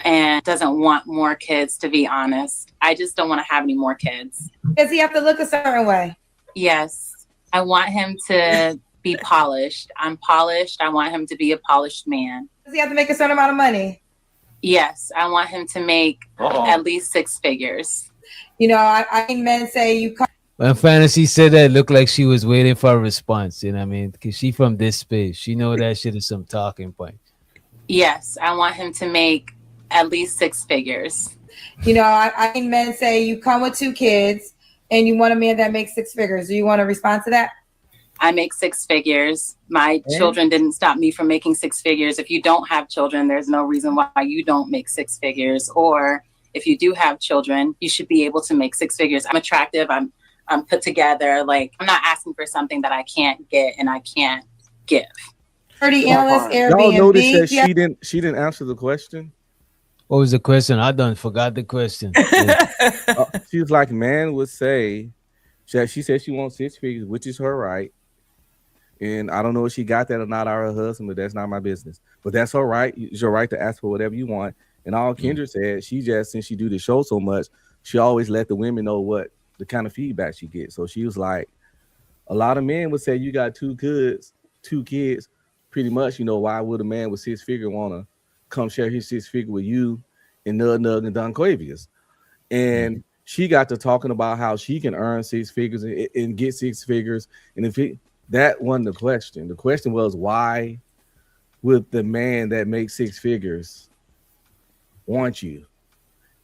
and doesn't want more kids, to be honest. I just don't want to have any more kids. Does he have to look a certain way? Yes, I want him to be polished. I'm polished. I want him to be a polished man. Does he have to make a certain amount of money? Yes, I want him to make at least 6 figures. You know, I men say you come. When Fantasy said that, it looked like she was waiting for a response. You know what I mean? Because she from this space. She know that shit is some talking point. Yes, I want him to make at least 6 figures. You know, I men say you come with 2 kids and you want a man that makes 6 figures. Do you want to respond to that? I make 6 figures. My children didn't stop me from making 6 figures. If you don't have children, there's no reason why you don't make 6 figures. Or if you do have children, you should be able to make 6 figures. I'm attractive. I'm put together. Like, I'm not asking for something that I can't get and I can't give. 30 analysts Airbnb. Y'all notice that she didn't answer the question. What was the question? I done forgot the question. She was like, man would say, she said she wants 6 figures, which is her right. And I don't know if she got that or not, or her husband, but that's not my business. But that's her right. It's your right to ask for whatever you want. And all Kendra said, she just, since she do the show so much, she always let the women know what the kind of feedback she gets. So she was like, a lot of men would say, you got 2 kids, pretty much, why would a man with 6 figure want to come share his 6 figure with you and Nug and Don Quavius? And she got to talking about how she can earn 6 figures and get 6 figures. And that wasn't the question. The question was, why would the man that makes 6 figures want you?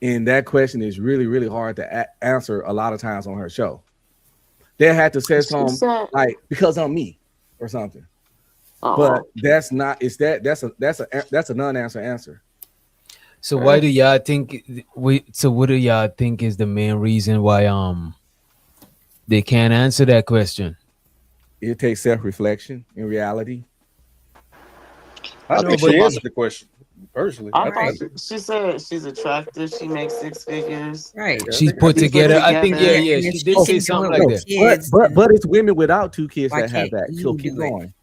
And that question is really, really hard to answer a lot of times on her show. They had to say something like, because I'm me or something. But that's not, that's a non-answer answer. So why do y'all think what do y'all think is the main reason why they can't answer that question? It takes self-reflection in reality. I think she answered the question personally. She said she's attractive. She makes 6 figures. Right. She's put together. I think, yeah. She did say something like that. But it's women without 2 kids that have that. So keep going.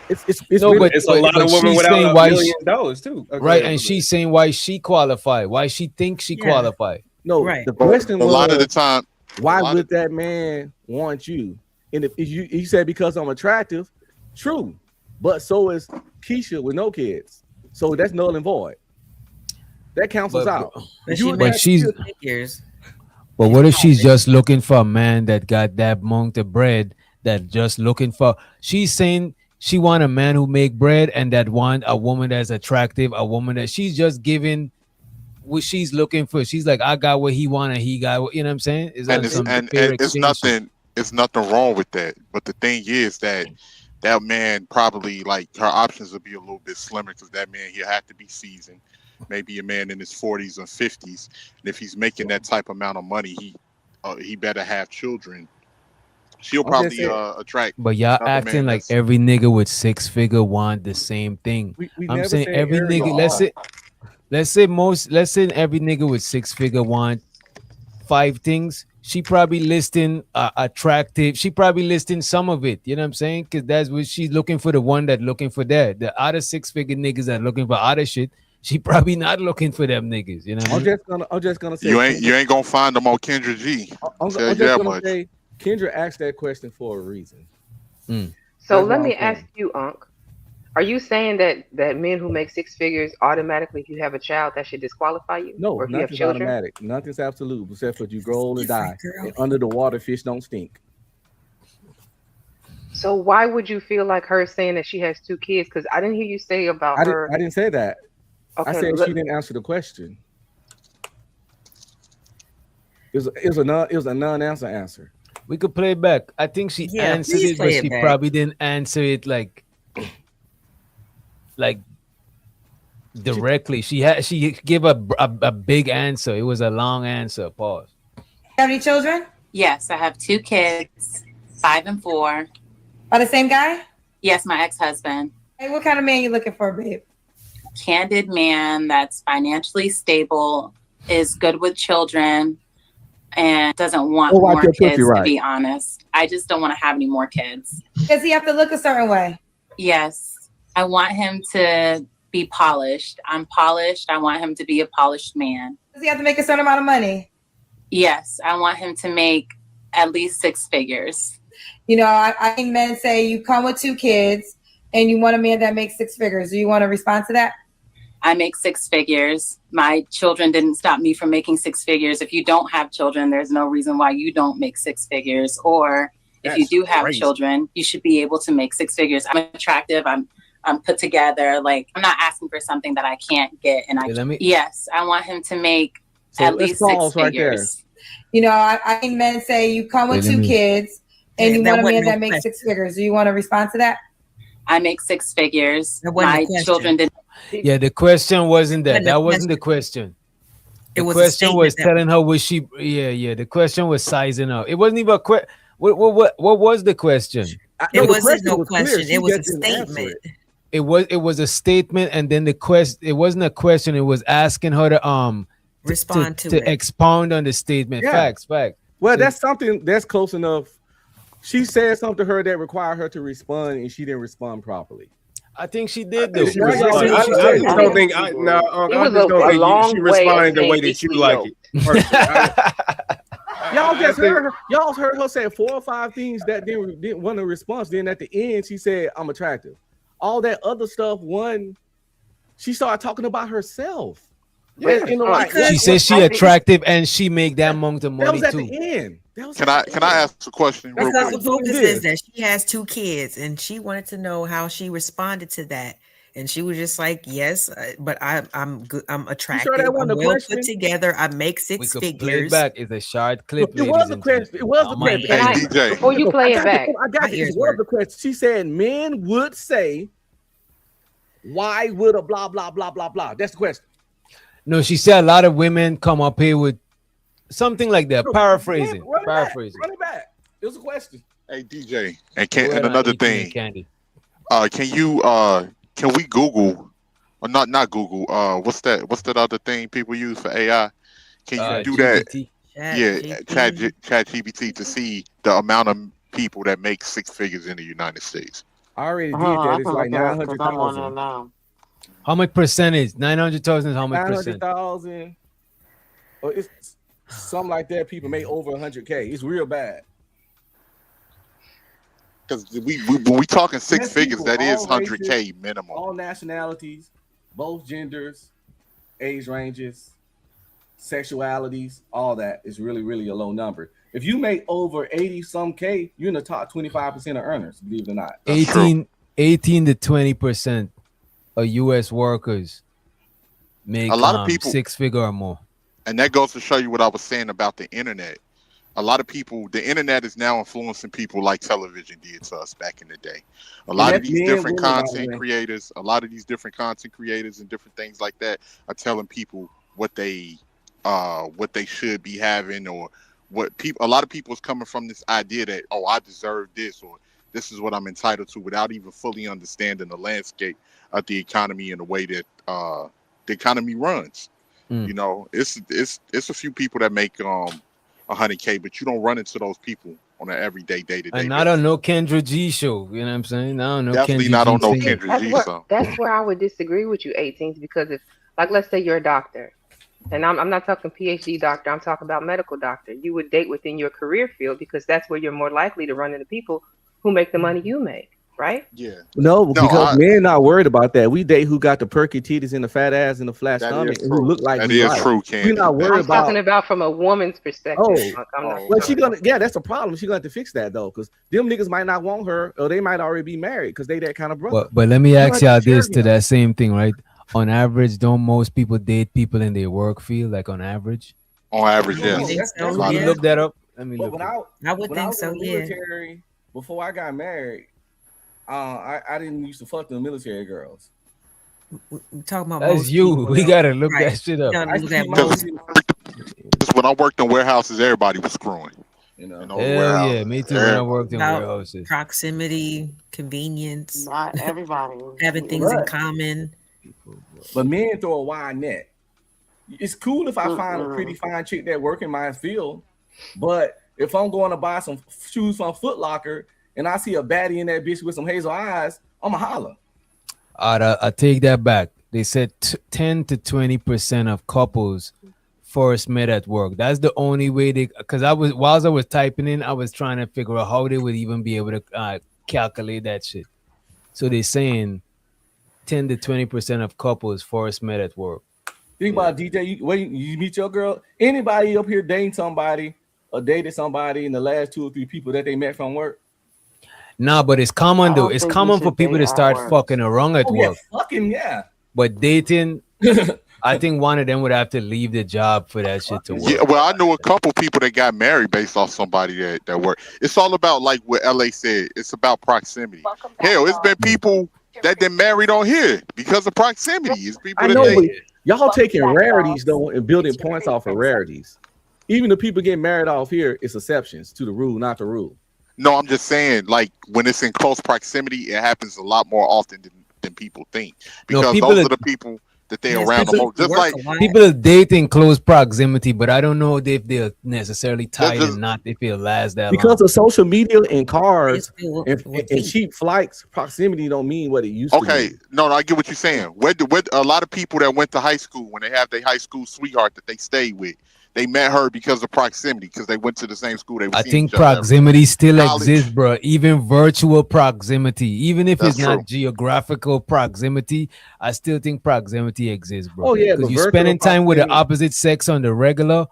It's no, but it's a lot of women without $1 million too. Okay, right, and she's saying why she qualified, why she thinks she qualified. No, right. The question was, a lot of the time, why would that man want you? And if you said because I'm attractive, true, but so is Keisha with no kids, so that's null and void. That cancels out. But she's. But what if she's just looking for a man that got that amount of bread? That just looking for. She's saying she want a man who make bread and that want a woman that's attractive, a woman that she's just giving what she's looking for. She's like, I got what he want and he got what, you know what I'm saying? And it's nothing wrong with that. But the thing is that man probably, like, her options would be a little bit slimmer because that man, he'll have to be seasoned. Maybe a man in his 40s or 50s. And if he's making that type amount of money, he better have children. She'll probably attract. But y'all acting like every nigga with 6 figure want the same thing. I'm saying every nigga. Let's say every nigga with 6 figure want 5 things. she probably listing attractive. She probably listing some of it. You know what I'm saying? Because that's what she's looking for. The one that looking for that. The other 6-figure niggas that looking for other shit. She probably not looking for them niggas. You know what I mean? I'm just gonna say you ain't gonna find them on Kendra G. I'm just gonna say Kendra asked that question for a reason. So let me ask you, Unc. Are you saying that men who make 6 figures automatically, if you have a child, that should disqualify you? No, or if you have nothing's children? automatic. Nothing's absolute, except for you grow old and die. And under the water, fish don't stink. So why would you feel like her saying that she has 2 kids? Because I didn't hear you say about her. I didn't say that. Okay, I said she didn't answer the question. It was a non-answer answer. We could play it back. I think she answered it, but she probably didn't answer it like directly. She gave a big answer. It was a long answer. Pause. You have any children? Yes, I have 2 kids, 5 and 4. By the same guy? Yes, my ex-husband. Hey, what kind of man you looking for, babe? Candid man that's financially stable, is good with children, and doesn't want more kids, to be honest. I just don't want to have any more kids. Does he have to look a certain way? Yes. I want him to be polished. I'm polished. I want him to be a polished man. Does he have to make a certain amount of money? Yes. I want him to make at least 6 figures. You know, I think men say you come with 2 kids and you want a man that makes 6 figures. Do you want to respond to that? I make 6 figures. My children didn't stop me from making 6 figures. If you don't have children, there's no reason why you don't make 6 figures. Or if you do have children, you should be able to make 6 figures. I'm attractive. I'm put together. Like, I'm not asking for something that I can't get. And yes, I want him to make at least 6 figures. You know, I think men say you come with 2 kids and you want a man that makes 6 figures. Do you want to respond to that? I make 6 figures. My children didn't. Yeah, the question wasn't that. That wasn't the question. The question was telling her was she. Yeah. The question was sizing up. It wasn't even a question. What was the question? It wasn't no question. It was a statement. It was a statement, and then the question. It wasn't a question. It was asking her to respond to expound on the statement. Yeah. Facts. Well, So that's something that's close enough. She said something to her that required her to respond, and she didn't respond properly. I think she did though. I just don't think she responded the way that you like it. Y'all heard her say 4 or 5 things that didn't want a response. Then at the end, she said, "I'm attractive." All that other stuff. She started talking about herself. She said she attractive and she make that amount of money that was at too. the end. Can I ask a question? Real Because quick? the focus is that she has 2 kids, and she wanted to know how she responded to that. And she was just like, "Yes, but I'm good. I'm attractive. that I'm wasn't a well question? put together. I make We 6 could play figures." it back. It's a short clip. It was a question. It was a question. Hey, DJ. Before you play it back, I got it. It was the question. She said men would say, "Why would a blah blah blah blah blah?" That's the question. No, she said a lot of women come up here with something like that. Paraphrasing. Run it back. It was a question. Hey, DJ. And another thing. Candy. Can we Google, or not Google? What's that other thing people use for AI? Can you do GPT? Chat GPT to see the amount of people that make 6 figures in the United States? I already did that. It's like 900,000. How much percentage? 900,000 is how much percent? 900,000. Or it's something like that. People make over 100K. It's real bad. Because when we talking 6 figures, that is all 100K races, minimum. All nationalities, both genders, age ranges, sexualities, all that is really, really a low number. If you make over 80 some K, you're in the top 25% of earners, believe it or not. 18 to 20% of U.S. workers make a lot of people 6 figure or more. And that goes to show you what I was saying about the internet. A lot of people, the internet is now influencing people like television did to us back in the day. A lot of these different content creators and different things like that are telling people what they should be having, or what people. A lot of people is coming from this idea that, oh, I deserve this, or this is what I'm entitled to, without even fully understanding the landscape of the economy and the way that the economy runs. You know, it's a few people that make 100K, but you don't run into those people on an everyday, day-to-day And basis. I don't know Kendra G show. You know what I'm saying? I don't know. Definitely Kendra not G on no singing. Kendra G song. That's where I would disagree with you, 18s, because if, like, let's say you're a doctor, and I'm not talking PhD doctor, I'm talking about medical doctor. You would date within your career field because that's where you're more likely to run into people who make the money you make, right? Yeah. No, because men not worried about that. We date who got the perky titties and the fat ass and the flat That stomach is and who true. look like That we is like. true, We're Candy. not worried I'm talking about. about from a woman's perspective. Oh, I'm not well, she gonna. Yeah, that's a problem. She gonna have to fix that though, because them niggas might not want her, or they might already be married because they that kind of brother. But let me You ask have to y'all share this to him. that same thing, right? On average, don't most people date people in their work field? Like on average? On average, I yes. think so, Let me yeah. look that up. Let me But look. I would when I think was so, in the yeah. military, before I got married, I didn't used to fuck the military girls. We're talking about That's most you. people, We though. gotta look Right. that shit up. You gotta I used look to at keep my most. Because when I worked in warehouses, everybody was screwing. You know, Hell yeah, me too. When I worked in About warehouses. proximity, convenience, Not everybody. having things in Right. common. But men throw a wide net. It's cool if I find a pretty fine chick that work in my field, but if I'm going to buy some shoes from Foot Locker and I see a baddie in that bitch with some hazel eyes, I'ma holler. I take that back. They said 10 to 20% of couples first met at work. That's the only way they. Because whilst I was typing in, I was trying to figure out how they would even be able to calculate that shit. So they're saying 10 to 20% of couples first met at work. Think about DJ. You meet your girl. Anybody up here dating somebody or dated somebody in the last 2 or 3 people that they met from work? Nah, but it's common I though. don't It's think you common for should people date to at start work. fucking around at Oh yeah, work. fucking yeah. But dating, I think one of them would have to leave the job for that shit to work. Yeah, well, I know a couple people that got married based off somebody that worked. It's all about, like what LA said. It's about proximity. Hell, it's been people that they married on here because of proximity. It's people I that know, but they. y'all taking rarities though and building points off of rarities. Even the people getting married off here, it's exceptions to the rule, not the rule. No, I'm just saying, like when it's in close proximity, it happens a lot more often than people think. No, Because people those are- are the people that they Yes, around the people most. Just work like a lot. People are dating close proximity, but I don't know if they're necessarily tied just- and not if it'll last that Because long. of social media and cars It's and cheap flights, proximity don't mean what it used to okay, mean. no, I get what you're saying. Where a lot of people that went to high school, when they have their high school sweetheart that they stayed with, they met her because of proximity, because they went to the same school. They were I seeing think each other every proximity still college. exists, bro. Even virtual proximity, even if That's it's not true. geographical proximity, I still think proximity exists, bro. Oh, yeah, because but you virtual spending time with the proximity- opposite sex on the regular.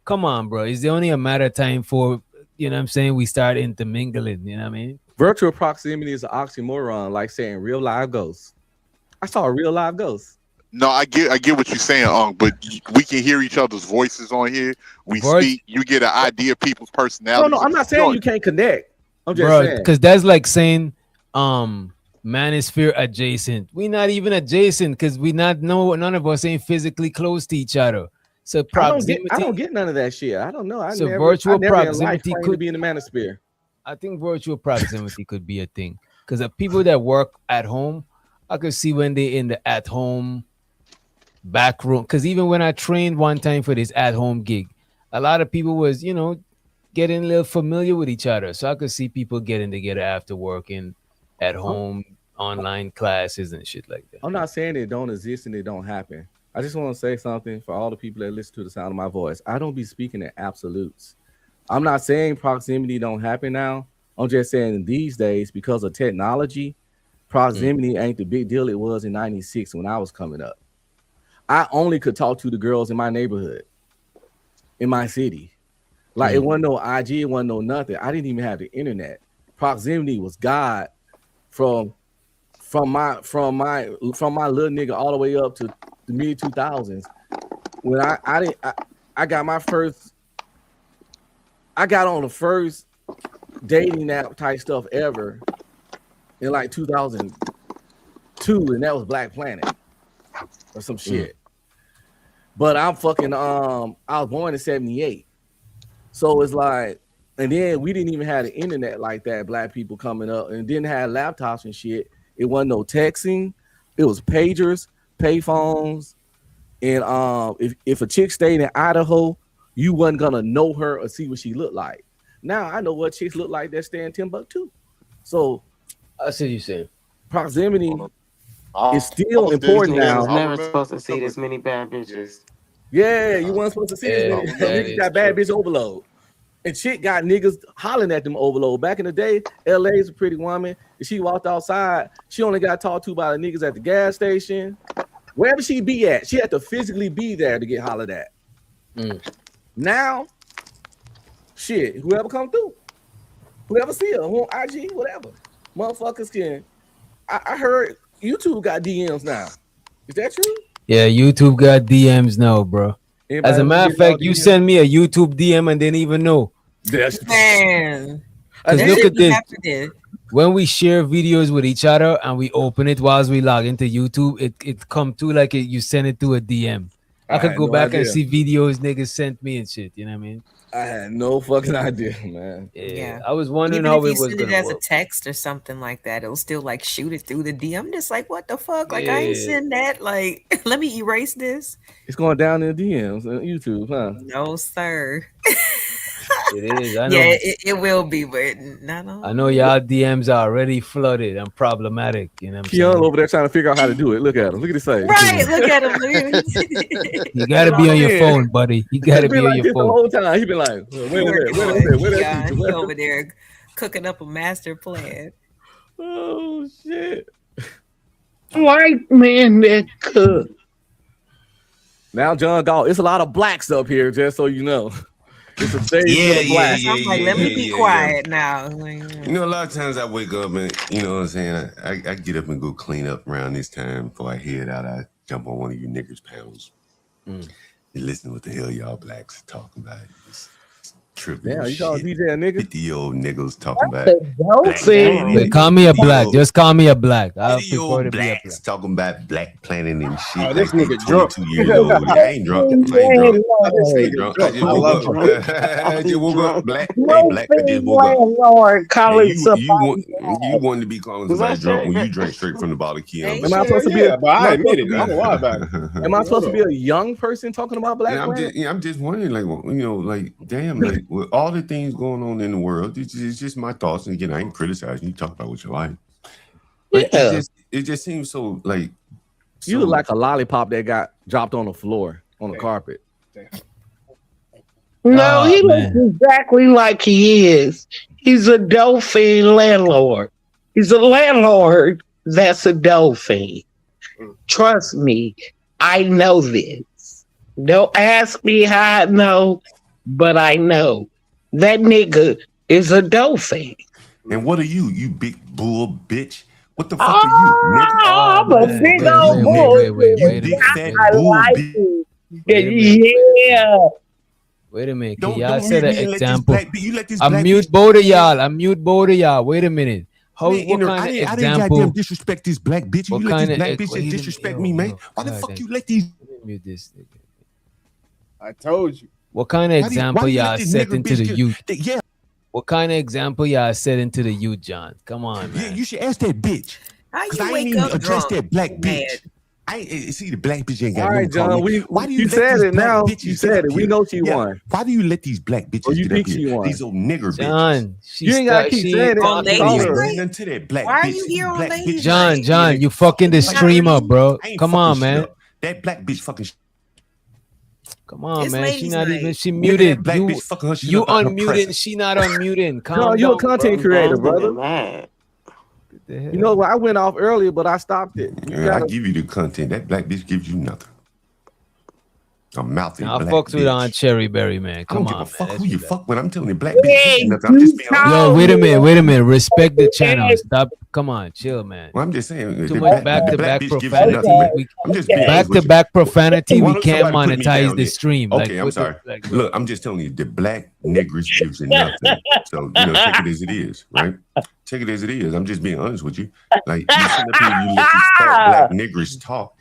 Come on, bro. It's only a matter of time for you know what I'm saying we start intermingling. You know what I mean? Virtual proximity is an oxymoron, like saying real live ghosts. I saw a real live ghost. No, I get what you're saying, but we can hear each other's voices on here. We speak. You get an idea of people's No, personalities. no, I'm not saying you can't connect. I'm just Bro, saying. because that's like saying manosphere adjacent. We not even adjacent because none of us ain't physically close to each other. So proximity. I don't get none of that shit. I don't know. So virtual I never in life proximity claimed could to be in the manosphere. I think virtual proximity could be a thing because the people that work at home, I could see when they in the at home back room. Because even when I trained one time for this at home gig, a lot of people was getting a little familiar with each other. So I could see people getting together after working at home, online classes and shit like that. I'm not saying it don't exist and it don't happen. I just want to say something for all the people that listen to the sound of my voice. I don't be speaking in absolutes. I'm not saying proximity don't happen now. I'm just saying these days, because of technology, proximity ain't the big deal it was in 96 when I was coming up. I only could talk to the girls in my neighborhood, in my city. Like it wasn't no IG, it wasn't no nothing. I didn't even have the internet. Proximity was God from my little nigga all the way up to the mid 2000s. When I got my first, I got on the first dating app type stuff ever in like 2002, and that was Black Planet or some shit. But I'm fucking I was born in 78. So it's like, and then we didn't even have the internet like that, black people coming up, and didn't have laptops and shit. It wasn't no texting, it was pagers, payphones, and if a chick stayed in Idaho, you wasn't gonna know her or see what she looked like. Now I know what chicks look like that stay in Timbuktu. So I see you saying proximity is still important I now. was never supposed to see this many bad bitches. Yeah, you weren't supposed to see this. Yeah, Nigga. that Niggas is got bad bitch overload. And chick got niggas hollering at them overload. Back in the day, LA's a pretty woman. If she walked outside, she only got talked to by the niggas at the gas station. Wherever she be at, she had to physically be there to get hollered at. Now, shit, whoever come through, whoever see her, who on IG, whatever. Motherfuckers can. I heard YouTube got DMs now. Is that true? Yeah, YouTube got DMs now, bro. As a matter of fact, you send me a YouTube DM and didn't even know. Man, Because that look shit at be this. happening. When we share videos with each other and we open it whilst we log into YouTube, it come to like you send it to a DM. I could had go no back and idea. see videos niggas sent me and shit. You know what I mean? I had no fucking idea, man. Yeah. I was wondering Even how if it you was send it gonna as work. a text or something like that, it'll still like shoot it through the DM. I'm just like, what the fuck? Like, I ain't Yeah. send that. Like, let me erase this. It's going down in the DMs on YouTube, huh? No, sir. It is. I know. Yeah, it will be, but not on. I know y'all DMs are already flooded and problematic. You know what I'm saying? Keon over there trying to figure out how to do it. Look at him. Look at his face. Right, look at him. Look at him. You gotta be on your phone, buddy. You gotta be on like your this the phone. whole time. He been like, wait a minute, where that Yeah, feature? he Where over there cooking up a master plan. Oh shit! White man that cook. Now John Galt, it's a lot of blacks up here, just so you know. It's a stage Yeah, full of blacks. I'm like, let me be quiet now. Like, You know, a lot of times I wake up and, you know what I'm saying, I get up and go clean up around this time before I head out. I jump on one of you niggers' panels. And listen to what the hell y'all blacks talking about. It's tripping. Yeah, you call DJ a nigga? 50-year-old niggas talking about Wait, call me a black. Just call me a black. I prefer to be a black. blacks talking about black planning and shit. Oh, this like they nigga drunk. 22 years old. I ain't drunk. I ain't drunk. I just woke up. I just woke up black. Hey, black. I just woke up. Lord, call And it you wanted to be calling somebody drunk when you drank straight from the bottle, Keon. Am I supposed to be a? but I admit it. I don't know why about it. Am I supposed to be a young person talking about black? And women? I'm just wondering, like, well, you know, like, damn, like, with all the things going on in the world, it's just my thoughts. And again, I ain't criticizing you. Talk about what you like. But Yeah. it just seems so like You look like a lollipop that got dropped on the floor on the carpet. No, Oh, he man. looks exactly like he is. He's a dolphin landlord. He's a landlord that's a dolphin. Trust me, I know this. Don't ask me how I know, but I know. That nigga is a dolphin. And what are you, you big bull bitch? What the fuck are you, nigga? I'm a big old bull. You big fat I bull like bitch. it. Yeah. Wait a minute. Don't- Can y'all don't set mute an me and let this example? black- you let this I black mute both of y'all. I mute both of y'all. Wait a minute. How? Man, What I kind of didn't example? goddamn disrespect this black bitch. You What let kind this of black ex- bitch wait a disrespect minute, me, man. yo, Why the God, fuck damn. you let these? Mute this nigga. I told you. What kind of Why do you- example why you let y'all this set nigger into bitch the get- youth? Yeah. What kind of example y'all set into the youth, John? Come on, man. Yeah, you should ask that bitch. How Cause you I ain't wake even up address drunk? that black Mad. bitch. See the black bitch ain't got All nothing right, to call John. me. Why do you You let said these it black now. bitches You get said up it. We here? know she Yeah. won. Why do you let these black bitches you get up think she here? won? These old nigger John, bitches. you ain't gotta keep saying it. On ladies' Ain't night? nothing to that black Why are bitch. you here on Black ladies' bitch. night? John, you fucking the streamer, bro. I ain't Come fucking on, shit man. up. That black bitch fucking. Come on, It's man. She ladies' not night. even. She Nigga, muted. that black You, bitch fucking her shit you up out her unmuting. presence. She not unmuting. Calm John, you a down, content bro. creator, brother. Mad. You know what? I went off earlier, but I stopped it. You Yeah, I gotta- give you the content. That black bitch gives you nothing. A mouthy Nah, I black fucks with bitch. on Cherry Berry, man. I Come don't give on, a fuck man. who you fuck with. I'm telling you, black bitch gives you nothing. I'm you just being honest. Yo, wait a minute. Wait a minute. Respect the channel. Stop. Come on, chill, man. Well, I'm just saying. Too the much black back-to-back bitch gives you profanity. nothing, man. We- I'm just being honest with you. Back-to-back profanity. Why We don't can't somebody put me monetize down the there? stream. Okay, I'm what the- sorry. Look, I'm just telling you, the black niggers gives you nothing. So, you know, take it as it is, right? Take it as it is. I'm just being honest with you. Like, you sit up here, you let these fat black niggers talk.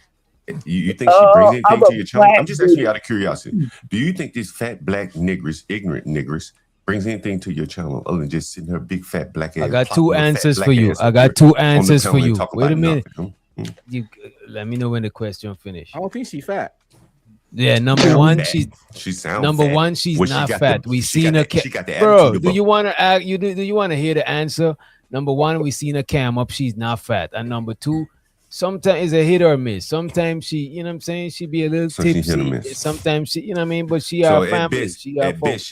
You think she brings anything I'm to a your channel? I'm black just asking you dude. out of curiosity. Do you think this fat black niggers, ignorant niggers, brings anything to your channel other than just sitting her big fat black ass? I got plopping two her fat answers black for you. ass I up got here two on the answers for panel and you. talk Wait a about minute. nothing? You let me know when the question finish. I don't think she fat. Yeah, number one, fat. she's She sounds number fat. one, she's Well, she not got fat. the- We she seen got her. the- she got the Bro, attitude do of you want to act? Do you want to hear the answer? Number one, we seen her cam up. She's not fat. And number two, sometimes it's a hit or miss. Sometimes she, you know what I'm saying, she be a little So she hit or tipsy. miss. Sometimes she, you know what I mean, but she So got a at family. best, She got at folks. best,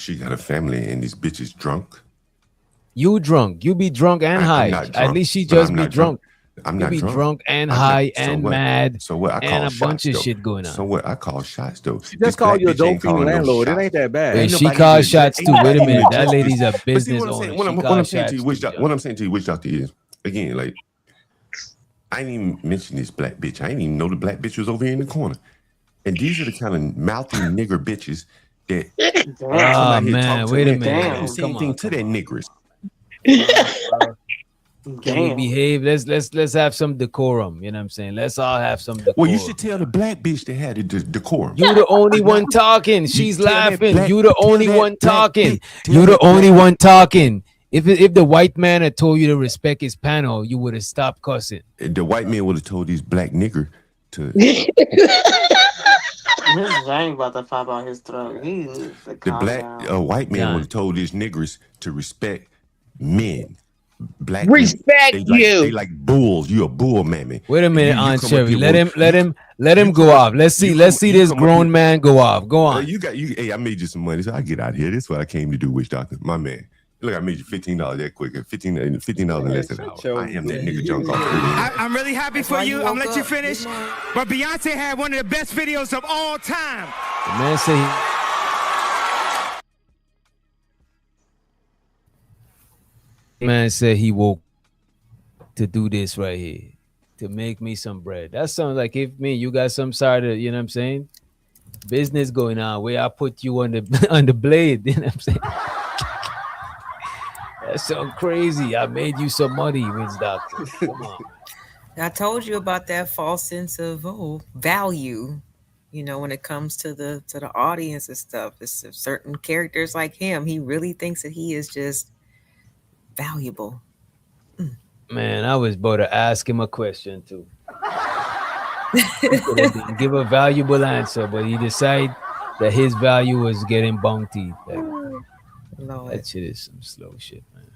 she got a family and these bitches drunk. You drunk. You be drunk and I'm high. not At drunk, least she but just I'm be not drunk. I'm You not be drunk. drunk and I'm not- high so and what? mad. So what? I call and a shots, bunch of though. shit going on. So what? I call shots though. She just called you a dope-fiend landlord. It ain't that bad. Wait, Ain't she nobody called even- shots ain't too. Wait a nobody even minute. That addressed lady's this. a But see, business what I'm owner. saying, She what I'm called saying to you, shots which too, what I'm saying to you, which doctor is again, like I ain't even mention this black bitch. I ain't even know the black bitch was over here in the corner. And these are the kind of mouthy nigger bitches that come Oh out here man, talk to wait a them. minute. They man. don't say Come anything on, to that niggers. Can we behave? Let's have some decorum. You know what I'm saying? Let's all have some decorum. Well, you should tell the black bitch that had the decorum. You the only one talking. She's tell that laughing. black- You the tell only that one black talking. bitch- tell You the that only black- one talking. If the white man had told you to respect his panel, you would have stopped cussing. The white man would have told these black nigger to This Jane about to pop out his throat. He needs to the calm black down. white man John. would have told these niggers to respect men. Black Respect men, they you. They like bulls. You a bull mammy. Wait a minute, You Aunt come up Cherry. here Let with- him go off. Let's see you this come up grown here- man go off. Go on. You got you. Hey, I made you some money, so I get out of here. This is what I came to do, witch doctor. My man. Look, I made you $15 that quick. $15 in less than an hour. I am that nigga junk off. I'm really happy for you. I'm gonna let you finish. But Beyonce had one of the best videos of all time. The man say he woke to do this right here, to make me some bread. That sounds like if me, you got some sort of, you know what I'm saying, business going on where I put you on the on the blade. You know what I'm saying? That sounds crazy. I made you some money, witch doctor. Come on. I told you about that false sense of value, you know, when it comes to the audience and stuff. It's certain characters like him. He really thinks that he is just valuable. Man, I was about to ask him a question too. He could have give a valuable answer, but he decided that his value was getting bounty. Like, that shit is some slow shit, man.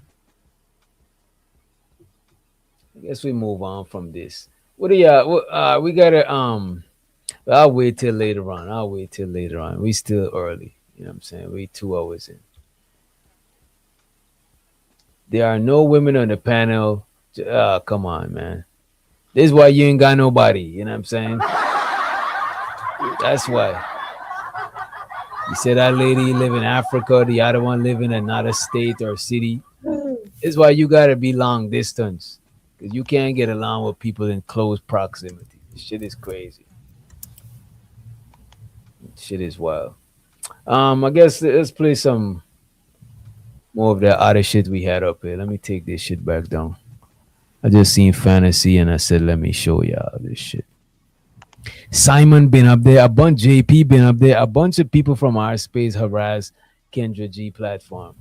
I guess we move on from this. What do y'all? We gotta I'll wait till later on. We still early. You know what I'm saying? We 2 hours in. There are no women on the panel. Come on, man. This is why you ain't got nobody. You know what I'm saying? That's why. You said that lady live in Africa, the other one live in another state or city. This is why you gotta be long distance. Because you can't get along with people in close proximity. This shit is crazy. Shit is wild. I guess let's play some more of that other shit we had up here. Let me take this shit back down. I just seen Fantasy and I said, let me show y'all this shit. Simon been up there, JP been up there, a bunch of people from our space harass Kendra G platform.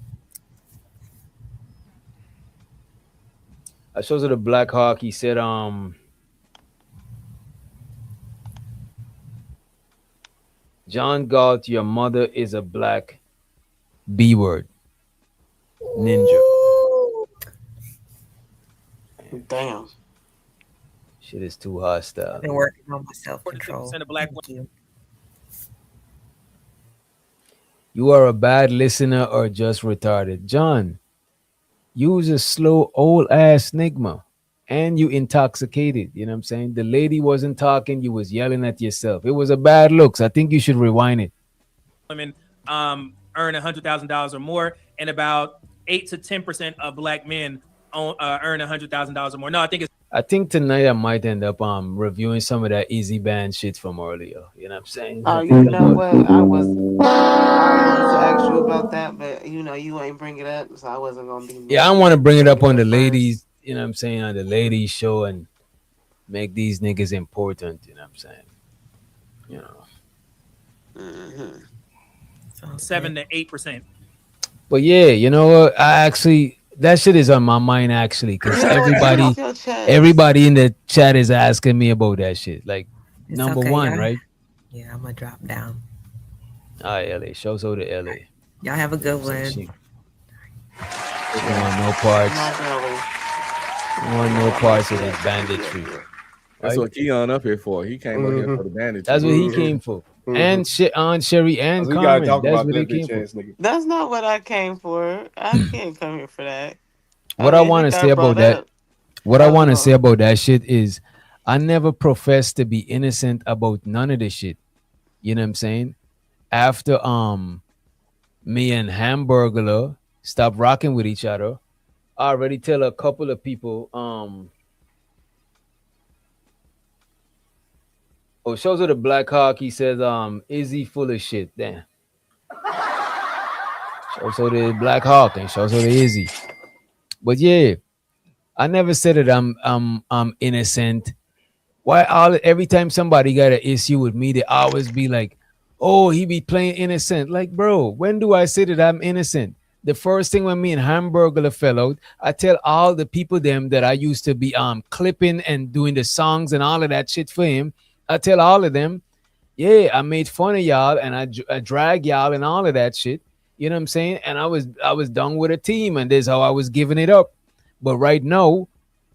I showed her the Black Hawk. He said, John Galt, your mother is a black B word. Ninja. Damn. Shit is too hostile. I've been working on my self-control. Of black women. You are a bad listener or just retarded. John, you was a slow old ass nigma and you intoxicated. You know what I'm saying? The lady wasn't talking. You was yelling at yourself. It was a bad looks. I think you should rewind it. Women earn $100,000 or more, and about 8 to 10% of black men earn $100,000 or more. No, I think tonight I might end up reviewing some of that Easy Band shit from earlier. You know what I'm saying? Oh, you know what? I was to ask you about that, but you know you ain't bring it up, so I wasn't gonna be. Yeah, I want to bring it up on the ladies. You know what I'm saying, on the ladies show and make these niggas important. You know what I'm saying? You know. 7 to 8%. But yeah, you know what? That shit is on my mind actually, because everybody in the chat is asking me about that shit. Like, It's number okay, one, y'all. right? Yeah, I'm gonna drop down. All right, LA. Show's over to LA. Y'all have a good So one. she want no parts. Want no parts of this banditry. That's Right? what Keon up here for. He came up here for the bandit. That's what he came for. And Aunt Sherry and We gotta Carmen. talk That's about what he that came bitch for. ass nigga. That's not what I came for. I can't come here for that. What I mean, want he to got say about brought that, up. what I want to say about that shit is, I never professed to be innocent about none of this shit. You know what I'm saying? After me and Hamburglar stopped rocking with each other, I already tell a couple of people oh, shows of the Black Hawk, he says is he full of shit? Damn. Shows of the Black Hawk and shows of the Izzy. But yeah, I never said that I'm innocent. Why every time somebody got an issue with me, they always be like, oh, he be playing innocent. Like, bro, when do I say that I'm innocent? The first thing when me and Hamburglar fell out, I tell all the people them that I used to be clipping and doing the songs and all of that shit for him. I tell all of them, yeah, I made fun of y'all and I drag y'all and all of that shit. You know what I'm saying? And I was done with a team, and this how I was giving it up. But right now,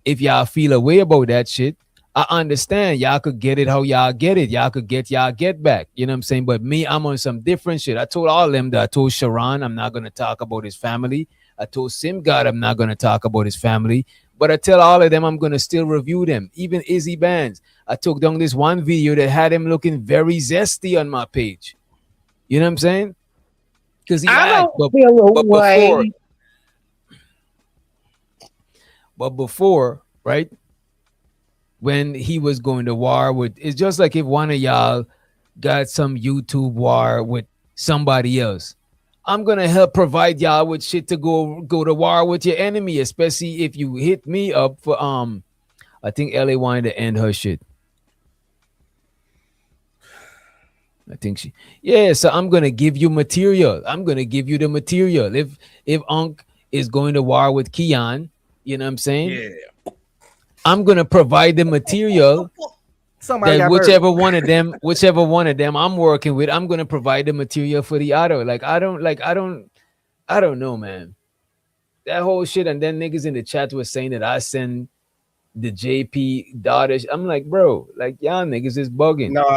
if y'all feel a way about that shit, I understand y'all could get it how y'all get it. Y'all could get y'all get back. You know what I'm saying? But me, I'm on some different shit. I told all of them that I told Sharon I'm not going to talk about his family. I told SimGod I'm not going to talk about his family. But I tell all of them I'm going to still review them. Even Izzy Bands. I took down this one video that had him looking very zesty on my page. You know what I'm saying? Because he I but don't feel away. before, right? When he was going to war with, it's just like if one of y'all got some YouTube war with somebody else. I'm gonna help provide y'all with shit to go to war with your enemy, especially if you hit me up for I think LA wanted to end her shit. I think she, yeah. So I'm gonna give you material. I'm gonna give you the material. If Unc is going to war with Keon, you know what I'm saying? Yeah. I'm gonna provide the material. Somebody That got whichever one of them I'm working with, I'm gonna provide the material for the other. Like I don't know, man. That whole shit, and then niggas in the chat was saying that I send the JP daughters. I'm like, bro, like y'all niggas is bugging. No,